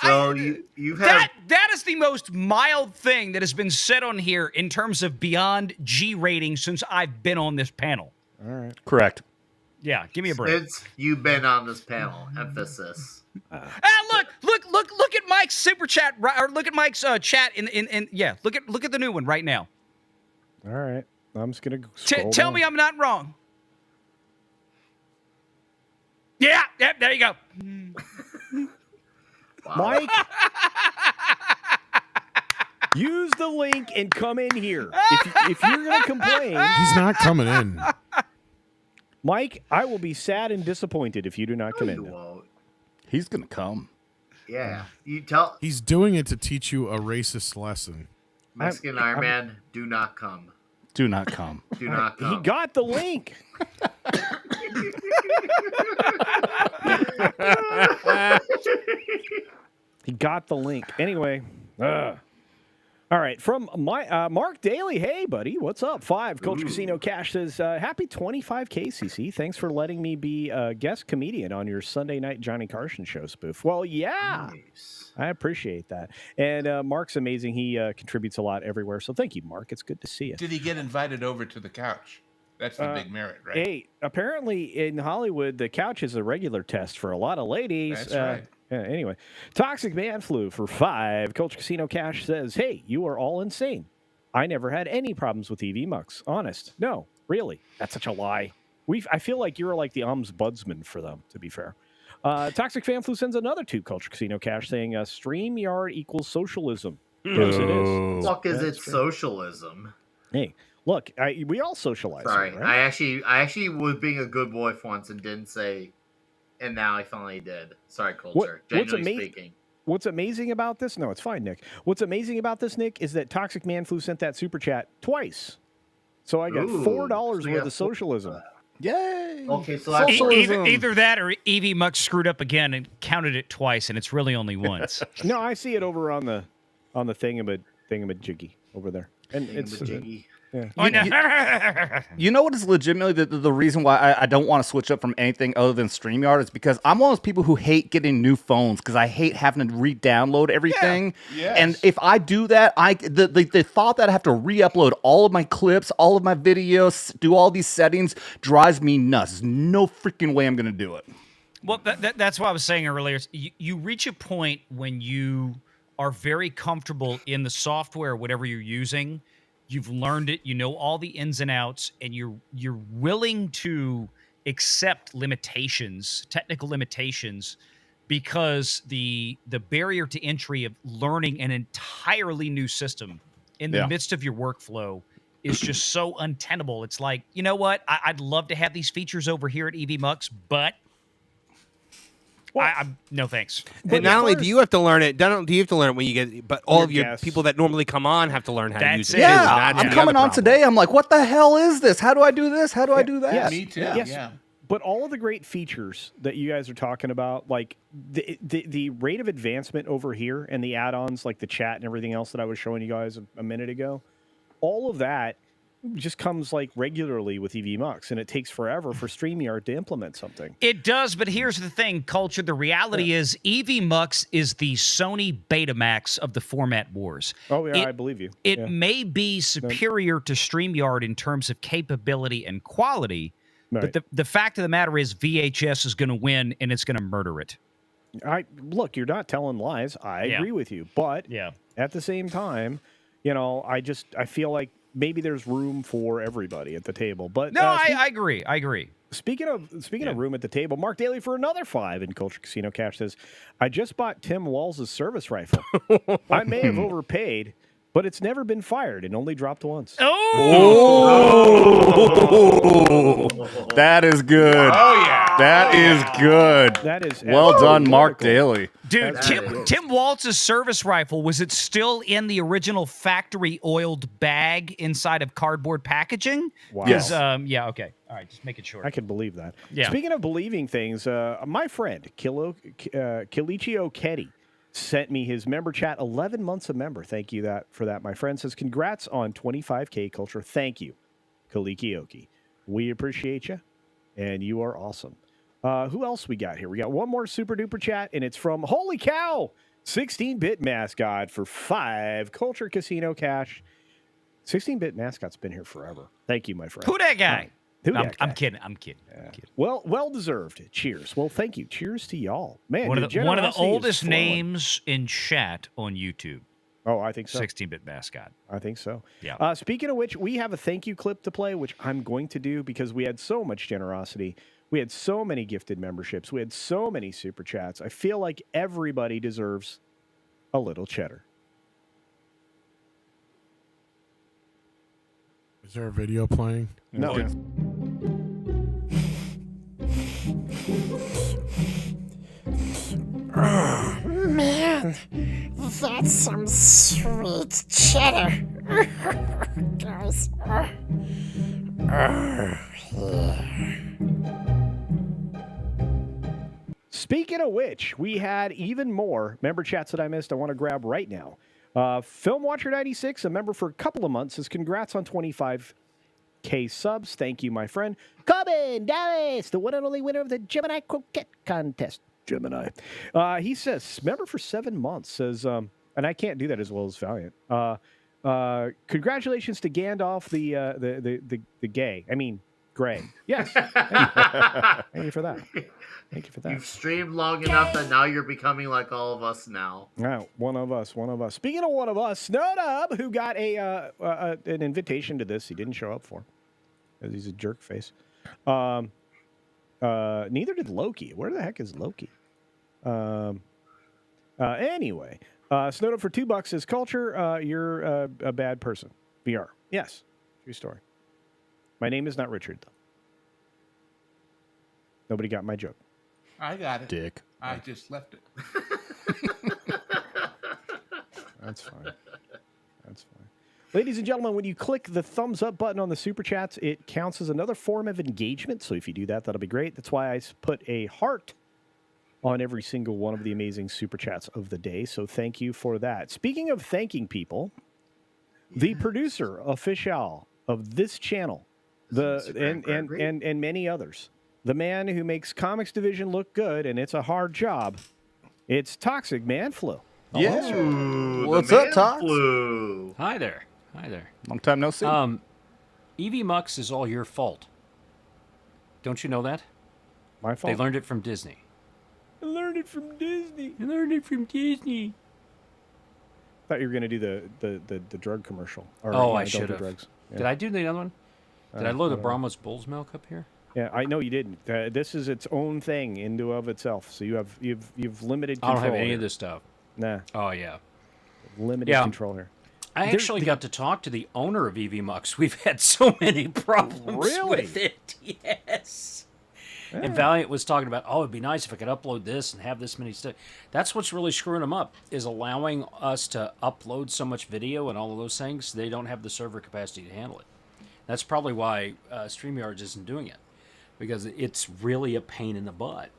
So you have that is the most mild thing that has been said on here in terms of beyond G rating since I've been on this panel. All right. Correct. Yeah, give me a break. since you've been on this panel. Emphasis. Look at Mike's super chat, or look at Mike's chat in yeah. Look at the new one right now. All right. I'm just gonna Tell me I'm not wrong. Yeah, there you go. Mike, use the link and come in here. If you're going to complain... He's not coming in. Mike, I will be sad and disappointed if you do not come in. He's going to come. Yeah. You tell... He's doing it to teach you a racist lesson. Mexican Iron Man, do not come. Do not come. Do not come. He got the link. He got the link. Anyway. All right. From my Mark Daly. Hey, buddy. What's up? 5. Culture Casino Cash says, happy 25K, CC. Thanks for letting me be a guest comedian on your Sunday night Johnny Carson show spoof. Well, yeah. Nice. I appreciate that. And Mark's amazing. He contributes a lot everywhere. So thank you, Mark. It's good to see you. Did he get invited over to the couch? That's the big merit, right? Hey, apparently in Hollywood, the couch is a regular test for a lot of ladies. That's right. Anyway, Toxic Man Flu for 5. Culture Casino Cash says, hey, you are all insane. I never had any problems with EV Mux. Honest. No, really. That's such a lie. I feel like you're like the ombudsman for them, to be fair. Toxic Fan Flu sends another 2 Culture Casino Cash saying, StreamYard equals socialism. Yes, it is. Fuck is it socialism? Hey, look, we all socialize. Sorry, here, right? I actually was being a good boy for once and didn't say, and now I finally did. Sorry, Culture. Genuinely speaking. What's amazing about this? No, it's fine, Nick. What's amazing about this, Nick, is that Toxic Man Flu sent that super chat twice. So I got $4 worth of socialism. Yay! Okay, so either that or EV Mux screwed up again and counted it twice, and it's really only once. No, I see it over on the thing, but thingamajiggy over there. And it's Thingamajiggy. yeah. Oh, no. You know what is legitimately the reason why I don't want to switch up from anything other than StreamYard is because I'm one of those people who hate getting new phones because I hate having to re-download everything. Yes. And if I do that, the thought that I have to re-upload all of my clips, all of my videos, do all these settings drives me nuts. There's no freaking way I'm going to do it. Well, that's what I was saying earlier. You reach a point when you are very comfortable in the software, whatever you're using. You've learned it. You know all the ins and outs, and you're willing to accept limitations, technical limitations, because the barrier to entry of learning an entirely new system in the midst of your workflow is just so untenable. It's like, you know what? I'd love to have these features over here at EV Mux, but I'm no thanks. And not only do you have to learn it, do you have to learn it when you get, but all of your people that normally come on have to learn how to use it. Yeah, too, and that's I'm the coming other on problem. today. I'm like, what the hell is this? How do I do this? How do I do that? Yes. Me too. Yes. Yeah. But all of the great features that you guys are talking about, like the rate of advancement over here and the add-ons, like the chat and everything else that I was showing you guys a minute ago, all of that just comes like regularly with EV Mux, and it takes forever for StreamYard to implement something. It does, but here's the thing, Culture. The reality is EV Mux is the Sony Betamax of the format wars. Oh, yeah, I believe you. It Yeah. may be superior to StreamYard in terms of capability and quality, Right. but the fact of the matter is VHS is going to win, and it's going to murder it. Look, you're not telling lies. I agree with you, but at the same time, you know, I feel like maybe there's room for everybody at the table. But No, I agree. I agree. Speaking of room at the table, Mark Daly for another 5 in Culture Casino Cash says, I just bought Tim Walls' service rifle. I may have overpaid, but it's never been fired and only dropped once. Oh, that is good. Oh, yeah. That is good. That is well done, Mark critical. Daly. Dude, Tim Waltz's service rifle, was it still in the original factory oiled bag inside of cardboard packaging? Wow. Yes. Yeah, okay. All right, just make it short. I can believe that. Yeah. Speaking of believing things, my friend, Kilichio Ketty, sent me his member chat, 11 months a member. Thank you for that, my friend. Says, congrats on 25K Culture. Thank you, Kalikioki. We appreciate you, and you are awesome. Who else we got here? We got one more super duper chat, and it's from Holy Cow, 16-bit mascot for 5 Culture Casino Cash. 16-bit mascot's been here forever. Thank you, my friend. Who that guy? I'm kidding. I'm kidding. Well deserved. Cheers. Well, thank you. Cheers to y'all. Man, One your of the generosity is oldest flowing. names in chat on YouTube. Oh, I think so. 16-bit mascot. I think so. Yeah. Speaking of which, we have a thank you clip to play, which I'm going to do because we had so much generosity. We had so many gifted memberships. We had so many super chats. I feel like everybody deserves a little cheddar. Is there a video playing? No. Okay. Oh, man, that's some sweet cheddar. Guys. Yeah. Speaking of which, we had even more member chats that I missed. I want to grab right now. Film Watcher 96, a member for a couple of months, says congrats on 25K subs. Thank you, my friend. Corbin Dallas, the one and only winner of the Gemini Croquette Contest. Gemini. He says, member for 7 months, says, and I can't do that as well as Valiant. Congratulations to Gandalf, the gay. I mean, Gray. Yes. Thank you for that. Thank you for that. You've streamed long enough that now you're becoming like all of us now. Wow, one of us. Speaking of one of us, Snowdub, who got an invitation to this, he didn't show up for, because he's a jerk face. Neither did Loki. Where the heck is Loki? Anyway, Snowdub for $2 says, Culture, you're a bad person. VR. Yes, true story. My name is not Richard, though. Nobody got my joke. I got it. Dick. I just left it. That's fine. That's fine. Ladies and gentlemen, when you click the thumbs up button on the Super Chats, it counts as another form of engagement. So if you do that, that'll be great. That's why I put a heart on every single one of the amazing Super Chats of the day. So thank you for that. Speaking of thanking people, the producer official of this channel, and many others. The man who makes Comics Division look good, and it's a hard job. It's Toxic Man Flu. Yeah. Ooh, What's the up, man Tox? flu. Hi there. Hi there. Long time no see. Evie Mux is all your fault. Don't you know that? My fault. They learned it from Disney. I learned it from Disney. I learned it from Disney. Thought you were going to do the drug commercial. Or, Oh, you I know, should don't do have. drugs. Yeah. Did I do the other one? Did I load the whatever. Brahma's Bull's Milk up here? Yeah, I know you didn't. This is its own thing into of itself. So you've limited I control. don't have any here. of this stuff. Nah. Oh, yeah. Limited control here. I actually got to talk to the owner of Evie Mux. We've had so many problems Really? with it. Yes. And Valiant was talking about, oh, it'd be nice if I could upload this and have this many stuff. That's what's really screwing them up, is allowing us to upload so much video and all of those things. They don't have the server capacity to handle it. That's probably why StreamYard isn't doing it, because it's really a pain in the butt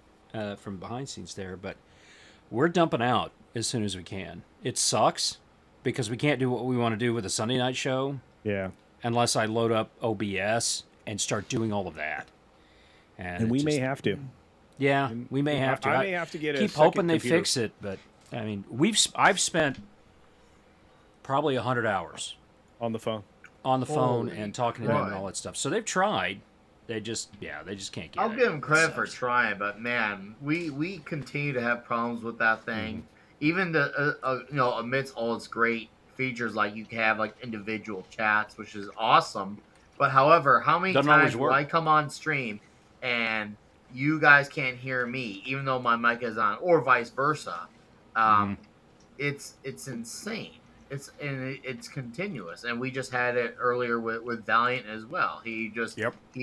from behind scenes there. But we're dumping out as soon as we can. It sucks because we can't do what we want to do with a Sunday night show. Yeah. Unless I load up OBS and start doing all of that. And we may have to. Yeah, we may have to. I may have to get a keep second hoping they computer. fix it, but I mean, I've spent probably 100 hours on the phone, and talking to them and all that stuff. So they've tried. They just can't get I'll it. give them credit for trying, but man, we continue to have problems with that thing. Even amidst all its great features, like you can have like individual chats, which is awesome. But however, how many Doesn't always times will work. I come on stream and you guys can't hear me, even though my mic is on, or vice versa? It's insane. It's continuous, and we just had it earlier with Valiant as well. He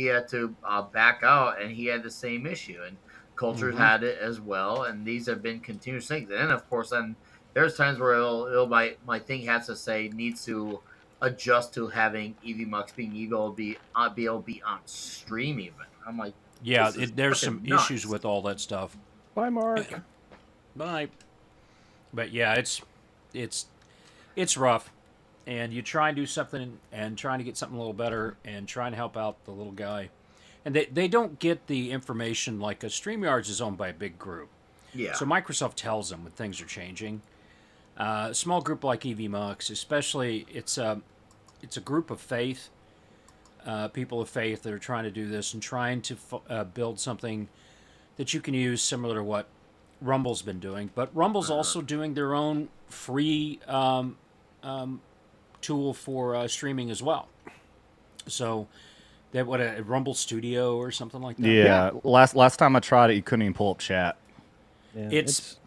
had to back out, and he had the same issue, and Culture's had it as well, and these have been continuous things. And then of course, then there's times where my thing has to say needs to adjust to having Evie Mux being able to be on stream even. I'm like, Yeah, this is there's frickin' some nuts. issues with all that stuff. Bye, Mark. Bye. But yeah, it's rough, and you try and do something and trying to get something a little better and trying to help out the little guy, and they don't get the information like a StreamYards is owned by a big group. Yeah. So Microsoft tells them when things are changing. A small group like EV Mux, especially, it's a group of faith, people of faith that are trying to do this and trying to build something that you can use similar to what Rumble's been doing. But Rumble's also doing their own free tool for streaming as well. So they have a Rumble Studio or something like that. Yeah. Last time I tried it, you couldn't even pull up chat. Yeah, It's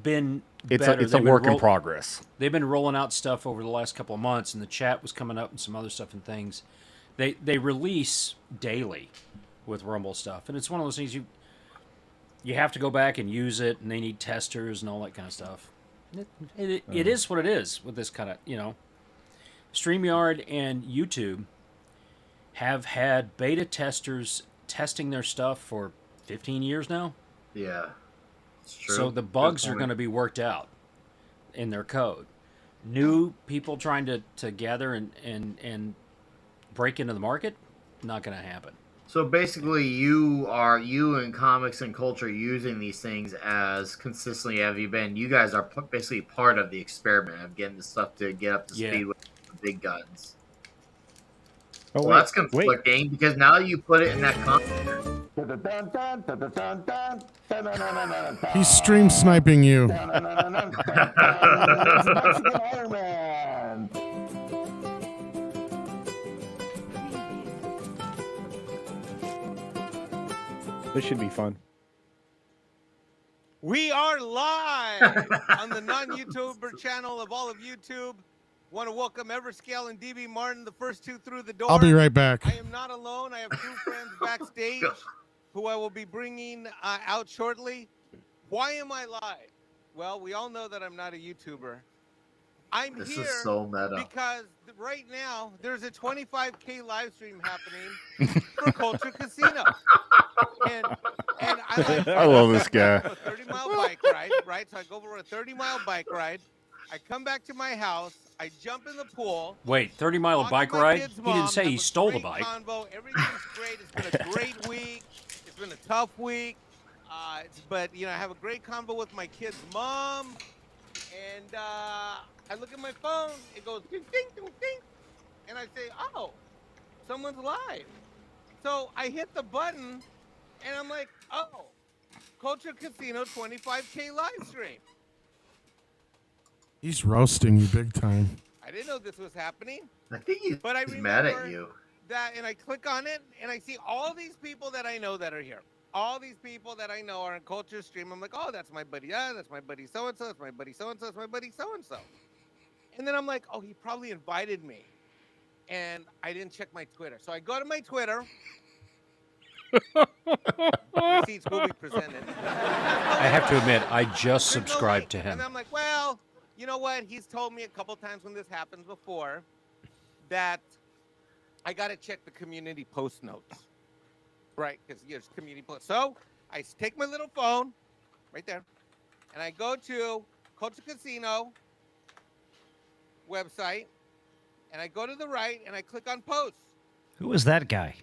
been It's better. a They've been work in progress. They've been rolling out stuff over the last couple of months, and the chat was coming up and some other stuff and things. They release daily with Rumble stuff, and it's one of those things you have to go back and use it, and they need testers and all that kind of stuff. It is what it is with this kind of, StreamYard and YouTube have had beta testers testing their stuff for 15 years now. Yeah, it's true. So the bugs are going to be worked out in their code. New people trying to gather and break into the market, not going to happen. So basically, you in comics and culture using these things as consistently have you been? You guys are basically part of the experiment of getting the stuff to get up to speed with the big guns. Oh, well, wait, that's conflicting because now you put it in that context. He's stream sniping you. This should be fun. We are live on the non-YouTuber channel of all of YouTube. Want to welcome Everscale and DB Martin, the first two through the door. I'll be right back. I am not alone. I have two friends backstage who I will be bringing out shortly. Why am I live? Well, we all know that I'm not a YouTuber. This is so meta. Because right now there's a 25K live stream happening for Culture Casino. And I love this guy. A 30-mile bike ride, right? So I go over a 30-mile bike ride. I come back to my house. I jump in the pool. Wait, 30-mile talk to bike my ride? kid's He mom, didn't say have he a stole the great bike. Convo. Everything's great. It's been a great week. It's been a tough week. But I have a great convo with my kid's mom. And I look at my phone. It goes ding, ding, ding, ding. And I say, oh, someone's live. So I hit the button, and I'm like, oh, Culture Casino 25K live stream. He's roasting you big time. I didn't know this was happening. I think he's But I mad at remember you. that, and I click on it, and I see all these people that I know that are here. All these people that I know are in Culture Stream. I'm like, oh, that's my buddy. That's my buddy so-and-so. That's my buddy so-and-so. That's my buddy so-and-so. And then I'm like, oh, he probably invited me. And I didn't check my Twitter. So I go to my Twitter. Receipts will be presented. I have to admit, I just subscribed to him. And I'm like, well, you know what? He's told me a couple times when this happens before that I got to check the community post notes. Right, because there's community post. So I take my little phone right there, and I go to Culture Casino website, and I go to the right, and I click on posts. Who is that guy?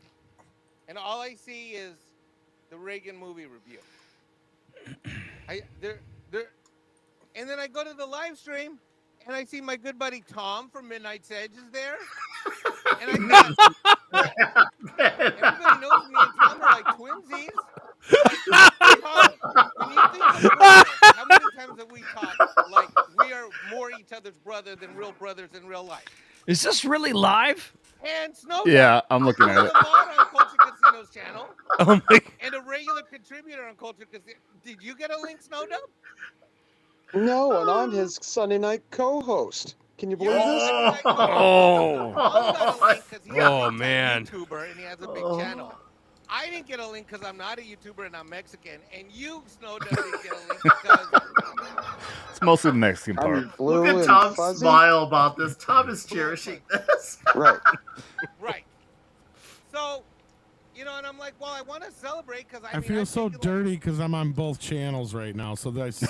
And all I see is the Reagan movie review. And then I go to the live stream, and I see my good buddy Tom from Midnight's Edge is there. And I thought, everybody knows me and Tom are like twinsies. Tom, when you think of brother, how many times have we talked like we are more each other's brother than real brothers in real life? Is this really live? And Snow. Yeah, I'm looking at it. A mod on Culture Casino's channel. Oh my. And a regular contributor on Culture Casino. Did you get a link, Snowdub? No, and I'm his Sunday night co-host. Can you believe this? Oh man. YouTuber, and he has a big channel. I didn't get a link because I'm not a YouTuber and I'm Mexican. And you, Snowdub, didn't get a link because It's mostly the Mexican part. Look at Tom's smile about this. Tom is cherishing this. Right. Right. So, and I'm like, well, I want to celebrate because I feel so dirty because I'm on both channels right now, so that's.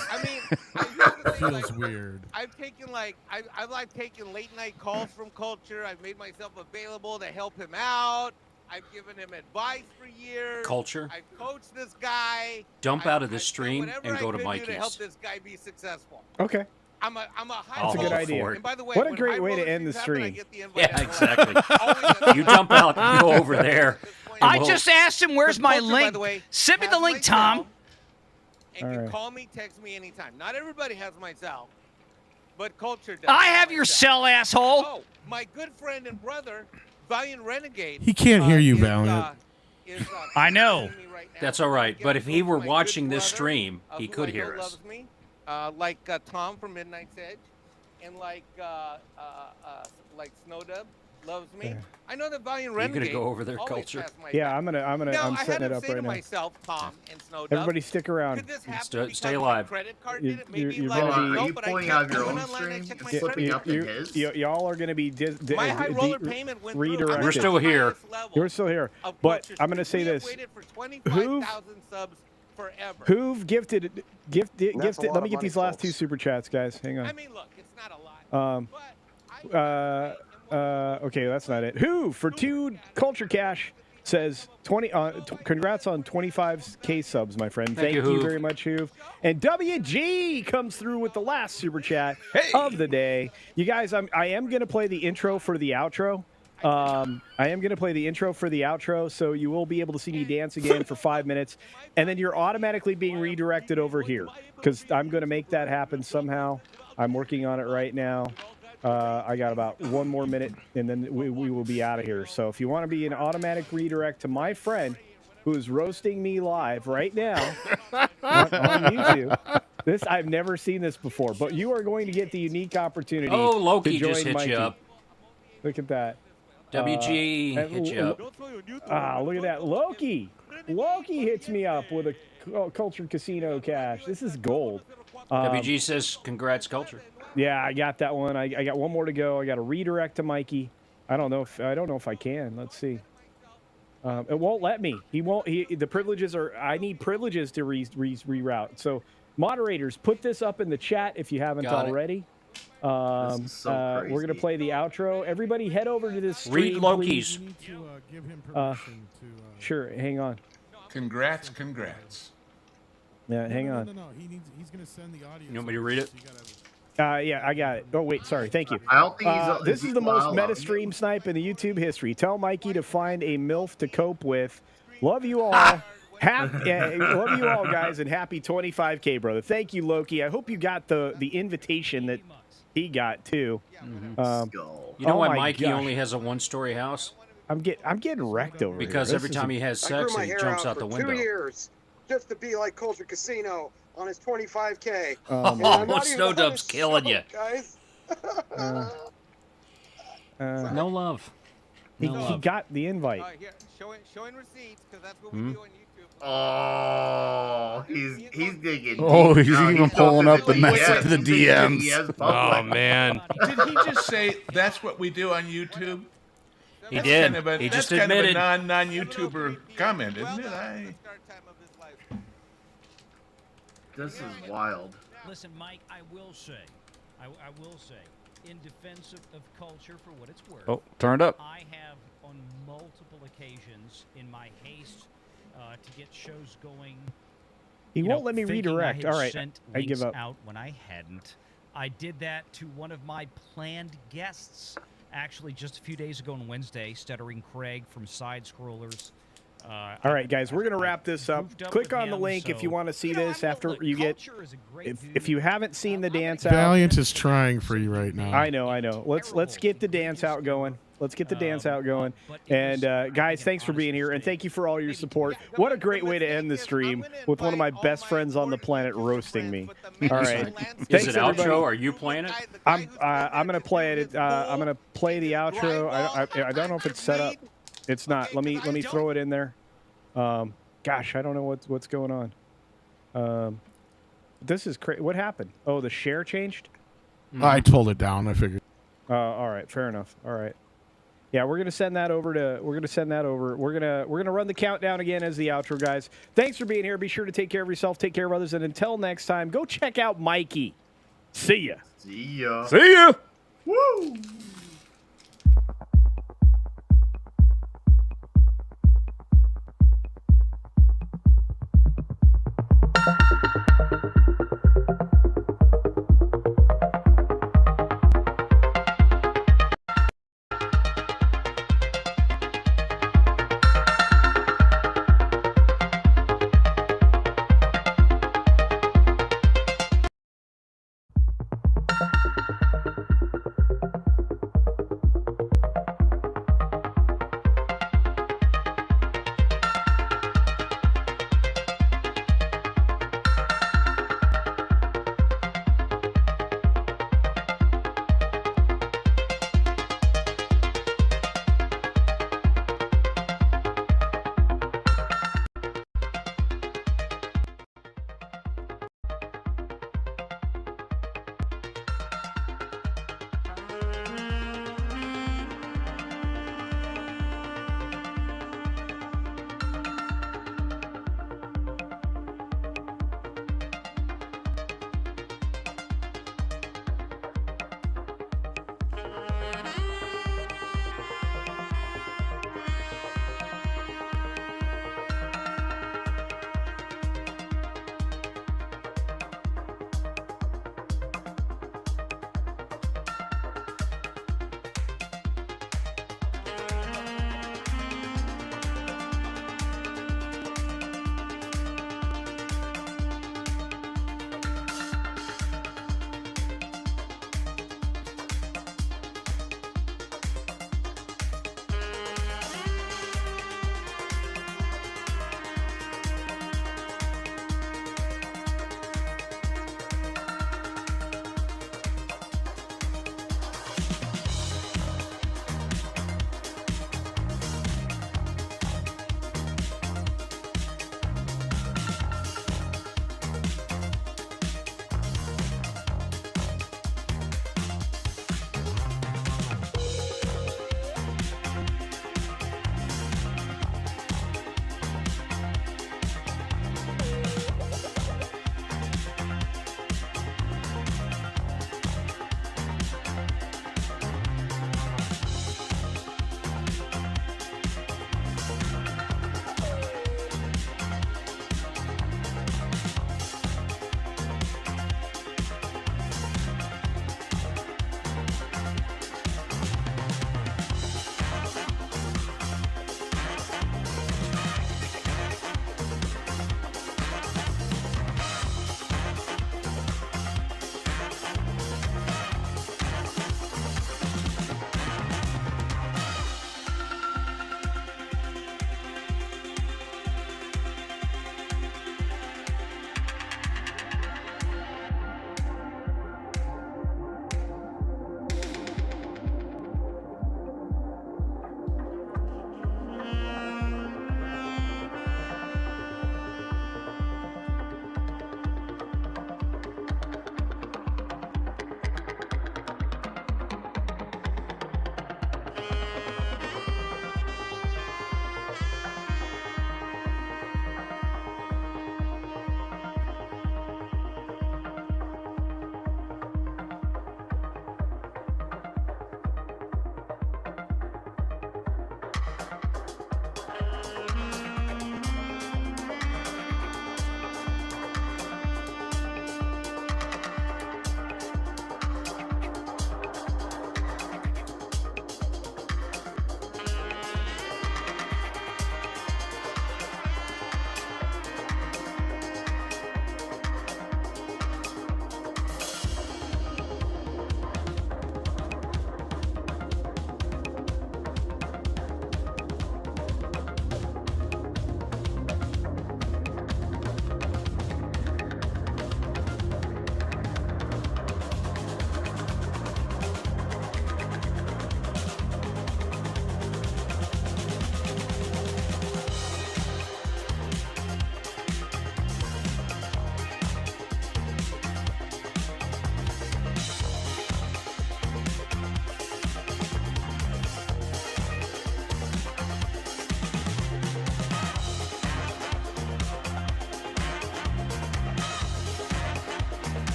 Feels weird. I've taken I've taken late night calls from Culture. I've made myself available to help him out. I've given him advice for years. Culture. I've coached this guy. Dump out of the stream and go to to help Mikey's. this guy be successful. Okay. I'm a high. That's a good idea. And by the way, what a when great high way to roller end the streams happen, I stream. get the invite. Yeah, exactly. You jump out, you go over there. I just asked him, where's my Culture, by link? the way, Send me the has link, my Tom. cell and can call me, text me anytime. Not everybody has my cell, but Culture does. I have your cell, asshole. Oh, my good friend and brother, Valiant Renegade. He can't hear you, Valiant. I know. That's all right. But if he were watching this stream, he who could I know hear us. loves me, like Tom from Midnight's Edge, and like Snowdub loves me. I know that Valiant You're Renegade. gonna go over there, always Culture? has my Yeah, back. I'm Now, I setting had it to up say right to now. myself, Tom and Snowdub, Everybody stick around. could this happen Stay because my alive. credit card You- did it? Maybe you're like, gonna be- no, Are you but I pulling can't out of your go own online and stream check my and credit flipping up in card. his? Y'all are going to be My high roller payment went through. redirected. We're still here. You're still here. Of But Culture I'm going to say Stream. We have this. waited for 25,000 subs forever. Who've gifted? That's a Gifted. lot Let me of get money, these last two folks. super chats, guys. Hang on. I mean, look, it's not a lot. Okay, that's not it. Who for 2 Culture Cash says 20. Congrats on 25K subs, my friend. Thank you, you Hoove. very much, Hoove. And WG comes through with the last super chat of the day. You guys, I am gonna play the intro for the outro. I am gonna play the intro for the outro, so you will be able to see me dance again for 5 minutes, and then you're automatically being redirected over here because I'm gonna make that happen somehow. I'm working on it right now. I got about 1 more minute, and then we will be out of here. So if you want to be an automatic redirect to my friend who is roasting me live right now on YouTube, I've never seen this before, but you are going to get the unique opportunity. Oh, Loki to join just hit Mikey. you up. Look at that. WG hit you up. Look at that. Loki hits me up with a Cultured Casino cash. This is gold. WG says, congrats, Culture. Yeah, I got that one. I got 1 more to go. I got to redirect to Mikey. I don't know if I can. Let's see. It won't let me. He won't. The privileges are. I need privileges to reroute. So, moderators, put this up in the chat if you haven't Got it. already. We're gonna play the outro. Everybody, head over to this stream. Read Loki's. You need to give him permission to. Sure, hang on. Congrats. Yeah, hang on. No. He's gonna send the audio. You want me to read it? Yeah, I got it. Oh, wait, sorry. Thank you. I don't think this is the most meta stream snipe in the YouTube history. Tell Mikey to find a MILF to cope with. Love you all. Love you all, guys, and happy 25K, brother. Thank you, Loki. I hope you got the invitation that he got, too. You know why Mikey only has a one-story house? I'm getting wrecked over because here. every time he has sex, he jumps out the window. 2 years just to be like Culture Casino on his 25K. Snow Dub's killing you. Guys. No love. He got the invite. Showing receipts, because that's what we do on YouTube. Oh, he's digging. Oh, he's even pulling up the message, the DMs. Oh man! Did he just say that's what we do on YouTube? He did. He That's just kind admitted. of a non-YouTuber comment, isn't it? This is wild. Listen, Mike, I will say, in defense of culture, for what it's worth. Oh, turn it up. I have on multiple occasions in my haste to get shows going. He won't let me redirect. All right, I give up. Out when I hadn't. I did that to one of my planned guests, actually, just a few days ago on Wednesday, Stuttering Craig from Side Scrollers. All right, guys, we're going to wrap this up. Click on the link if you want to see this after you get. If you haven't seen the dance out, Valiant is trying for you right now. I know. Let's get the dance out going. And guys, thanks for being here, and thank you for all your support. What a great way to end the stream with one of my best friends on the planet roasting me. All right, Is it outro? Are you playing it? I'm going to play it. I'm going to play the outro. I don't know if it's set up. It's not. Let me throw it in there. Gosh, I don't know what's going on. This is crazy. What happened? Oh, the share changed? I pulled it down. I figured. All right, fair enough. All right. Yeah, we're gonna send that over. We're gonna run the countdown again as the outro, guys. Thanks for being here. Be sure to take care of yourself, take care of others, and until next time, go check out Mikey. See ya. See ya. See ya. Woo.